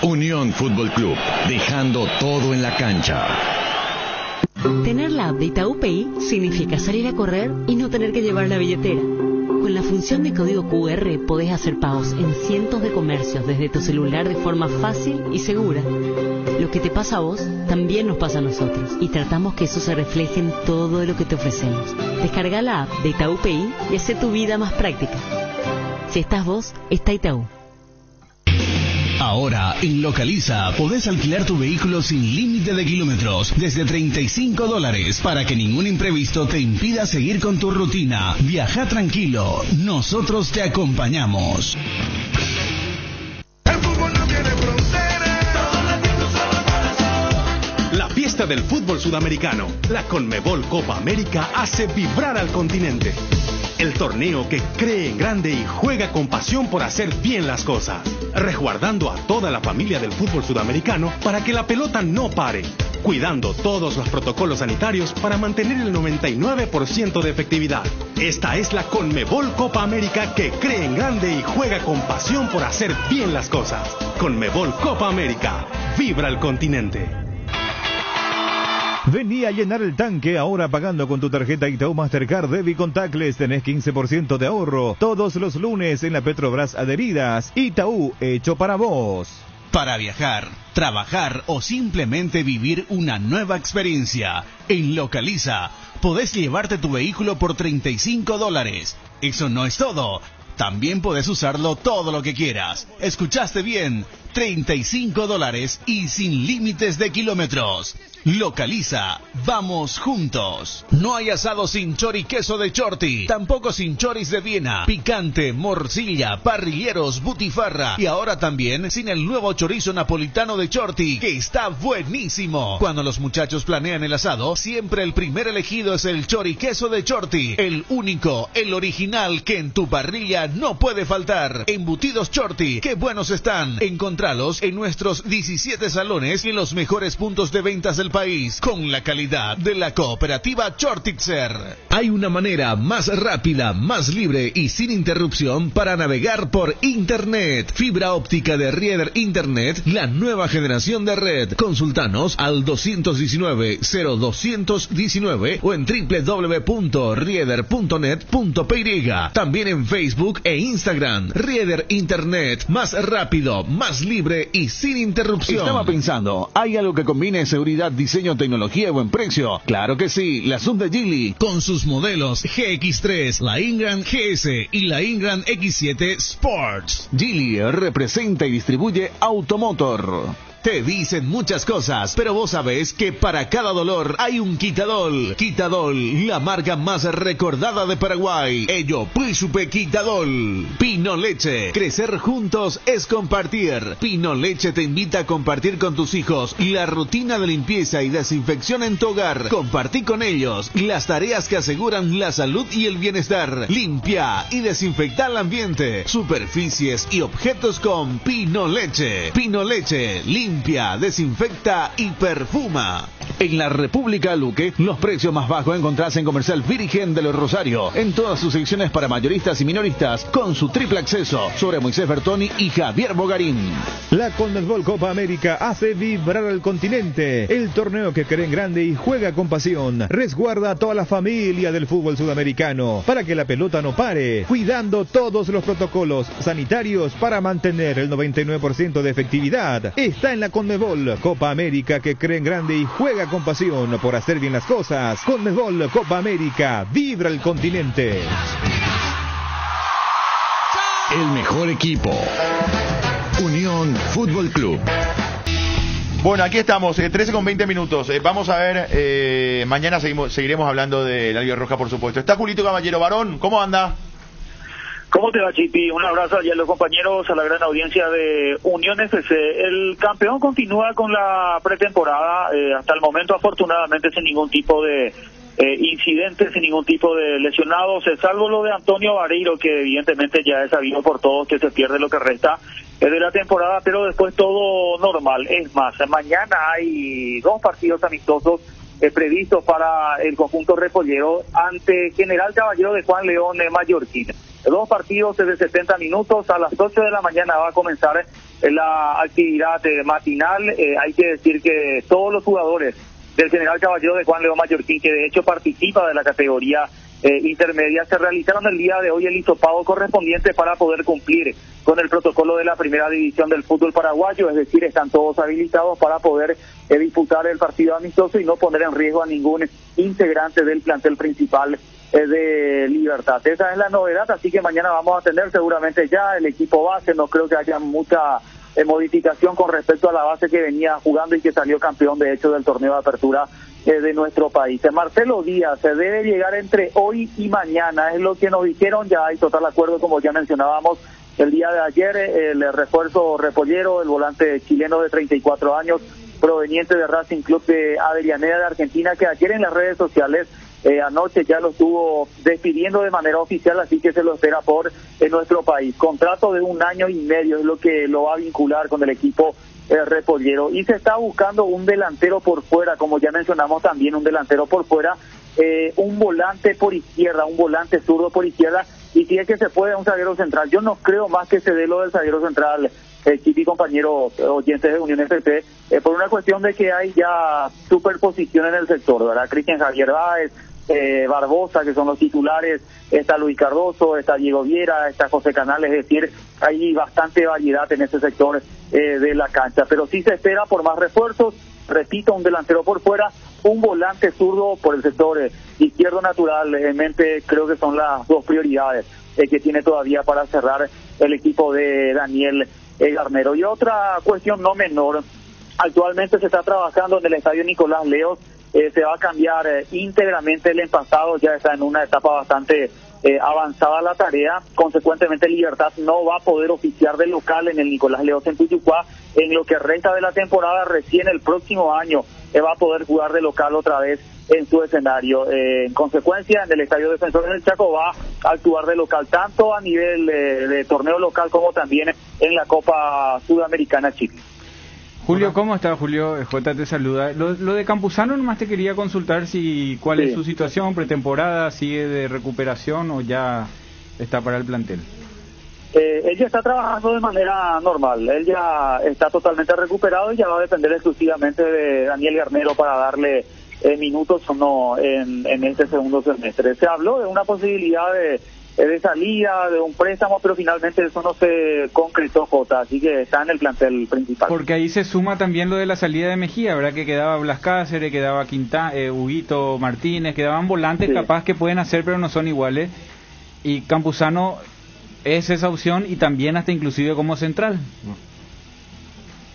Unión Fútbol Club, dejando todo en la cancha. Tener la app de Itaú Pay significa salir a correr y no tener que llevar la billetera. Con la función de código QR podés hacer pagos en cientos de comercios desde tu celular de forma fácil y segura. Lo que te pasa a vos también nos pasa a nosotros y tratamos que eso se refleje en todo lo que te ofrecemos. Descarga la app de Itaú Pay y hace tu vida más práctica. Si estás vos, está Itaú. Ahora, en Localiza, podés alquilar tu vehículo sin límite de kilómetros desde $35 para que ningún imprevisto te impida seguir con tu rutina. Viaja tranquilo, nosotros te acompañamos. La fiesta del fútbol sudamericano, la Conmebol Copa América hace vibrar al continente. El torneo que cree en grande y juega con pasión por hacer bien las cosas, resguardando a toda la familia del fútbol sudamericano para que la pelota no pare, cuidando todos los protocolos sanitarios para mantener el 99% de efectividad. Esta es la Conmebol Copa América que cree en grande y juega con pasión por hacer bien las cosas. Conmebol Copa América, vibra el continente. Vení a llenar el tanque ahora pagando con tu tarjeta Itaú Mastercard Debit Contactless. Tenés 15% de ahorro todos los lunes en la Petrobras Adheridas. Itaú, hecho para vos. Para viajar, trabajar o simplemente vivir una nueva experiencia, en Localiza podés llevarte tu vehículo por $35. Eso no es todo. También podés usarlo todo lo que quieras. ¿Escuchaste bien? $35 y sin límites de kilómetros. Localiza Vamos Juntos. No hay asado sin chori queso de Chorti, tampoco sin choris de Viena, picante, morcilla, parrilleros, butifarra y ahora también sin el nuevo chorizo napolitano de Chorti, que está buenísimo. Cuando los muchachos planean el asado, siempre el primer elegido es el chori queso de Chorti, el único, el original que en tu parrilla no puede faltar. Embutidos Chorti, qué buenos están. Encontralos en nuestros 17 salones y en los mejores puntos de ventas del país, con la calidad de la cooperativa Chortitzer. Hay una manera más rápida, más libre y sin interrupción para navegar por Internet. Fibra óptica de Rieder Internet, la nueva generación de red. Consultanos al 219-0219 o en www.rieder.net.py. También en Facebook e Instagram. Rieder Internet, más rápido, más libre y sin interrupción. Estaba pensando, ¿hay algo que combine seguridad, diseño, tecnología y buen precio? Claro que sí, la Sub de Geely, con sus modelos GX3, la Ingram GS y la Ingram X7 Sports. Geely representa y distribuye Automotor. Te dicen muchas cosas, pero vos sabés que para cada dolor hay un Quitadol. Quitadol, la marca más recordada de Paraguay. Ello, Príncipe Quitadol. Pino Leche, crecer juntos es compartir. Pino Leche te invita a compartir con tus hijos la rutina de limpieza y desinfección en tu hogar. Compartí con ellos las tareas que aseguran la salud y el bienestar. Limpia y desinfecta el ambiente, superficies y objetos con Pino Leche. Pino Leche, limpia, desinfecta y perfuma. En la República Luque, los precios más bajos encontrás en Comercial Virgen de los Rosario, en todas sus secciones para mayoristas y minoristas, con su triple acceso sobre Moisés Bertoni y Javier Bogarín. La Conmebol Copa América hace vibrar al continente. El torneo que cree en grande y juega con pasión. Resguarda a toda la familia del fútbol sudamericano para que la pelota no pare, cuidando todos los protocolos sanitarios para mantener el 99% de efectividad. Está en la Conmebol Copa América que cree en grande y juega con pasión por hacer bien las cosas. Conmebol Copa América, vibra el continente. El mejor equipo, Unión Fútbol Club. Bueno, aquí estamos, 13 con 20 minutos. Vamos a ver, mañana seguiremos hablando de la Liga Roja, por supuesto. Está Julito Caballero, varón, ¿cómo anda? ¿Cómo te va, Chipi? Un abrazo allá a los compañeros, a la gran audiencia de Unión FC. El campeón continúa con la pretemporada, hasta el momento afortunadamente sin ningún tipo de incidentes, sin ningún tipo de lesionados, salvo lo de Antonio Vareiro, que evidentemente ya es sabido por todos que se pierde lo que resta de la temporada, pero después todo normal. Es más, mañana hay 2 partidos amistosos previstos para el conjunto repollero ante General Caballero de Juan León Mallorquín. 2 partidos de 70 minutos, a las 8 de la mañana va a comenzar la actividad matinal. Hay que decir que todos los jugadores del General Caballero de Juan León Mallorquín, que de hecho participa de la categoría intermedia, se realizaron el día de hoy el hisopado correspondiente para poder cumplir con el protocolo de la primera división del fútbol paraguayo, es decir, están todos habilitados para poder disputar el partido amistoso y no poner en riesgo a ningún integrante del plantel principal de Libertad. Esa es la novedad, así que mañana vamos a tener seguramente ya el equipo base. No creo que haya mucha modificación con respecto a la base que venía jugando y que salió campeón de hecho del torneo de apertura de nuestro país. Marcelo Díaz se debe llegar entre hoy y mañana, es lo que nos dijeron. Ya hay total acuerdo, como ya mencionábamos el día de ayer. El refuerzo repollero, el volante chileno de 34 años proveniente de Racing Club de Avellaneda de Argentina, que ayer en las redes sociales anoche ya lo estuvo despidiendo de manera oficial, así que se lo espera por nuestro país. Contrato de 1 año y medio es lo que lo va a vincular con el equipo repollero, y se está buscando un delantero por fuera, como ya mencionamos también, un delantero por fuera, un volante por izquierda, un volante zurdo por izquierda, y si es que se puede un zaguero central. Yo no creo más que se dé lo del zaguero central, Chipi, compañeros oyentes de Unión FC, por una cuestión de que hay ya superposición en el sector, ¿verdad? Cristian Javier Báez, Barbosa, que son los titulares, está Luis Cardoso, está Diego Viera, está José Canales, es decir, hay bastante variedad en ese sector de la cancha, pero sí se espera por más refuerzos. Repito, un delantero por fuera, un volante zurdo por el sector izquierdo. Naturalmente creo que son las 2 prioridades que tiene todavía para cerrar el equipo de Daniel Garnero. Y otra cuestión no menor, actualmente se está trabajando en el estadio Nicolás Leos, se va a cambiar íntegramente el empastado, ya está en una etapa bastante avanzada la tarea, consecuentemente Libertad no va a poder oficiar de local en el Nicolás Leos en Cuyucuá en lo que resta de la temporada. Recién el próximo año va a poder jugar de local otra vez en su escenario. En consecuencia, en el Estadio Defensores del Chaco va a actuar de local tanto a nivel de torneo local como también en la Copa Sudamericana Chile. Julio, ¿cómo está? Julio, J te saluda. Lo de Campuzano nomás te quería consultar cuál es su situación, pretemporada, sigue de recuperación o ya está para el plantel. Él ya está trabajando de manera normal, él ya está totalmente recuperado y ya va a depender exclusivamente de Daniel Garnero para darle minutos o no en este segundo semestre. Se habló de una posibilidad de salida, de un préstamo, pero finalmente eso no se concretó, Jota, así que está en el plantel principal. Porque ahí se suma también lo de la salida de Mejía, ¿verdad? Que quedaba Blas Cáceres, quedaba Huguito Martínez, quedaban volantes capaz que pueden hacer, pero no son iguales. Y Campuzano es esa opción y también hasta inclusive como central.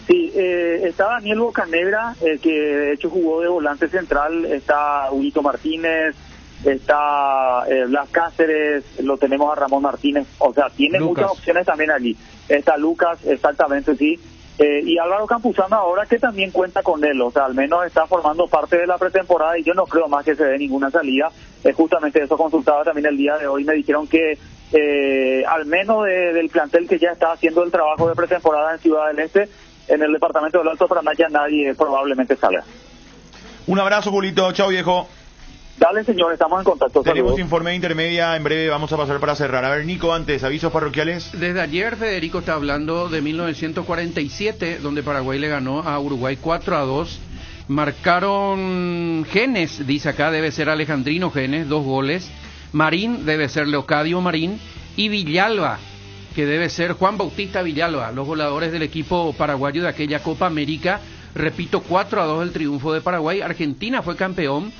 Sí, está Daniel Bocanegra, que de hecho jugó de volante central, está Huguito Martínez, está Blas Cáceres, lo tenemos a Ramón Martínez, o sea, tiene Lucas. Muchas opciones también allí. Está Lucas, exactamente, sí. Y Álvaro Campuzano ahora que también cuenta con él, o sea, al menos está formando parte de la pretemporada y yo no creo más que se dé ninguna salida. Justamente eso consultaba también el día de hoy, me dijeron que al menos del plantel que ya está haciendo el trabajo de pretemporada en Ciudad del Este, en el departamento del Alto Paraná ya nadie probablemente salga. Un abrazo, Julito. Chao, viejo. Dale, señor, estamos en contacto. Tenemos Saludos. informe de intermedia, en breve vamos a pasar para cerrar. A ver, Nico, antes, avisos parroquiales. Desde ayer Federico está hablando de 1947, donde Paraguay le ganó a Uruguay 4-2. Marcaron Genes, dice acá, debe ser Alejandrino Genes, 2 goles. Marín, debe ser Leocadio Marín. Y Villalba, que debe ser Juan Bautista Villalba, los goleadores del equipo paraguayo de aquella Copa América. Repito, 4-2 el triunfo de Paraguay. Argentina fue campeón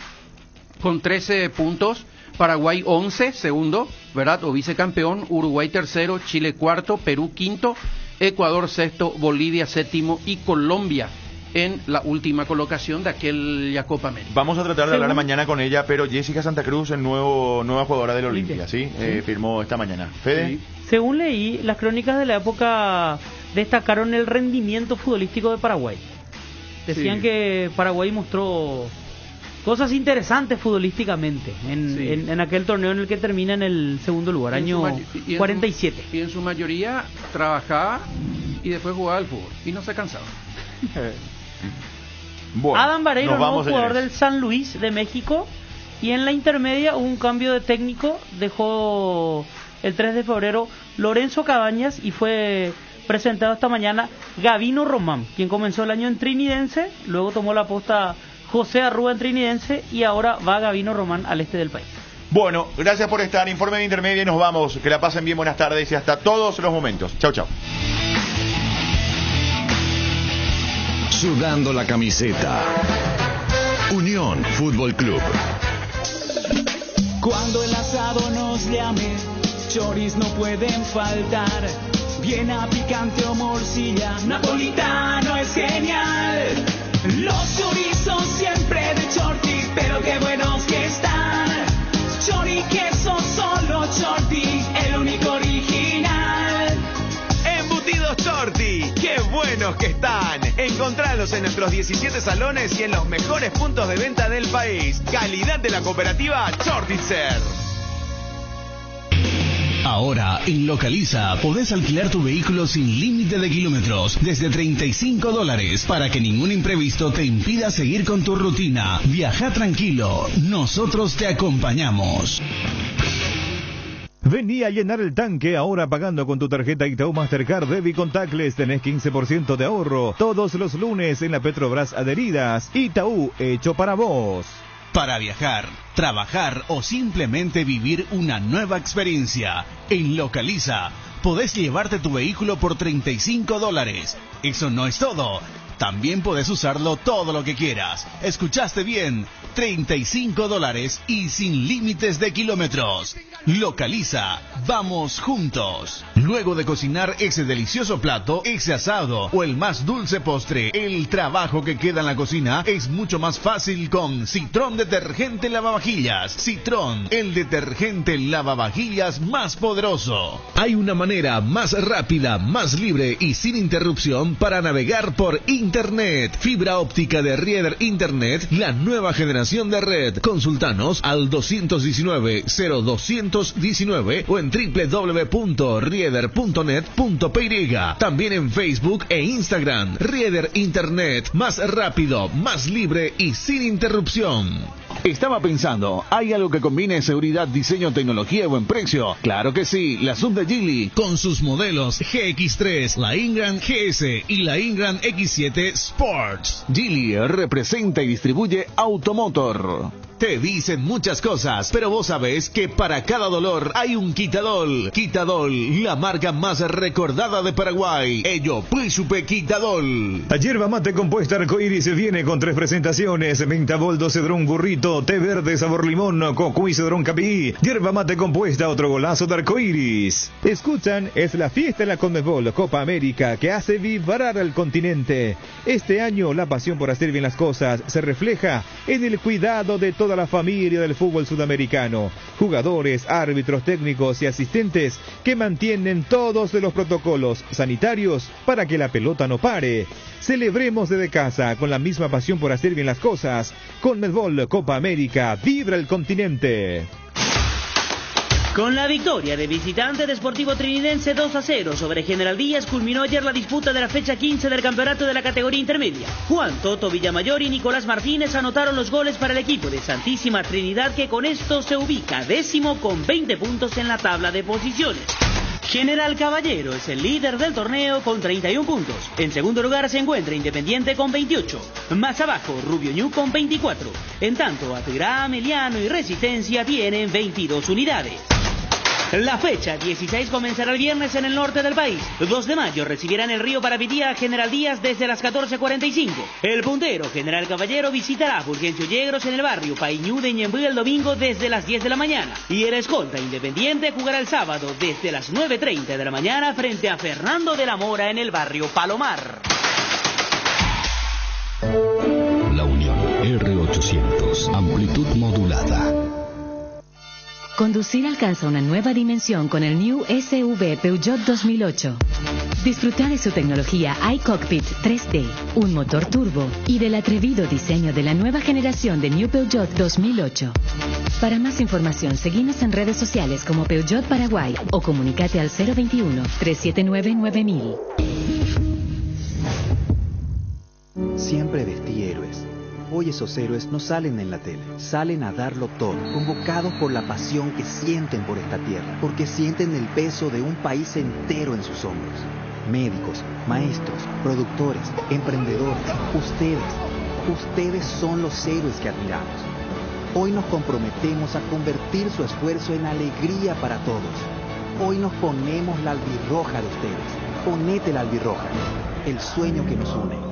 con 13 puntos, Paraguay 11, segundo, ¿verdad? O vicecampeón, Uruguay tercero, Chile cuarto, Perú quinto, Ecuador sexto, Bolivia séptimo y Colombia en la última colocación de aquella Copa América. Vamos a tratar de hablar mañana con ella, pero Jessica Santa Cruz, nueva jugadora del Olimpia, ¿sí? Firmó esta mañana. ¿Fede? Sí. Según leí, las crónicas de la época destacaron el rendimiento futbolístico de Paraguay. Decían que Paraguay mostró cosas interesantes futbolísticamente en aquel torneo en el que termina en el segundo lugar, año 47. Y en su mayoría trabajaba y después jugaba al fútbol y no se cansaba. Bueno, Adam Vareiro, nuevo jugador señores del San Luis de México, y en la intermedia hubo un cambio de técnico, dejó el 3 de febrero Lorenzo Cabañas y fue presentado esta mañana Gavino Román, quien comenzó el año en Trinidense, luego tomó la posta José Arrúa en Trinidense y ahora va Gavino Román al este del país. Bueno, gracias por estar. Informe de intermedia y nos vamos. Que la pasen bien, buenas tardes y hasta todos los momentos. Chau, chau. Sudando la camiseta. Unión Fútbol Club. Cuando el asado nos llame, choris no pueden faltar. Bien a picante o morcilla, napolitano es genial. Los chorizos siempre de Chorti, pero qué buenos que están. Chori queso, solo Chorti, el único original. Embutidos Chorti, qué buenos que están. Encontralos en nuestros 17 salones y en los mejores puntos de venta del país. Calidad de la cooperativa Chortitzer. Ahora, en Localiza, podés alquilar tu vehículo sin límite de kilómetros, desde $35, para que ningún imprevisto te impida seguir con tu rutina. Viaja tranquilo, nosotros te acompañamos. Vení a llenar el tanque ahora pagando con tu tarjeta Itaú Mastercard Debit Contactless. Tenés 15% de ahorro todos los lunes en la Petrobras Adheridas. Itaú, hecho para vos. Para viajar, trabajar o simplemente vivir una nueva experiencia, en Localiza podés llevarte tu vehículo por $35. Eso no es todo. También podés usarlo todo lo que quieras. Escuchaste bien, $35 y sin límites de kilómetros. Localiza, vamos juntos. Luego de cocinar ese delicioso plato, ese asado o el más dulce postre, el trabajo que queda en la cocina es mucho más fácil con Citroën Detergente Lavavajillas. Citroën, el detergente lavavajillas más poderoso. Hay una manera más rápida, más libre y sin interrupción para navegar por Internet. Fibra óptica de Rieder Internet, la nueva generación de red. Consultanos al 219-0219 o en www.rieder.net.py. También en Facebook e Instagram. Rieder Internet, más rápido, más libre y sin interrupción. Estaba pensando, ¿hay algo que combine seguridad, diseño, tecnología y buen precio? Claro que sí, la sub de Geely, con sus modelos GX3, la Ingram GS y la Ingram X7 Sports. Geely representa y distribuye Automotor. Te dicen muchas cosas, pero vos sabés que para cada dolor hay un Quitadol. Quitadol, la marca más recordada de Paraguay. Ello, Príncipe Quitadol. La yerba mate compuesta Arcoiris viene con 3 presentaciones: menta, boldo, cedrón, burrito, té verde, sabor limón, coco y cedrón capí. Yerba mate compuesta, otro golazo de Arcoiris. Escuchan, es la fiesta en la Conmebol Copa América que hace vibrar al continente. Este año la pasión por hacer bien las cosas se refleja en el cuidado de toda la familia del fútbol sudamericano. Jugadores, árbitros, técnicos y asistentes que mantienen todos los protocolos sanitarios para que la pelota no pare. Celebremos desde casa con la misma pasión por hacer bien las cosas. Conmebol Copa América, vibra el continente. Con la victoria de visitante de Sportivo Trinidense 2-0 sobre General Díaz, culminó ayer la disputa de la fecha 15 del campeonato de la categoría intermedia. Juan Toto Villamayor y Nicolás Martínez anotaron los goles para el equipo de Santísima Trinidad, que con esto se ubica 10º con 20 puntos en la tabla de posiciones. General Caballero es el líder del torneo con 31 puntos. En segundo lugar se encuentra Independiente con 28. Más abajo, Rubio Ñu con 24. En tanto, Atirá, Meliano y Resistencia tienen 22 unidades. La fecha 16 comenzará el viernes en el norte del país. 2 de mayo recibirán el Río Parapitía a General Díaz desde las 14:45. El puntero General Caballero visitará a Fulgencio Yegros en el barrio Païñú de Ñemby el domingo desde las 10 de la mañana. Y el escolta Independiente jugará el sábado desde las 9:30 de la mañana frente a Fernando de la Mora en el barrio Palomar. La Unión R800, amplitud modulada. Conducir alcanza una nueva dimensión con el New SUV Peugeot 2008. Disfruta de su tecnología iCockpit 3D, un motor turbo y del atrevido diseño de la nueva generación de New Peugeot 2008. Para más información, seguinos en redes sociales como Peugeot Paraguay o comunicate al 021-379-9000. Siempre vestí héroes. Hoy esos héroes no salen en la tele, salen a darlo todo, convocados por la pasión que sienten por esta tierra, porque sienten el peso de un país entero en sus hombros. Médicos, maestros, productores, emprendedores, ustedes son los héroes que admiramos. Hoy nos comprometemos a convertir su esfuerzo en alegría para todos. Hoy nos ponemos la albirroja de ustedes. Ponete la albirroja, el sueño que nos une.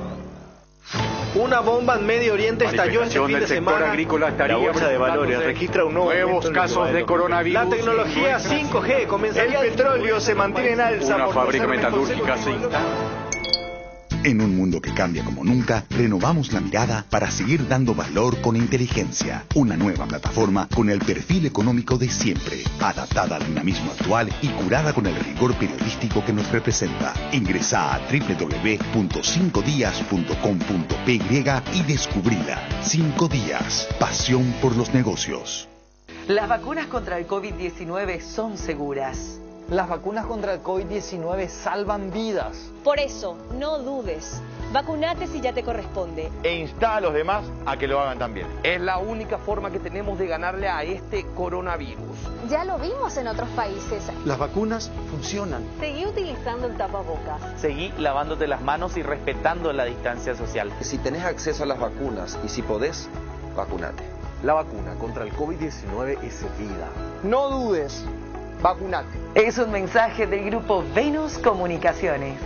Una bomba en Medio Oriente estalló este fin de semana. La bolsa de valores registra un nuevos casos de coronavirus. La tecnología 5G comenzaría. El petróleo se mantiene en alza. Una fábrica metalúrgica se instala. En un mundo que cambia como nunca, renovamos la mirada para seguir dando valor con inteligencia. Una nueva plataforma con el perfil económico de siempre, adaptada al dinamismo actual y curada con el rigor periodístico que nos representa. Ingresa a www.5dias.com.py y descubrila. 5 días, pasión por los negocios. Las vacunas contra el COVID-19 son seguras. Las vacunas contra el COVID-19 salvan vidas. Por eso, no dudes. Vacunate si ya te corresponde. E insta a los demás a que lo hagan también. Es la única forma que tenemos de ganarle a este coronavirus. Ya lo vimos en otros países. Las vacunas funcionan. Seguí utilizando el tapabocas. Seguí lavándote las manos y respetando la distancia social. Si tenés acceso a las vacunas y si podés, vacunate. La vacuna contra el COVID-19 es vida. No dudes. Vacunate. Es un mensaje del grupo Venus Comunicaciones.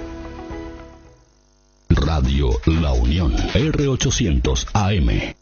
Radio La Unión, R800 AM.